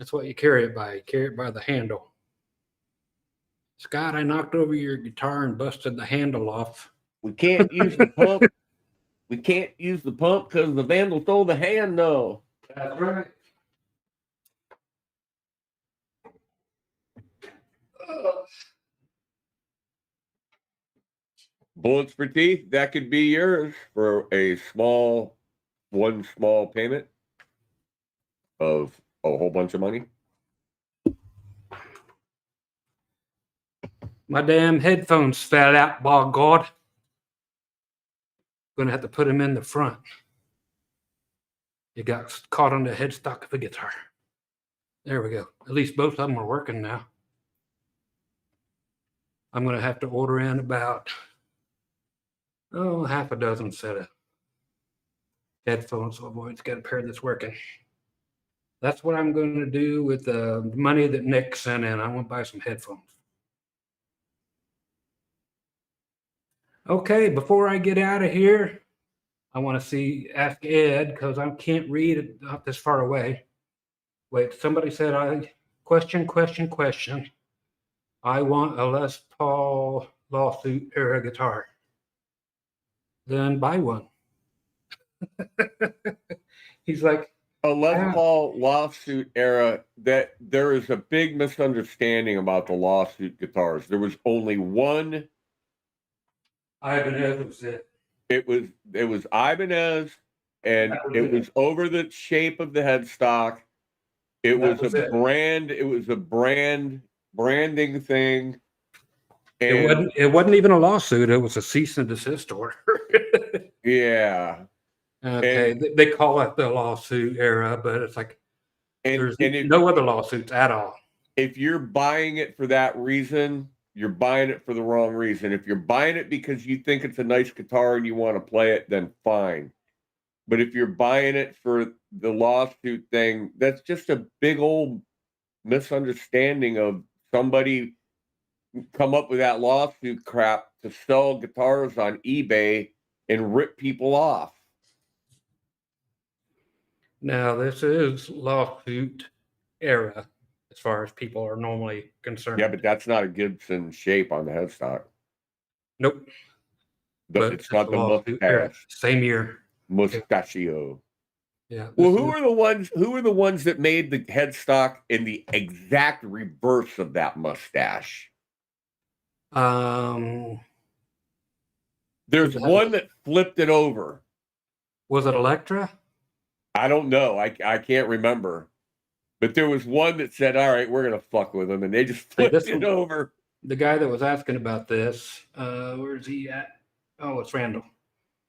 That's what you carry it by. You carry it by the handle. Scott, I knocked over your guitar and busted the handle off. We can't use the pump. We can't use the pump because the vandal stole the handle. That's right. Bullets for teeth, that could be yours for one small payment of a whole bunch of money. My damn headphones fell out, by God. Gonna have to put them in the front. It got caught on the headstock of the guitar. There we go. At least both of them are working now. I'm going to have to order in about half a dozen set of headphones. So boy, it's got a pair that's working. That's what I'm going to do with the money that Nick sent in. I want to buy some headphones. Okay, before I get out of here, I want to ask Ed, because I can't read it not this far away. Wait, somebody said question. I want a Les Paul lawsuit era guitar. Then buy one. He's like, A Les Paul lawsuit era, that there is a big misunderstanding about the lawsuit guitars. There was only one. Ibanez was it. It was Ibanez, and it was over the shape of the headstock. It was a brand. It was a branding thing. And It wasn't even a lawsuit. It was a cease and desist order. yeah. Okay, they call it the lawsuit era, but it's like there's no other lawsuits at all. If you're buying it for that reason, you're buying it for the wrong reason. If you're buying it because you think it's a nice guitar and you want to play it, then fine. But if you're buying it for the lawsuit thing, that's just a big old misunderstanding of somebody come up with that lawsuit crap to sell guitars on eBay and rip people off. Now, this is lawsuit era as far as people are normally concerned. Yeah, but that's not a Gibson shape on the headstock. Nope. But it's not the mustache. Same year. Mustachio. Yeah. Well, who are the ones that made the headstock in the exact reverse of that mustache? There's one that flipped it over. Was it Electra? I don't know. I can't remember. But there was one that said, all right, we're going to fuck with them. And they just flipped it over. The guy that was asking about this, where's he at? Oh, it's Randall.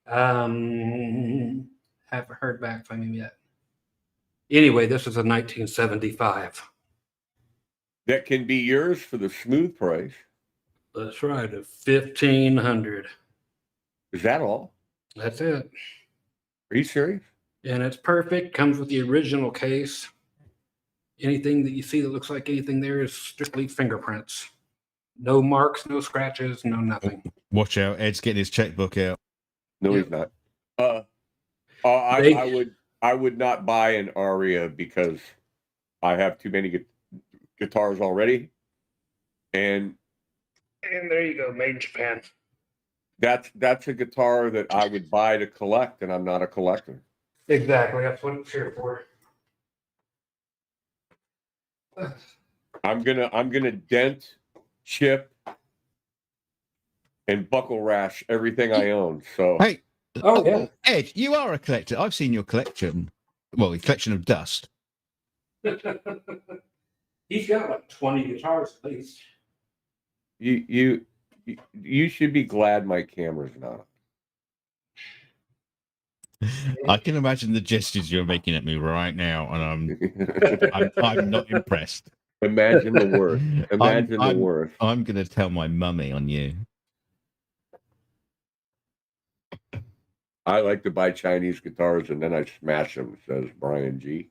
Haven't heard back from him yet. Anyway, this is a 1975. That can be yours for the smooth price. That's right, a 1,500. Is that all? That's it. Are you serious? And it's perfect. Comes with the original case. Anything that you see that looks like anything there is strictly fingerprints. No marks, no scratches, no nothing. Watch out, Ed's getting his checkbook out. No, he's not. I would not buy an Aria because I have too many guitars already. And there you go, made in Japan. That's a guitar that I would buy to collect, and I'm not a collector. Exactly, that's what it's here for. I'm gonna dent, chip, and buckle rash everything I own. So hey, yeah. Ed, you are a collector. I've seen your collection. Well, a collection of dust. He's got like 20 guitars at least. You should be glad my camera's not. I can imagine the gestures you're making at me right now, and I'm not impressed. Imagine the worst. Imagine the worst. I'm going to tell my mummy on you. I like to buy Chinese guitars and then I smash them, says Brian G.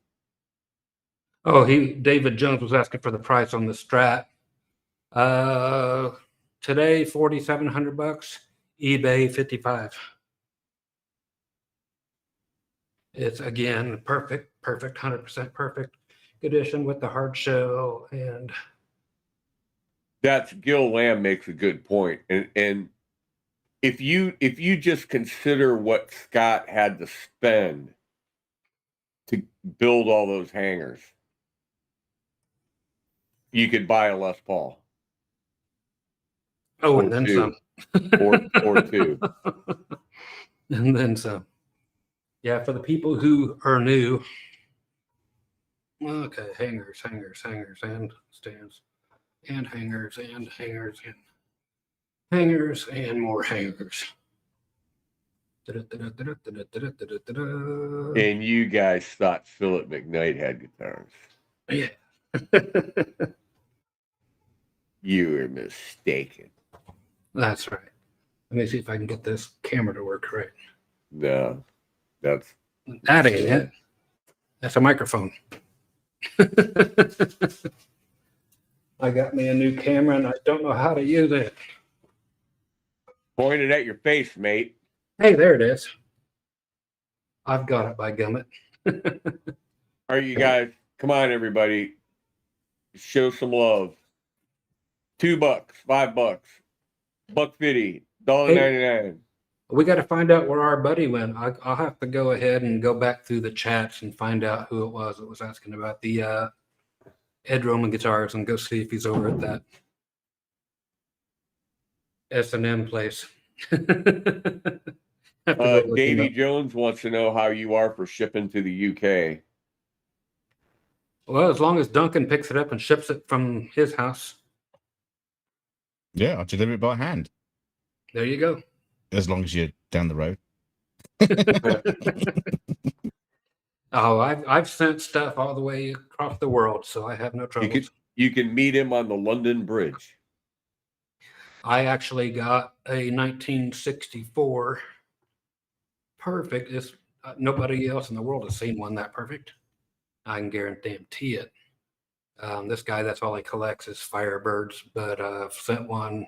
Oh, David Jones was asking for the price on the Strat. Today, $4,700. eBay, $55. It's again perfect, 100% perfect condition with the hard shell, and that's Gil Lamb makes a good point. And if you just consider what Scott had to spend to build all those hangers, you could buy a Les Paul. Oh, and then some. or two. And then some. Yeah, for the people who are new. Okay, hangers, and stands, and hangers, and hangers, and hangers, and more hangers. And you guys thought Philip McKnight had guitars. Yeah. You are mistaken. That's right. Let me see if I can get this camera to work right. No, that's That ain't it. That's a microphone. I got me a new camera and I don't know how to use it. pointed at your face, mate. Hey, there it is. I've got it by gummit. All right, you guys, come on, everybody. Show some love. $2, $5, $1.50, $1.99. We got to find out where our buddy went. I'll have to go ahead and go back through the chats and find out who it was that was asking about the Ed Roman guitars and go see if he's over at that S&M place. Davy Jones wants to know how you are for shipping to the UK. Well, as long as Duncan picks it up and ships it from his house. Yeah, I'll deliver it by hand. There you go. As long as you're down the road. Oh, I've sent stuff all the way across the world, so I have no trouble. You can meet him on the London Bridge. I actually got a 1964 perfect. It's nobody else in the world has seen one that perfect. I can guarantee it. This guy, that's all he collects is Firebirds, but I've sent one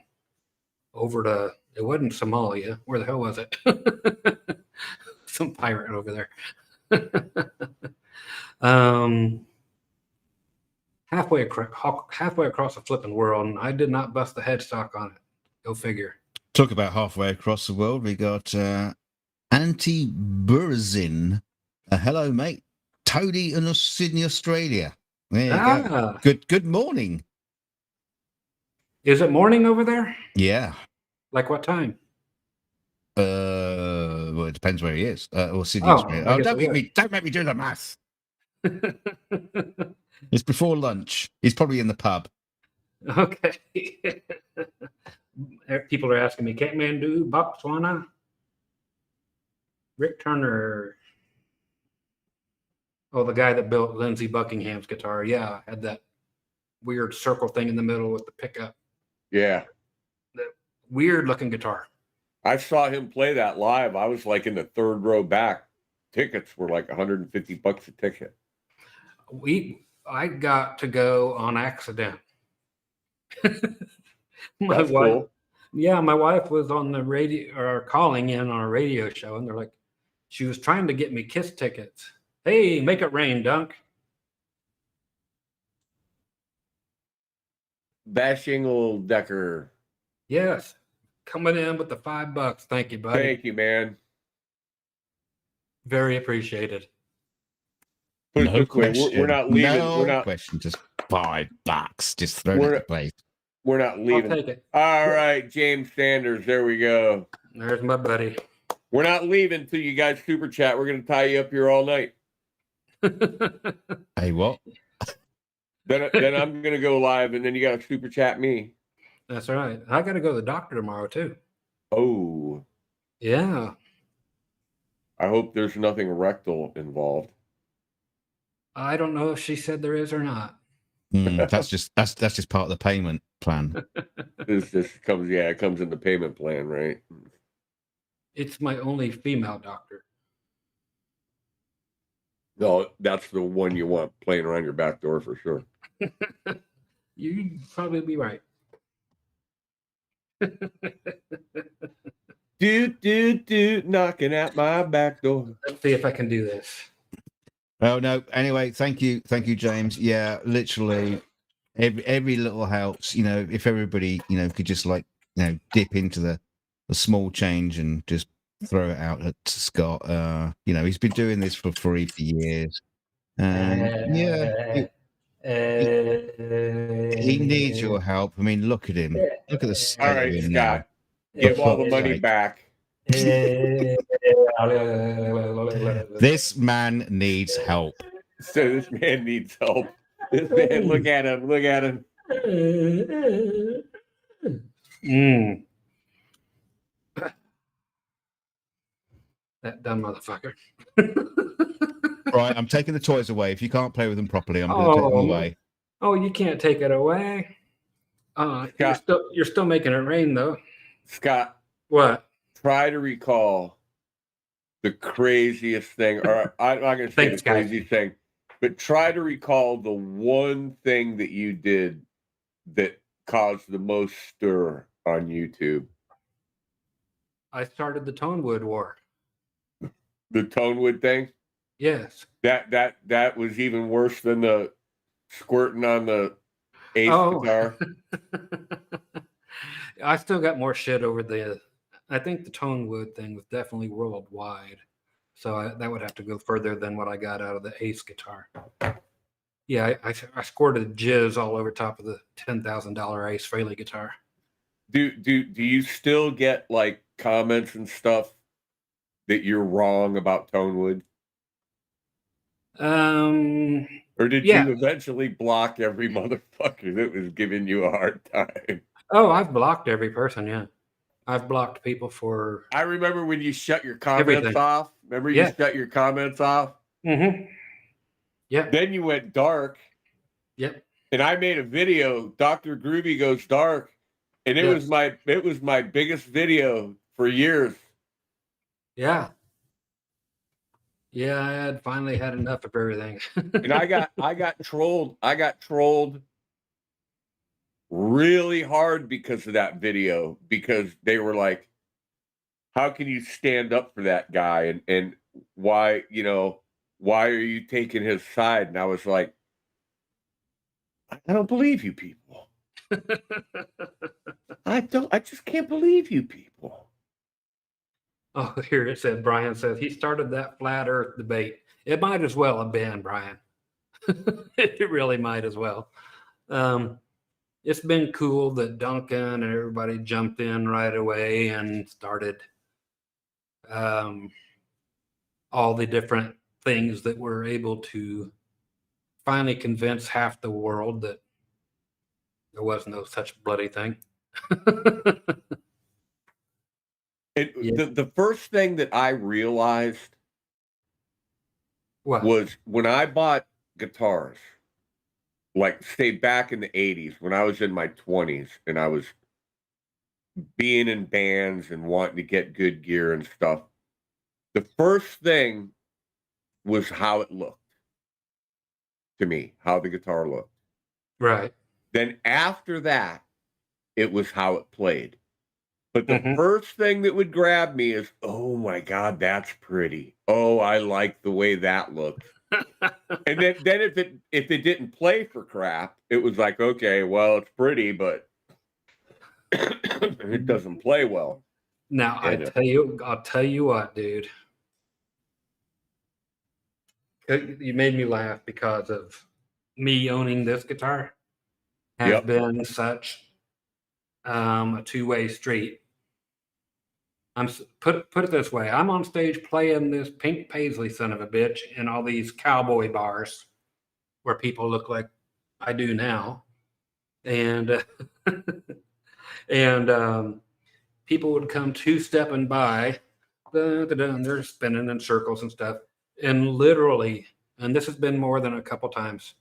over to, it wasn't Somalia. Where the hell was it? Some pirate over there. Halfway across the flipping world, and I did not bust the headstock on it. Go figure. Talk about halfway across the world. We got Auntie Burzin. Hello, mate. Toady in Sydney, Australia. There you go. Good morning. Is it morning over there? Yeah. Like what time? Well, it depends where he is. Or Sydney, Oh, Australia. Oh, don't make me do the math. It's before lunch. He's probably in the pub. Okay. People are asking me, Kathmandu, Botswana, Rick Turner. Oh, the guy that built Lindsey Buckingham's guitar. Yeah, had that weird circle thing in the middle with the pickup. Yeah. That weird looking guitar. I saw him play that live. I was like in the third row back. Tickets were like $150 a ticket. I got to go on accident. My That's wife, cool. yeah, my wife was on the radio or calling in on a radio show, and they're like, she was trying to get me Kiss tickets. Hey, make it rain, Dunk. Bashingle Decker. Yes, coming in with the $5. Thank you, buddy. Thank you, man. Very appreciated. Put it No this way, question. we're not leaving. No We're not. question. Just $5. Just throw it in the place. We're not I'll leaving. take it. All right, James Sanders. There we go. There's my buddy. We're not leaving until you guys super chat. We're going to tie you up here all night. Hey, what? Then I'm going to go live, and then you got to super chat me. That's right. I got to go to the doctor tomorrow too. Oh. Yeah. I hope there's nothing rectal involved. I don't know if she said there is or not. That's just part of the payment plan. This comes, it comes in the payment plan, right? It's my only female doctor. No, that's the one you want playing around your back door for sure. You'd probably be right. Do, knocking at my back door. Let's see if I can do this. Oh no. Anyway, thank you, James. Yeah, literally, every little helps. You know, if everybody, could just dip into the small change and just throw it out at Scott. He's been doing this for free for years, and he needs your help. I mean, look at him. Look at the state All right, of him Scott. now. Give all the money back. This man needs help. So this man needs help. This man, look at him. Look at him. That dumb motherfucker. Right, I'm taking the toys away. If you can't play with them properly, I'm going to take them away. Oh, you can't take it away. Scott. You're still making it rain though. Scott, What? try to recall the craziest thing, or I'm not going to say Thanks, the guys. craziest thing, but try to recall the one thing that you did that caused the most stir on YouTube. I started the Tonewood War. The Tonewood thing? Yes. That was even worse than the squirting on the Ace Oh. guitar. I still got more shit over the. I think the Tonewood thing was definitely worldwide, so that would have to go further than what I got out of the Ace guitar. Yeah, I squirted jizz all over top of the $10,000 Ace Frehley guitar. Do you still get like comments and stuff that you're wrong about Tonewood? Or did Yeah. you eventually block every motherfucker that was giving you a hard time? Oh, I've blocked every person. Yeah, I've blocked people for. I remember when you shut your comments Everything. off. Remember Yeah. you shut your comments off? Mm-hmm. Yeah. Then you went dark. Yep. And I made a video, Dr. Groovy Goes Dark, and it Yes. was my biggest video for years. Yeah. Yeah, I had finally had enough of everything. And I got trolled. I got trolled really hard because of that video, because they were like, how can you stand up for that guy, and why are you taking his side? And I was like, I don't believe you people. I just can't believe you people. Oh, here it said, Brian says he started that flat earth debate. It might as well have been, Brian. It really might as well. It's been cool that Duncan and everybody jumped in right away and started all the different things that were able to finally convince half the world that there was no such bloody thing. The first thing that I realized What? was when I bought guitars, like say back in the 80s, when I was in my 20s and I was being in bands and wanting to get good gear and stuff, the first thing was how it looked to me, how the guitar looked. Right. Then after that, it was how it played. But the first thing that would grab me is, oh my God, that's pretty. Oh, I like the way that looks. And then if it didn't play for crap, it was like, okay, well, it's pretty, but it doesn't play well. Now And, I'll tell you what, dude. You made me laugh because of me owning this guitar has Yep. been such a two-way street. Put it this way: I'm on stage playing this Pink Paisley son of a bitch in all these cowboy bars where people look like I do now, and and people would come two-stepping by, and they're spinning in circles and stuff, and literally, and this has been more than a couple times,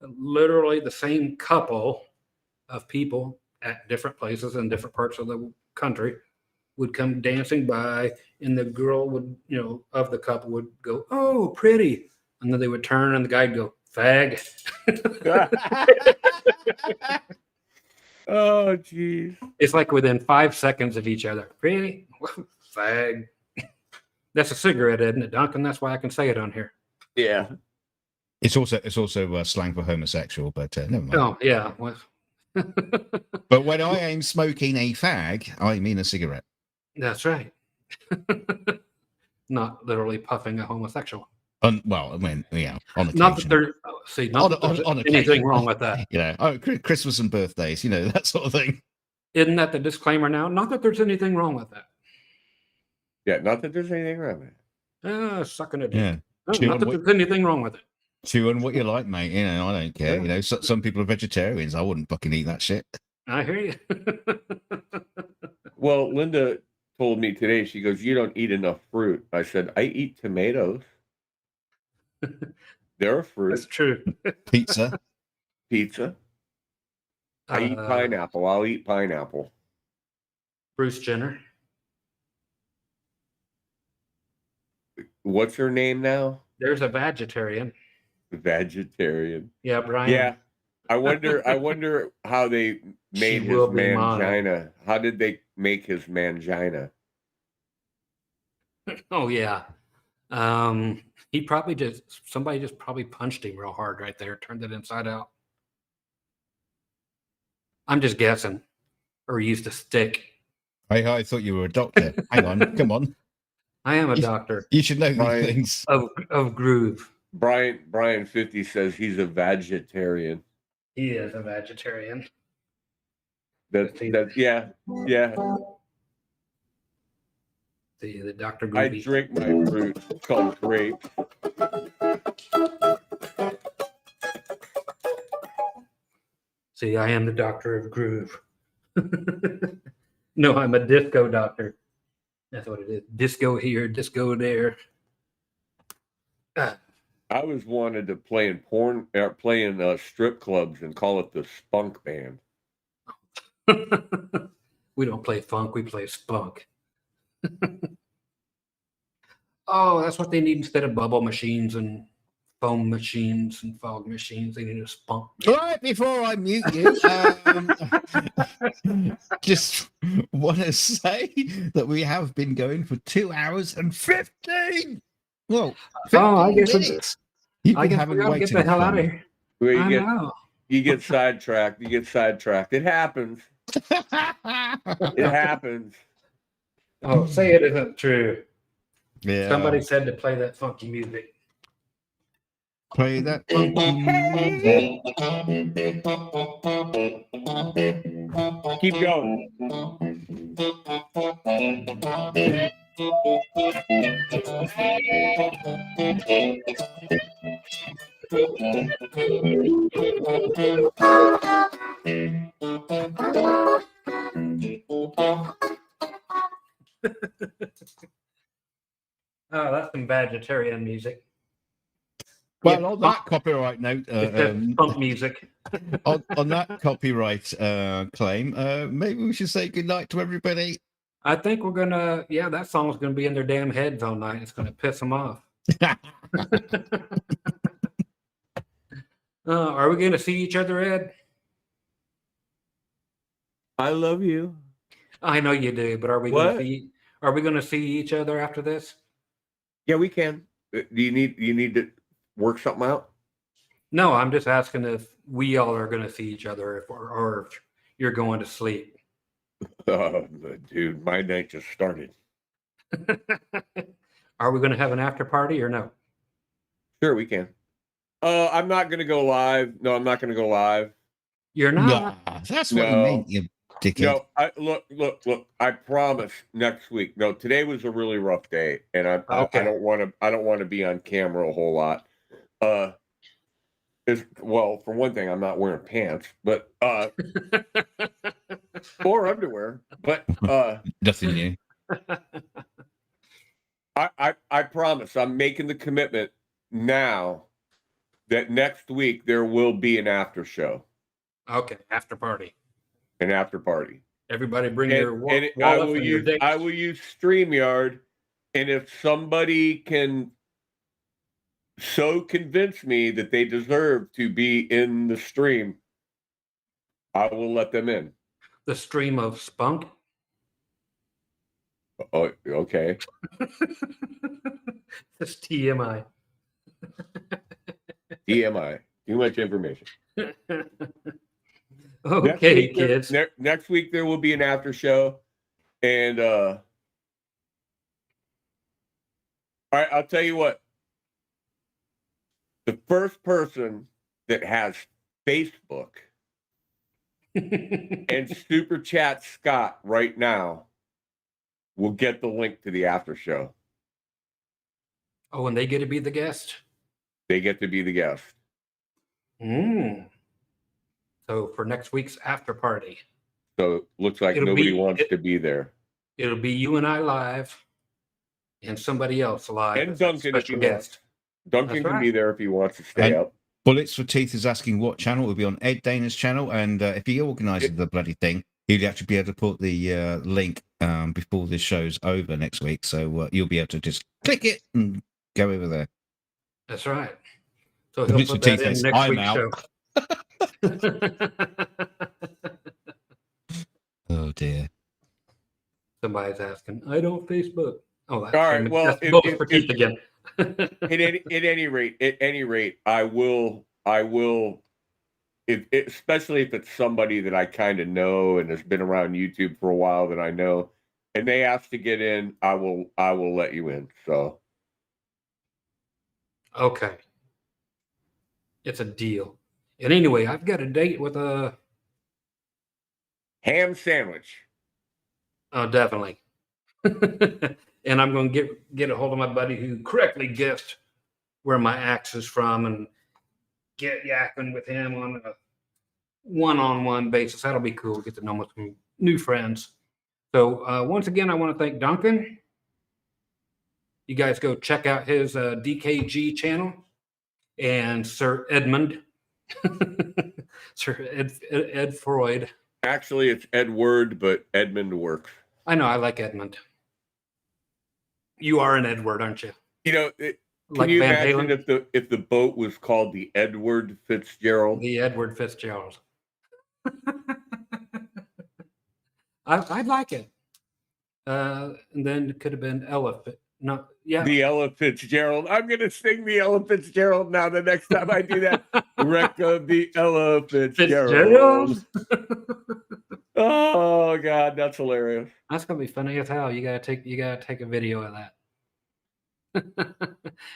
literally the same couple of people at different places in different parts of the country would come dancing by, and the girl would, of the couple would go, "Oh, pretty," and then they would turn, and the guy'd go, "Fag." oh, geez. It's like within 5 seconds of each other. Pretty, fag. That's a cigarette, isn't it, Duncan? That's why I can say it on here. Yeah. It's also slang for homosexual, but never mind. Oh yeah. Well, but when I am smoking a fag, I mean a cigarette. That's right. Not literally puffing a homosexual. Well, I mean, yeah, on occasion. Not that there's anything wrong with that. Christmas and birthdays, that sort of thing. Isn't that the disclaimer now? Not that there's anything wrong with that. Yeah, not that there's anything wrong with it. Sucking it. Yeah. Not that there's anything wrong with it. Chewing what you like, mate. I don't care. Yeah. Some people are vegetarians. I wouldn't fucking eat that shit. I hear you. Well, Linda told me today, she goes, "You don't eat enough fruit." I said, "I eat tomatoes. They're a fruit." That's true. Pizza. I eat pineapple. I'll eat pineapple. Bruce Jenner. What's her name now? There's a vegetarian. Vegetarian. Yeah, Brian. Yeah. I wonder how they made She his will be mine. mangina. How did they make his mangina? Oh yeah. He probably somebody just probably punched him real hard right there, turned it inside out. I'm just guessing. Or used a stick. I thought you were a doctor. Hang on, come on. I am a doctor You should know these Brian. things. of groove. Brian 50 says he's a vegetarian. He is a vegetarian. Yeah. The Dr. I Groovy. drink my fruit. It's called grape. See, I am the doctor of groove. No, I'm a disco doctor. That's what it is. Disco here, disco there. I was wanted to play in strip clubs and call it the Spunk Band. We don't play funk, we play spunk. Oh, that's what they need instead of bubble machines and foam machines and fog machines. They need a spunk. Right before I mute you, just want to say that we have been going for 2 hours and 15. Well, 15 I guess minutes. You've I been guess having we gotta way get too the much hell out fun. of here. Where I know. you get sidetracked. It happens. It happens. Oh, say it isn't true. Yeah. Somebody said to play that funky music. Play that funky music. Keep going. Oh, that's some vegetarian music. Well, Yeah, on that copyright note, it's funk music. on that copyright claim, maybe we should say goodnight to everybody. I think we're gonna. Yeah, that song's gonna be in their damn heads all night. It's gonna piss them off. Are we gonna see each other, Ed? I love you. I know you do, but are we What? gonna see? Are we gonna see each other after this? Yeah, we can. Do you need to work something out? No, I'm just asking if we all are gonna see each other, or if you're going to sleep. Dude, my night just started. Are we gonna have an after party or no? Sure, we can. I'm not gonna go live. No, I'm not gonna go live. You're not. Nah, that's what you No. mean, you dickhead. No, look. I promise next week. No, today was a really rough day, and I Okay. don't want to be on camera a whole lot. Well, for one thing, I'm not wearing pants, but or underwear. But Nothing new. I promise. I'm making the commitment now that next week there will be an after show, Okay, after party. an after party. Everybody bring your And wallet I and will your use dates. I will use StreamYard, and if somebody can so convince me that they deserve to be in the stream, I will let them in. The stream of spunk. Oh, okay. That's TMI. EMI. Too much information. Okay, kids. Next week there will be an after show, and all right. I'll tell you what. The first person that has Facebook and super chat Scott right now will get the link to the after show. Oh, and they get to be the guest. They get to be the guest. So for next week's after party, So looks like It'll nobody be- wants to be there. it'll be you and I live, and somebody else live. And as a Duncan, if he special wants. guest. Duncan That's can be right. there if he wants to stay And- up. Bullets for Teeth is asking what channel. It will be on Ed Dana's channel, and if he organises the bloody thing, he'd actually be able to put the link before this show's over next week. So you'll be able to just click it and go over there. That's right. So he'll Bullets put for that Teeth in says, next "I'm week's out." show. Oh dear. Somebody's asking, I don't Facebook. Oh, that's All right. Well, that's Bullets for Teeth again. at any rate, I will, especially if it's somebody that I kind of know and has been around YouTube for a while that I know, and they ask to get in, I will let you in. So, Okay. It's a deal. And anyway, I've got a date with a... ham sandwich. Oh, definitely. And I'm going to get a hold of my buddy who correctly guessed where my axe is from and get yakking with him on a one-on-one basis. That'll be cool. Get to know some new friends. So once again, I want to thank Duncan. You guys go check out his DKG channel and Sir Edmund, Sir Ed Freud. Actually, it's Edward, but Edmund works. I know. I like Edmund. You are an Edward, aren't you? You know, Like can you Van imagine Halen? if the boat was called the Edward Fitzgerald? The Edward Fitzgerald. I'd like it. And then it could have been Ella. No, yeah. The Ella Fitzgerald. I'm going to sing the Ella Fitzgerald now the next time I do that. Wreck of the Ella Fitzgerald. Oh, God, that's hilarious. That's going to be funny as hell. You gotta take a video of that.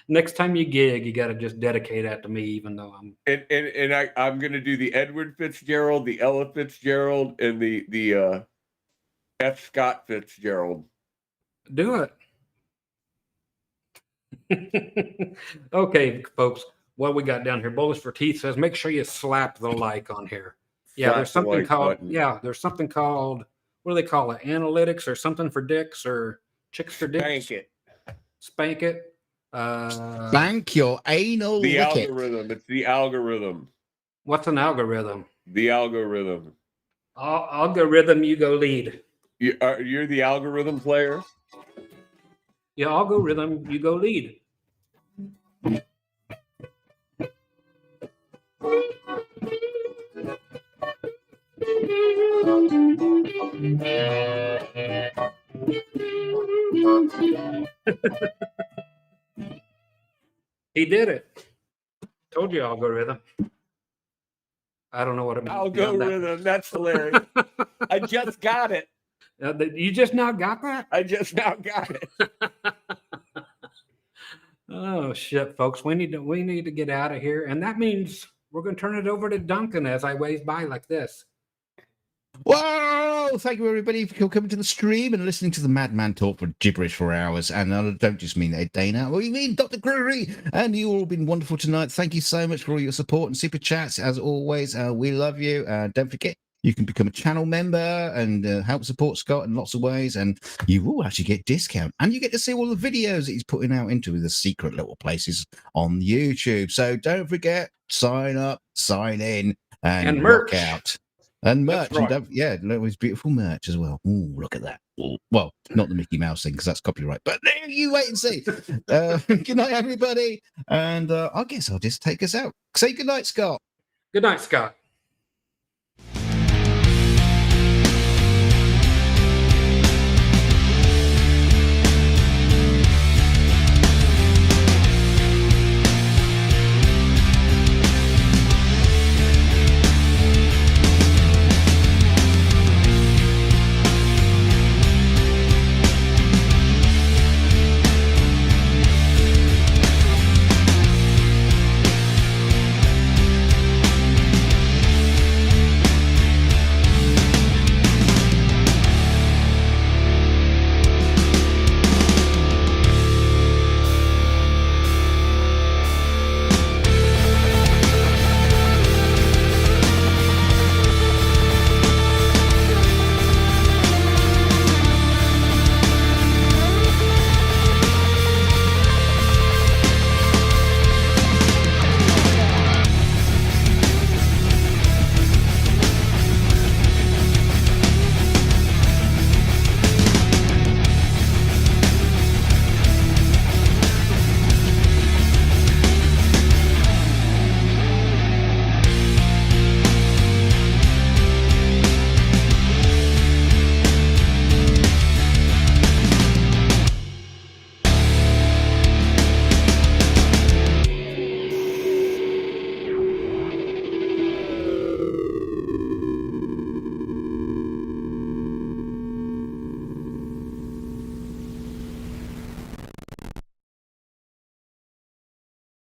Next time you gig, you got to just dedicate that to me, even though I'm... And I'm going to do the Edward Fitzgerald, the Ella Fitzgerald, and the F. Scott Fitzgerald. Do it. Okay, folks, what we got down here, Bullets for Teeth says, make sure you slap the like on here. Yeah, there's something called, there's something called, what do they call it? Analytics or something for dicks or chicks for dicks? Spank it. Spank it. Spank your anal The wicket. algorithm. It's the algorithm. What's an algorithm? The algorithm. Algorithm, you go lead. You're the algorithm player? Yeah, algorithm, you go lead. He did it. Told you, algorithm. I don't know what it means. Algorithm. That's hilarious. I just got it. You just now got that? I just now got it. Oh shit, folks. We need to get out of here. And that means we're gonna turn it over to Duncan as I wave by like this. Whoa! Thank you, everybody, for coming to the stream and listening to the madman talk for gibberish for hours. And I don't just mean Ed Dana, we mean Dr. Drury. And you all been wonderful tonight. Thank you so much for all your support and super chats. As always, we love you. Don't forget, you can become a channel member and help support Scott in lots of ways. And you will actually get discount. And you get to see all the videos that he's putting out into the secret little places on YouTube. So don't forget, sign up, sign in, and merch. rock out. And merch, right. and look, it's beautiful merch as well. Ooh, look at that. Ooh. Well, not the Mickey Mouse thing because that's copyright, but you wait and see. Good night, everybody. And I guess I'll just take us out. Say good night, Scott. Good night, Scott.